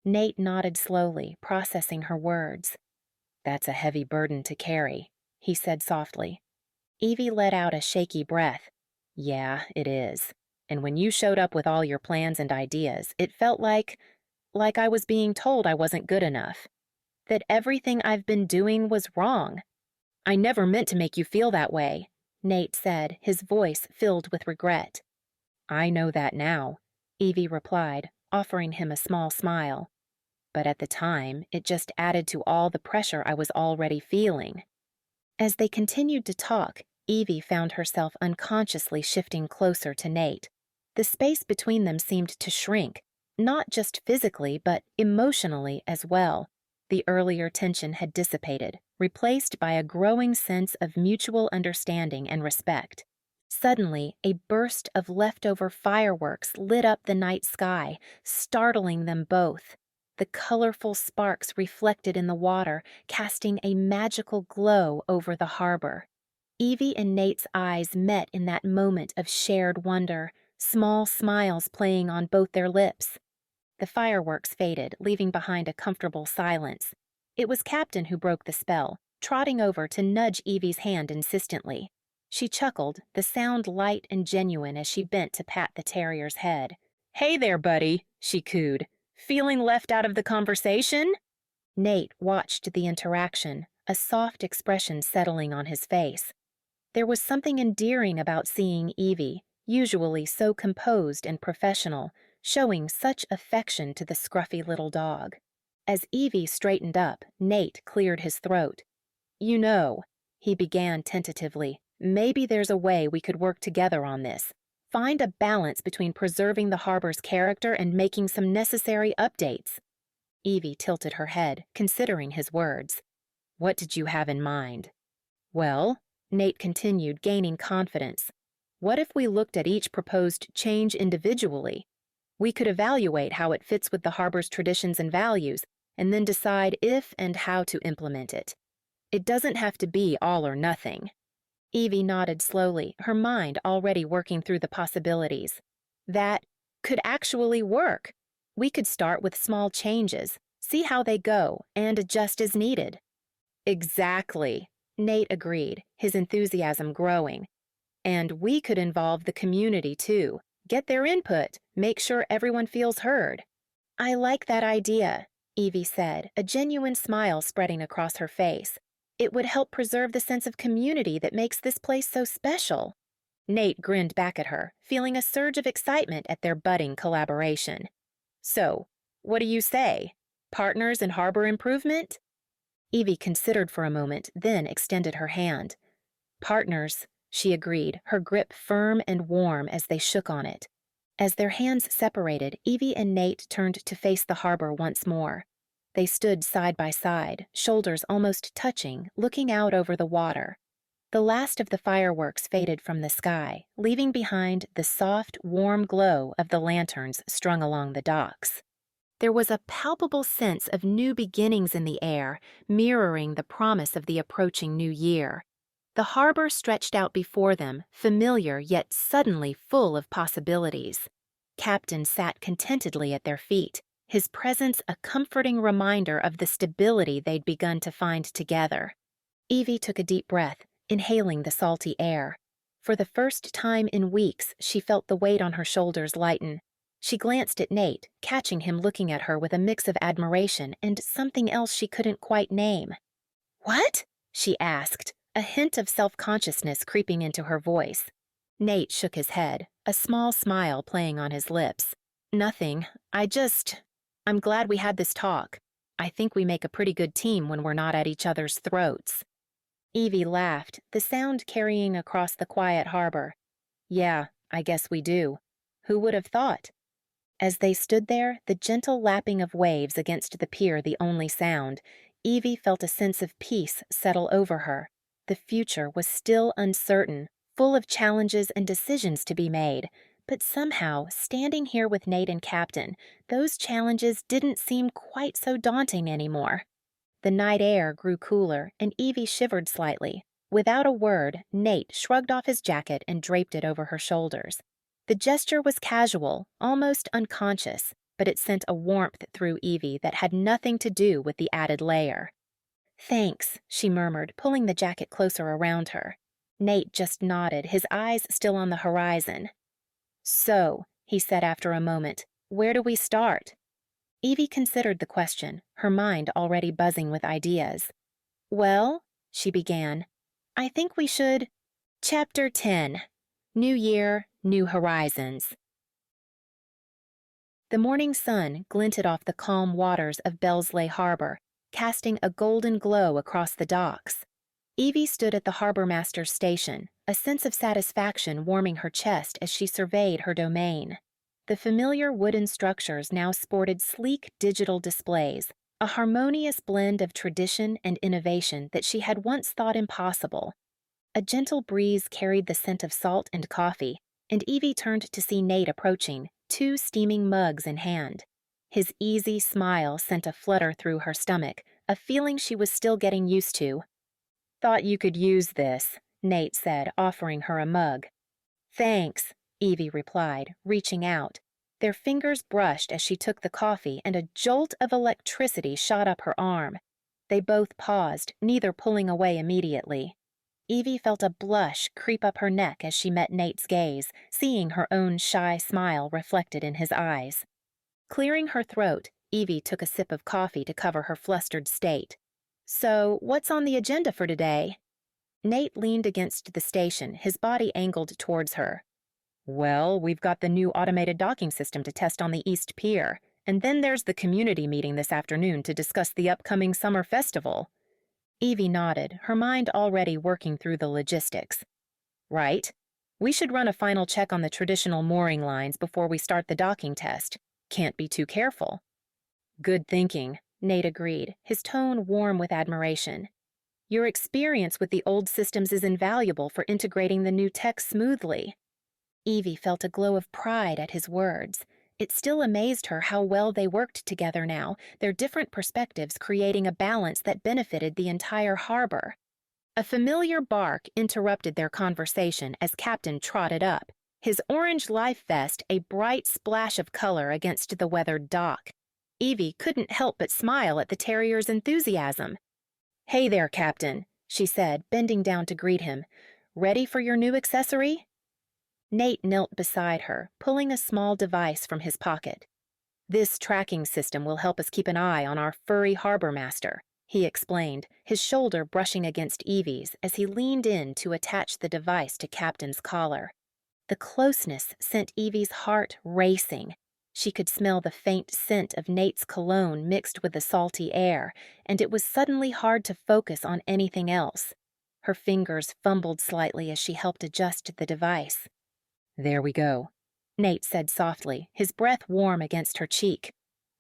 Nate nodded slowly, processing her words. That's a heavy burden to carry, he said softly. Evie let out a shaky breath. Yeah, it is. And when you showed up with all your plans and ideas, it felt like I was being told I wasn't good enough. That everything I've been doing was wrong. I never meant to make you feel that way, Nate said, his voice filled with regret. I know that now, Evie replied, offering him a small smile. But at the time, it just added to all the pressure I was already feeling. As they continued to talk, Evie found herself unconsciously shifting closer to Nate. The space between them seemed to shrink, not just physically, but emotionally as well. The earlier tension had dissipated, replaced by a growing sense of mutual understanding and respect. Suddenly, a burst of leftover fireworks lit up the night sky, startling them both. The colorful sparks reflected in the water, casting a magical glow over the harbor. Evie and Nate's eyes met in that moment of shared wonder, small smiles playing on both their lips. The fireworks faded, leaving behind a comfortable silence. It was Captain who broke the spell, trotting over to nudge Evie's hand insistently. She chuckled, the sound light and genuine as she bent to pat the terrier's head. Hey there, buddy, she cooed. Feeling left out of the conversation? Nate watched the interaction, a soft expression settling on his face. There was something endearing about seeing Evie, usually so composed and professional, showing such affection to the scruffy little dog. As Evie straightened up, Nate cleared his throat. You know, he began tentatively, maybe there's a way we could work together on this. Find a balance between preserving the harbor's character and making some necessary updates. Evie tilted her head, considering his words. What did you have in mind? Well, Nate continued, gaining confidence. What if we looked at each proposed change individually? We could evaluate how it fits with the harbor's traditions and values, and then decide if and how to implement it. It doesn't have to be all or nothing. Evie nodded slowly, her mind already working through the possibilities. That could actually work. We could start with small changes, see how they go, and adjust as needed. Exactly, Nate agreed, his enthusiasm growing. And we could involve the community too, get their input, make sure everyone feels heard. I like that idea, Evie said, a genuine smile spreading across her face. It would help preserve the sense of community that makes this place so special. Nate grinned back at her, feeling a surge of excitement at their budding collaboration. So, what do you say? Partners in harbor improvement? Evie considered for a moment, then extended her hand. Partners, she agreed, her grip firm and warm as they shook on it. As their hands separated, Evie and Nate turned to face the harbor once more. They stood side by side, shoulders almost touching, looking out over the water. The last of the fireworks faded from the sky, leaving behind the soft, warm glow of the lanterns strung along the docks. There was a palpable sense of new beginnings in the air, mirroring the promise of the approaching new year. The harbor stretched out before them, familiar yet suddenly full of possibilities. Captain sat contentedly at their feet, his presence a comforting reminder of the stability they'd begun to find together. Evie took a deep breath, inhaling the salty air. For the first time in weeks, she felt the weight on her shoulders lighten. She glanced at Nate, catching him looking at her with a mix of admiration and something else she couldn't quite name. "What?" she asked, a hint of self-consciousness creeping into her voice. Nate shook his head, a small smile playing on his lips. "Nothing. I'm glad we had this talk. I think we make a pretty good team when we're not at each other's throats." Evie laughed, the sound carrying across the quiet harbor. "Yeah, I guess we do. Who would have thought?" As they stood there, the gentle lapping of waves against the pier the only sound, Evie felt a sense of peace settle over her. The future was still uncertain, full of challenges and decisions to be made, but somehow, standing here with Nate and Captain, those challenges didn't seem quite so daunting anymore. The night air grew cooler, and Evie shivered slightly. Without a word, Nate shrugged off his jacket and draped it over her shoulders. The gesture was casual, almost unconscious, but it sent a warmth through Evie that had nothing to do with the added layer. "Thanks," she murmured, pulling the jacket closer around her. Nate just nodded, his eyes still on the horizon. "So," he said after a moment, "where do we start?" Evie considered the question, her mind already buzzing with ideas. "Well," she began, "I think we should—" Chapter 10. New Year, New Horizons. The morning sun glinted off the calm waters of Bellsleigh Harbor, casting a golden glow across the docks. Evie stood at the harbormaster's station, a sense of satisfaction warming her chest as she surveyed her domain. The familiar wooden structures now sported sleek digital displays, a harmonious blend of tradition and innovation that she had once thought impossible. A gentle breeze carried the scent of salt and coffee, and Evie turned to see Nate approaching, 2 steaming mugs in hand. His easy smile sent a flutter through her stomach, a feeling she was still getting used to. "Thought you could use this," Nate said, offering her a mug. "Thanks," Evie replied, reaching out. Their fingers brushed as she took the coffee, and a jolt of electricity shot up her arm. They both paused, neither pulling away immediately. Evie felt a blush creep up her neck as she met Nate's gaze, seeing her own shy smile reflected in his eyes. Clearing her throat, Evie took a sip of coffee to cover her flustered state. "So, what's on the agenda for today?" Nate leaned against the station, his body angled towards her. "Well, we've got the new automated docking system to test on the East Pier, and then there's the community meeting this afternoon to discuss the upcoming summer festival." Evie nodded, her mind already working through the logistics. "Right. We should run a final check on the traditional mooring lines before we start the docking test. Can't be too careful." "Good thinking," Nate agreed, his tone warm with admiration. "Your experience with the old systems is invaluable for integrating the new tech smoothly." Evie felt a glow of pride at his words. It still amazed her how well they worked together now, their different perspectives creating a balance that benefited the entire harbor. A familiar bark interrupted their conversation as Captain trotted up, his orange life vest a bright splash of color against the weathered dock. Evie couldn't help but smile at the terrier's enthusiasm. "Hey there, Captain," she said, bending down to greet him. "Ready for your new accessory?" Nate knelt beside her, pulling a small device from his pocket. "This tracking system will help us keep an eye on our furry harbor master," he explained, his shoulder brushing against Evie's as he leaned in to attach the device to Captain's collar. The closeness sent Evie's heart racing. She could smell the faint scent of Nate's cologne mixed with the salty air, and it was suddenly hard to focus on anything else. Her fingers fumbled slightly as she helped adjust the device. "There we go," Nate said softly, his breath warm against her cheek.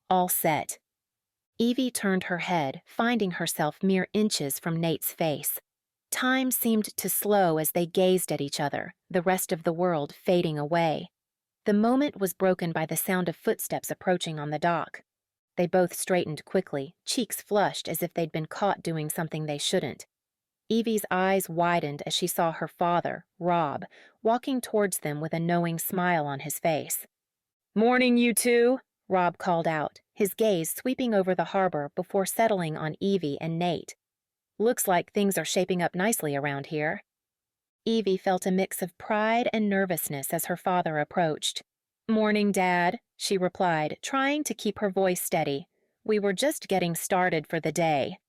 "All set." Evie turned her head, finding herself mere inches from Nate's face. Time seemed to slow as they gazed at each other, the rest of the world fading away. The moment was broken by the sound of footsteps approaching on the dock. They both straightened quickly, cheeks flushed as if they'd been caught doing something they shouldn't. Evie's eyes widened as she saw her father, Rob, walking towards them with a knowing smile on his face. "Morning, you two," Rob called out, his gaze sweeping over the harbor before settling on Evie and Nate. Looks like things are shaping up nicely around here. Evie felt a mix of pride and nervousness as her father approached. "Morning, Dad," she replied, trying to keep her voice steady. "We were just getting started for the day."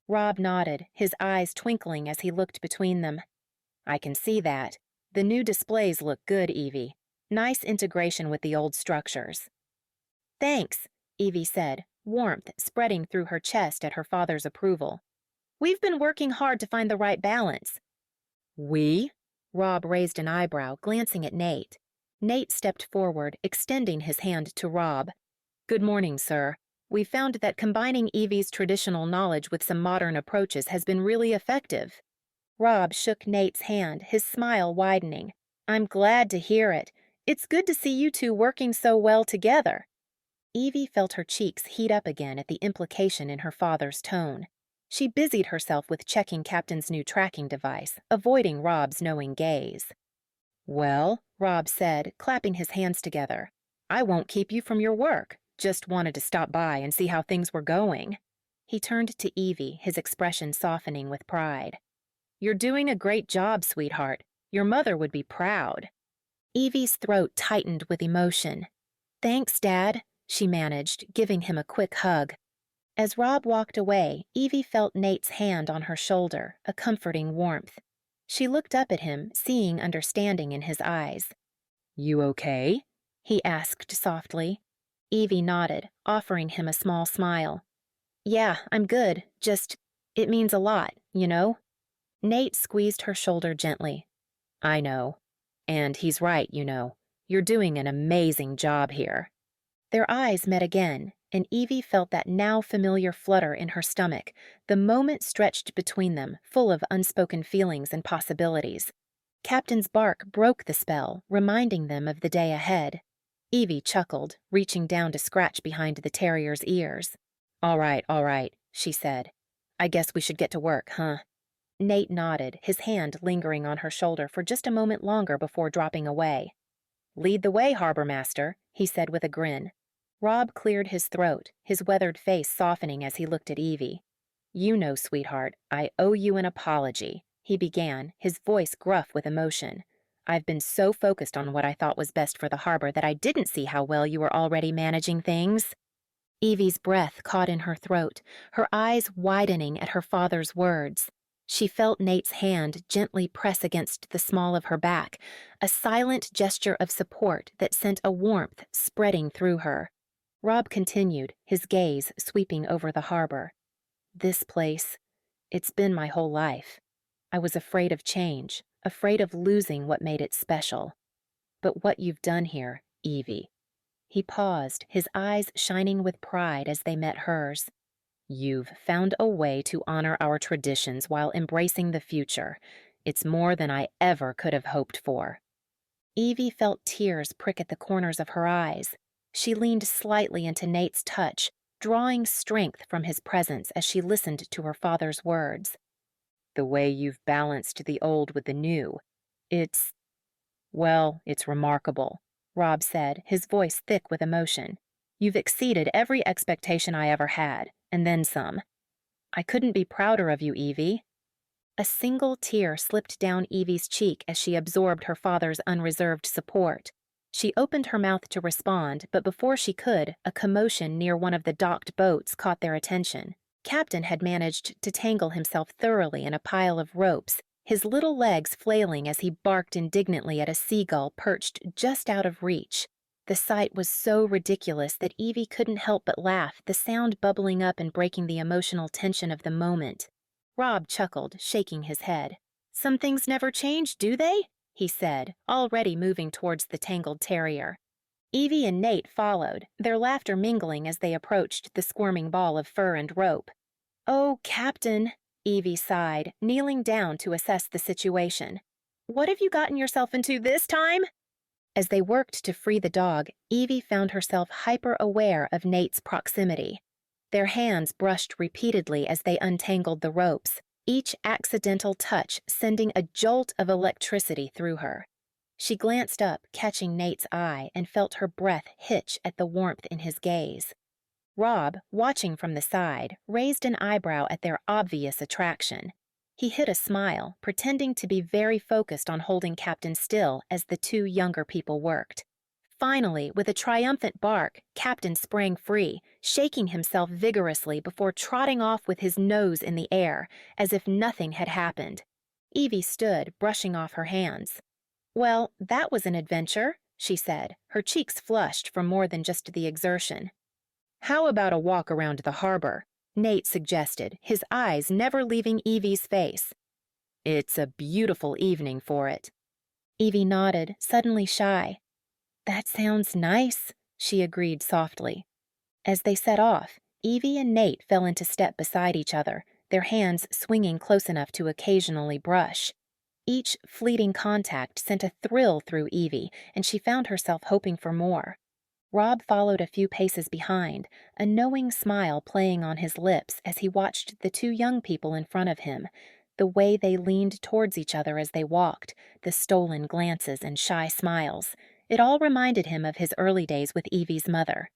Rob nodded, his eyes twinkling as he looked between them. "I can see that. The new displays look good, Evie. Nice integration with the old structures." "Thanks," Evie said, warmth spreading through her chest at her father's approval. "We've been working hard to find the right balance." "We?" Rob raised an eyebrow, glancing at Nate. Nate stepped forward, extending his hand to Rob. "Good morning, sir. We found that combining Evie's traditional knowledge with some modern approaches has been really effective." Rob shook Nate's hand, his smile widening. "I'm glad to hear it. It's good to see you two working so well together." Evie felt her cheeks heat up again at the implication in her father's tone. She busied herself with checking Captain's new tracking device, avoiding Rob's knowing gaze. "Well," Rob said, clapping his hands together, "I won't keep you from your work. Just wanted to stop by and see how things were going." He turned to Evie, his expression softening with pride. "You're doing a great job, sweetheart. Your mother would be proud." Evie's throat tightened with emotion. "Thanks, Dad," she managed, giving him a quick hug. As Rob walked away, Evie felt Nate's hand on her shoulder, a comforting warmth. She looked up at him, seeing understanding in his eyes. "You okay?" he asked softly. Evie nodded, offering him a small smile. "Yeah, I'm good. It means a lot, you know?" Nate squeezed her shoulder gently. "I know. And he's right, you know. You're doing an amazing job here." Their eyes met again, and Evie felt that now familiar flutter in her stomach. The moment stretched between them, full of unspoken feelings and possibilities. Captain's bark broke the spell, reminding them of the day ahead. Evie chuckled, reaching down to scratch behind the terrier's ears. All right, she said. "I guess we should get to work, huh?" Nate nodded, his hand lingering on her shoulder for just a moment longer before dropping away. "Lead the way, Harbor Master," he said with a grin. Rob cleared his throat, his weathered face softening as he looked at Evie. "You know, sweetheart, I owe you an apology," he began, his voice gruff with emotion. "I've been so focused on what I thought was best for the harbor that I didn't see how well you were already managing things." Evie's breath caught in her throat, her eyes widening at her father's words. She felt Nate's hand gently press against the small of her back, a silent gesture of support that sent a warmth spreading through her. Rob continued, his gaze sweeping over the harbor. "This place, it's been my whole life. I was afraid of change, afraid of losing what made it special. But what you've done here, Evie." He paused, his eyes shining with pride as they met hers. "You've found a way to honor our traditions while embracing the future. It's more than I ever could have hoped for." Evie felt tears prick at the corners of her eyes. She leaned slightly into Nate's touch, drawing strength from his presence as she listened to her father's words. "The way you've balanced the old with the new, it's remarkable," Rob said, his voice thick with emotion. "You've exceeded every expectation I ever had, and then some. I couldn't be prouder of you, Evie." A single tear slipped down Evie's cheek as she absorbed her father's unreserved support. She opened her mouth to respond, but before she could, a commotion near one of the docked boats caught their attention. Captain had managed to tangle himself thoroughly in a pile of ropes, his little legs flailing as he barked indignantly at a seagull perched just out of reach. The sight was so ridiculous that Evie couldn't help but laugh, the sound bubbling up and breaking the emotional tension of the moment. Rob chuckled, shaking his head. "Some things never change, do they?" he said, already moving towards the tangled terrier. Evie and Nate followed, their laughter mingling as they approached the squirming ball of fur and rope. "Oh, Captain," Evie sighed, kneeling down to assess the situation. "What have you gotten yourself into this time?" As they worked to free the dog, Evie found herself hyper-aware of Nate's proximity. Their hands brushed repeatedly as they untangled the ropes, each accidental touch sending a jolt of electricity through her. She glanced up, catching Nate's eye, and felt her breath hitch at the warmth in his gaze. Rob, watching from the side, raised an eyebrow at their obvious attraction. He hid a smile, pretending to be very focused on holding Captain still as the two younger people worked. Finally, with a triumphant bark, Captain sprang free, shaking himself vigorously before trotting off with his nose in the air, as if nothing had happened. Evie stood, brushing off her hands. "Well, that was an adventure," she said, her cheeks flushed from more than just the exertion. "How about a walk around the harbor?" Nate suggested, his eyes never leaving Evie's face. "It's a beautiful evening for it." Evie nodded, suddenly shy. "That sounds nice," she agreed softly. As they set off, Evie and Nate fell into step beside each other, their hands swinging close enough to occasionally brush. Each fleeting contact sent a thrill through Evie, and she found herself hoping for more. Rob followed a few paces behind, a knowing smile playing on his lips as he watched the two young people in front of him, the way they leaned towards each other as they walked, the stolen glances and shy smiles. It all reminded him of his early days with Evie's mother.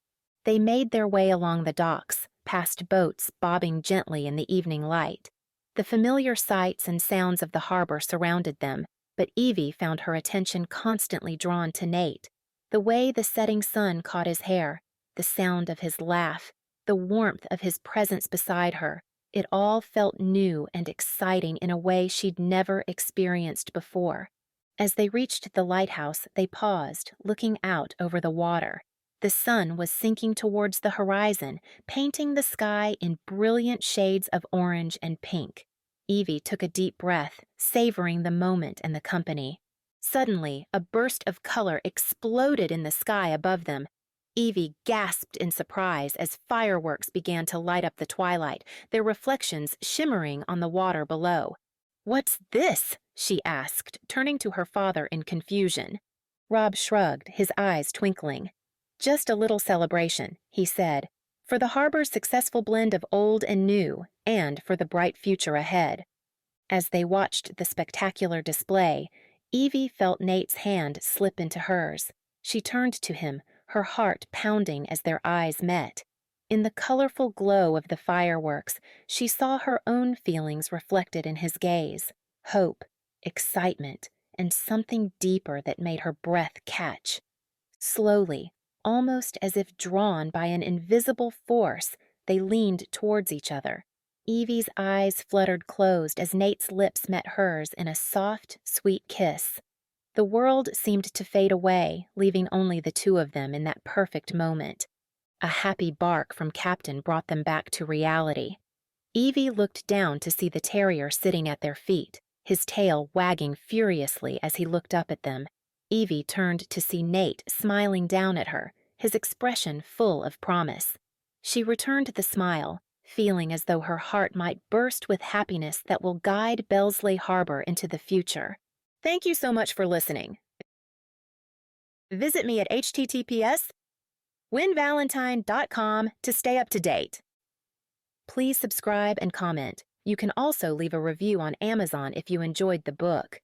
They made their way along the docks, past boats bobbing gently in the evening light. The familiar sights and sounds of the harbor surrounded them, but Evie found her attention constantly drawn to Nate. The way the setting sun caught his hair, the sound of his laugh, the warmth of his presence beside her, it all felt new and exciting in a way she'd never experienced before. As they reached the lighthouse, they paused, looking out over the water. The sun was sinking towards the horizon, painting the sky in brilliant shades of orange and pink. Evie took a deep breath, savoring the moment and the company. Suddenly, a burst of color exploded in the sky above them. Evie gasped in surprise as fireworks began to light up the twilight, their reflections shimmering on the water below. "What's this?" she asked, turning to her father in confusion. Rob shrugged, his eyes twinkling. "Just a little celebration," he said, "for the harbor's successful blend of old and new, and for the bright future ahead." As they watched the spectacular display, Evie felt Nate's hand slip into hers. She turned to him, her heart pounding as their eyes met. In the colorful glow of the fireworks, she saw her own feelings reflected in his gaze: hope, excitement, and something deeper that made her breath catch. Slowly, almost as if drawn by an invisible force, they leaned towards each other. Evie's eyes fluttered closed as Nate's lips met hers in a soft, sweet kiss. The world seemed to fade away, leaving only the two of them in that perfect moment. A happy bark from Captain brought them back to reality. Evie looked down to see the terrier sitting at their feet, his tail wagging furiously as he looked up at them. Evie turned to see Nate smiling down at her, his expression full of promise. She returned the smile, feeling as though her heart might burst with happiness that will guide Bellsleigh Harbor into the future. Thank you so much for listening. Visit me at https://winvalentine.com to stay up to date. Please subscribe and comment. You can also leave a review on Amazon if you enjoyed the book.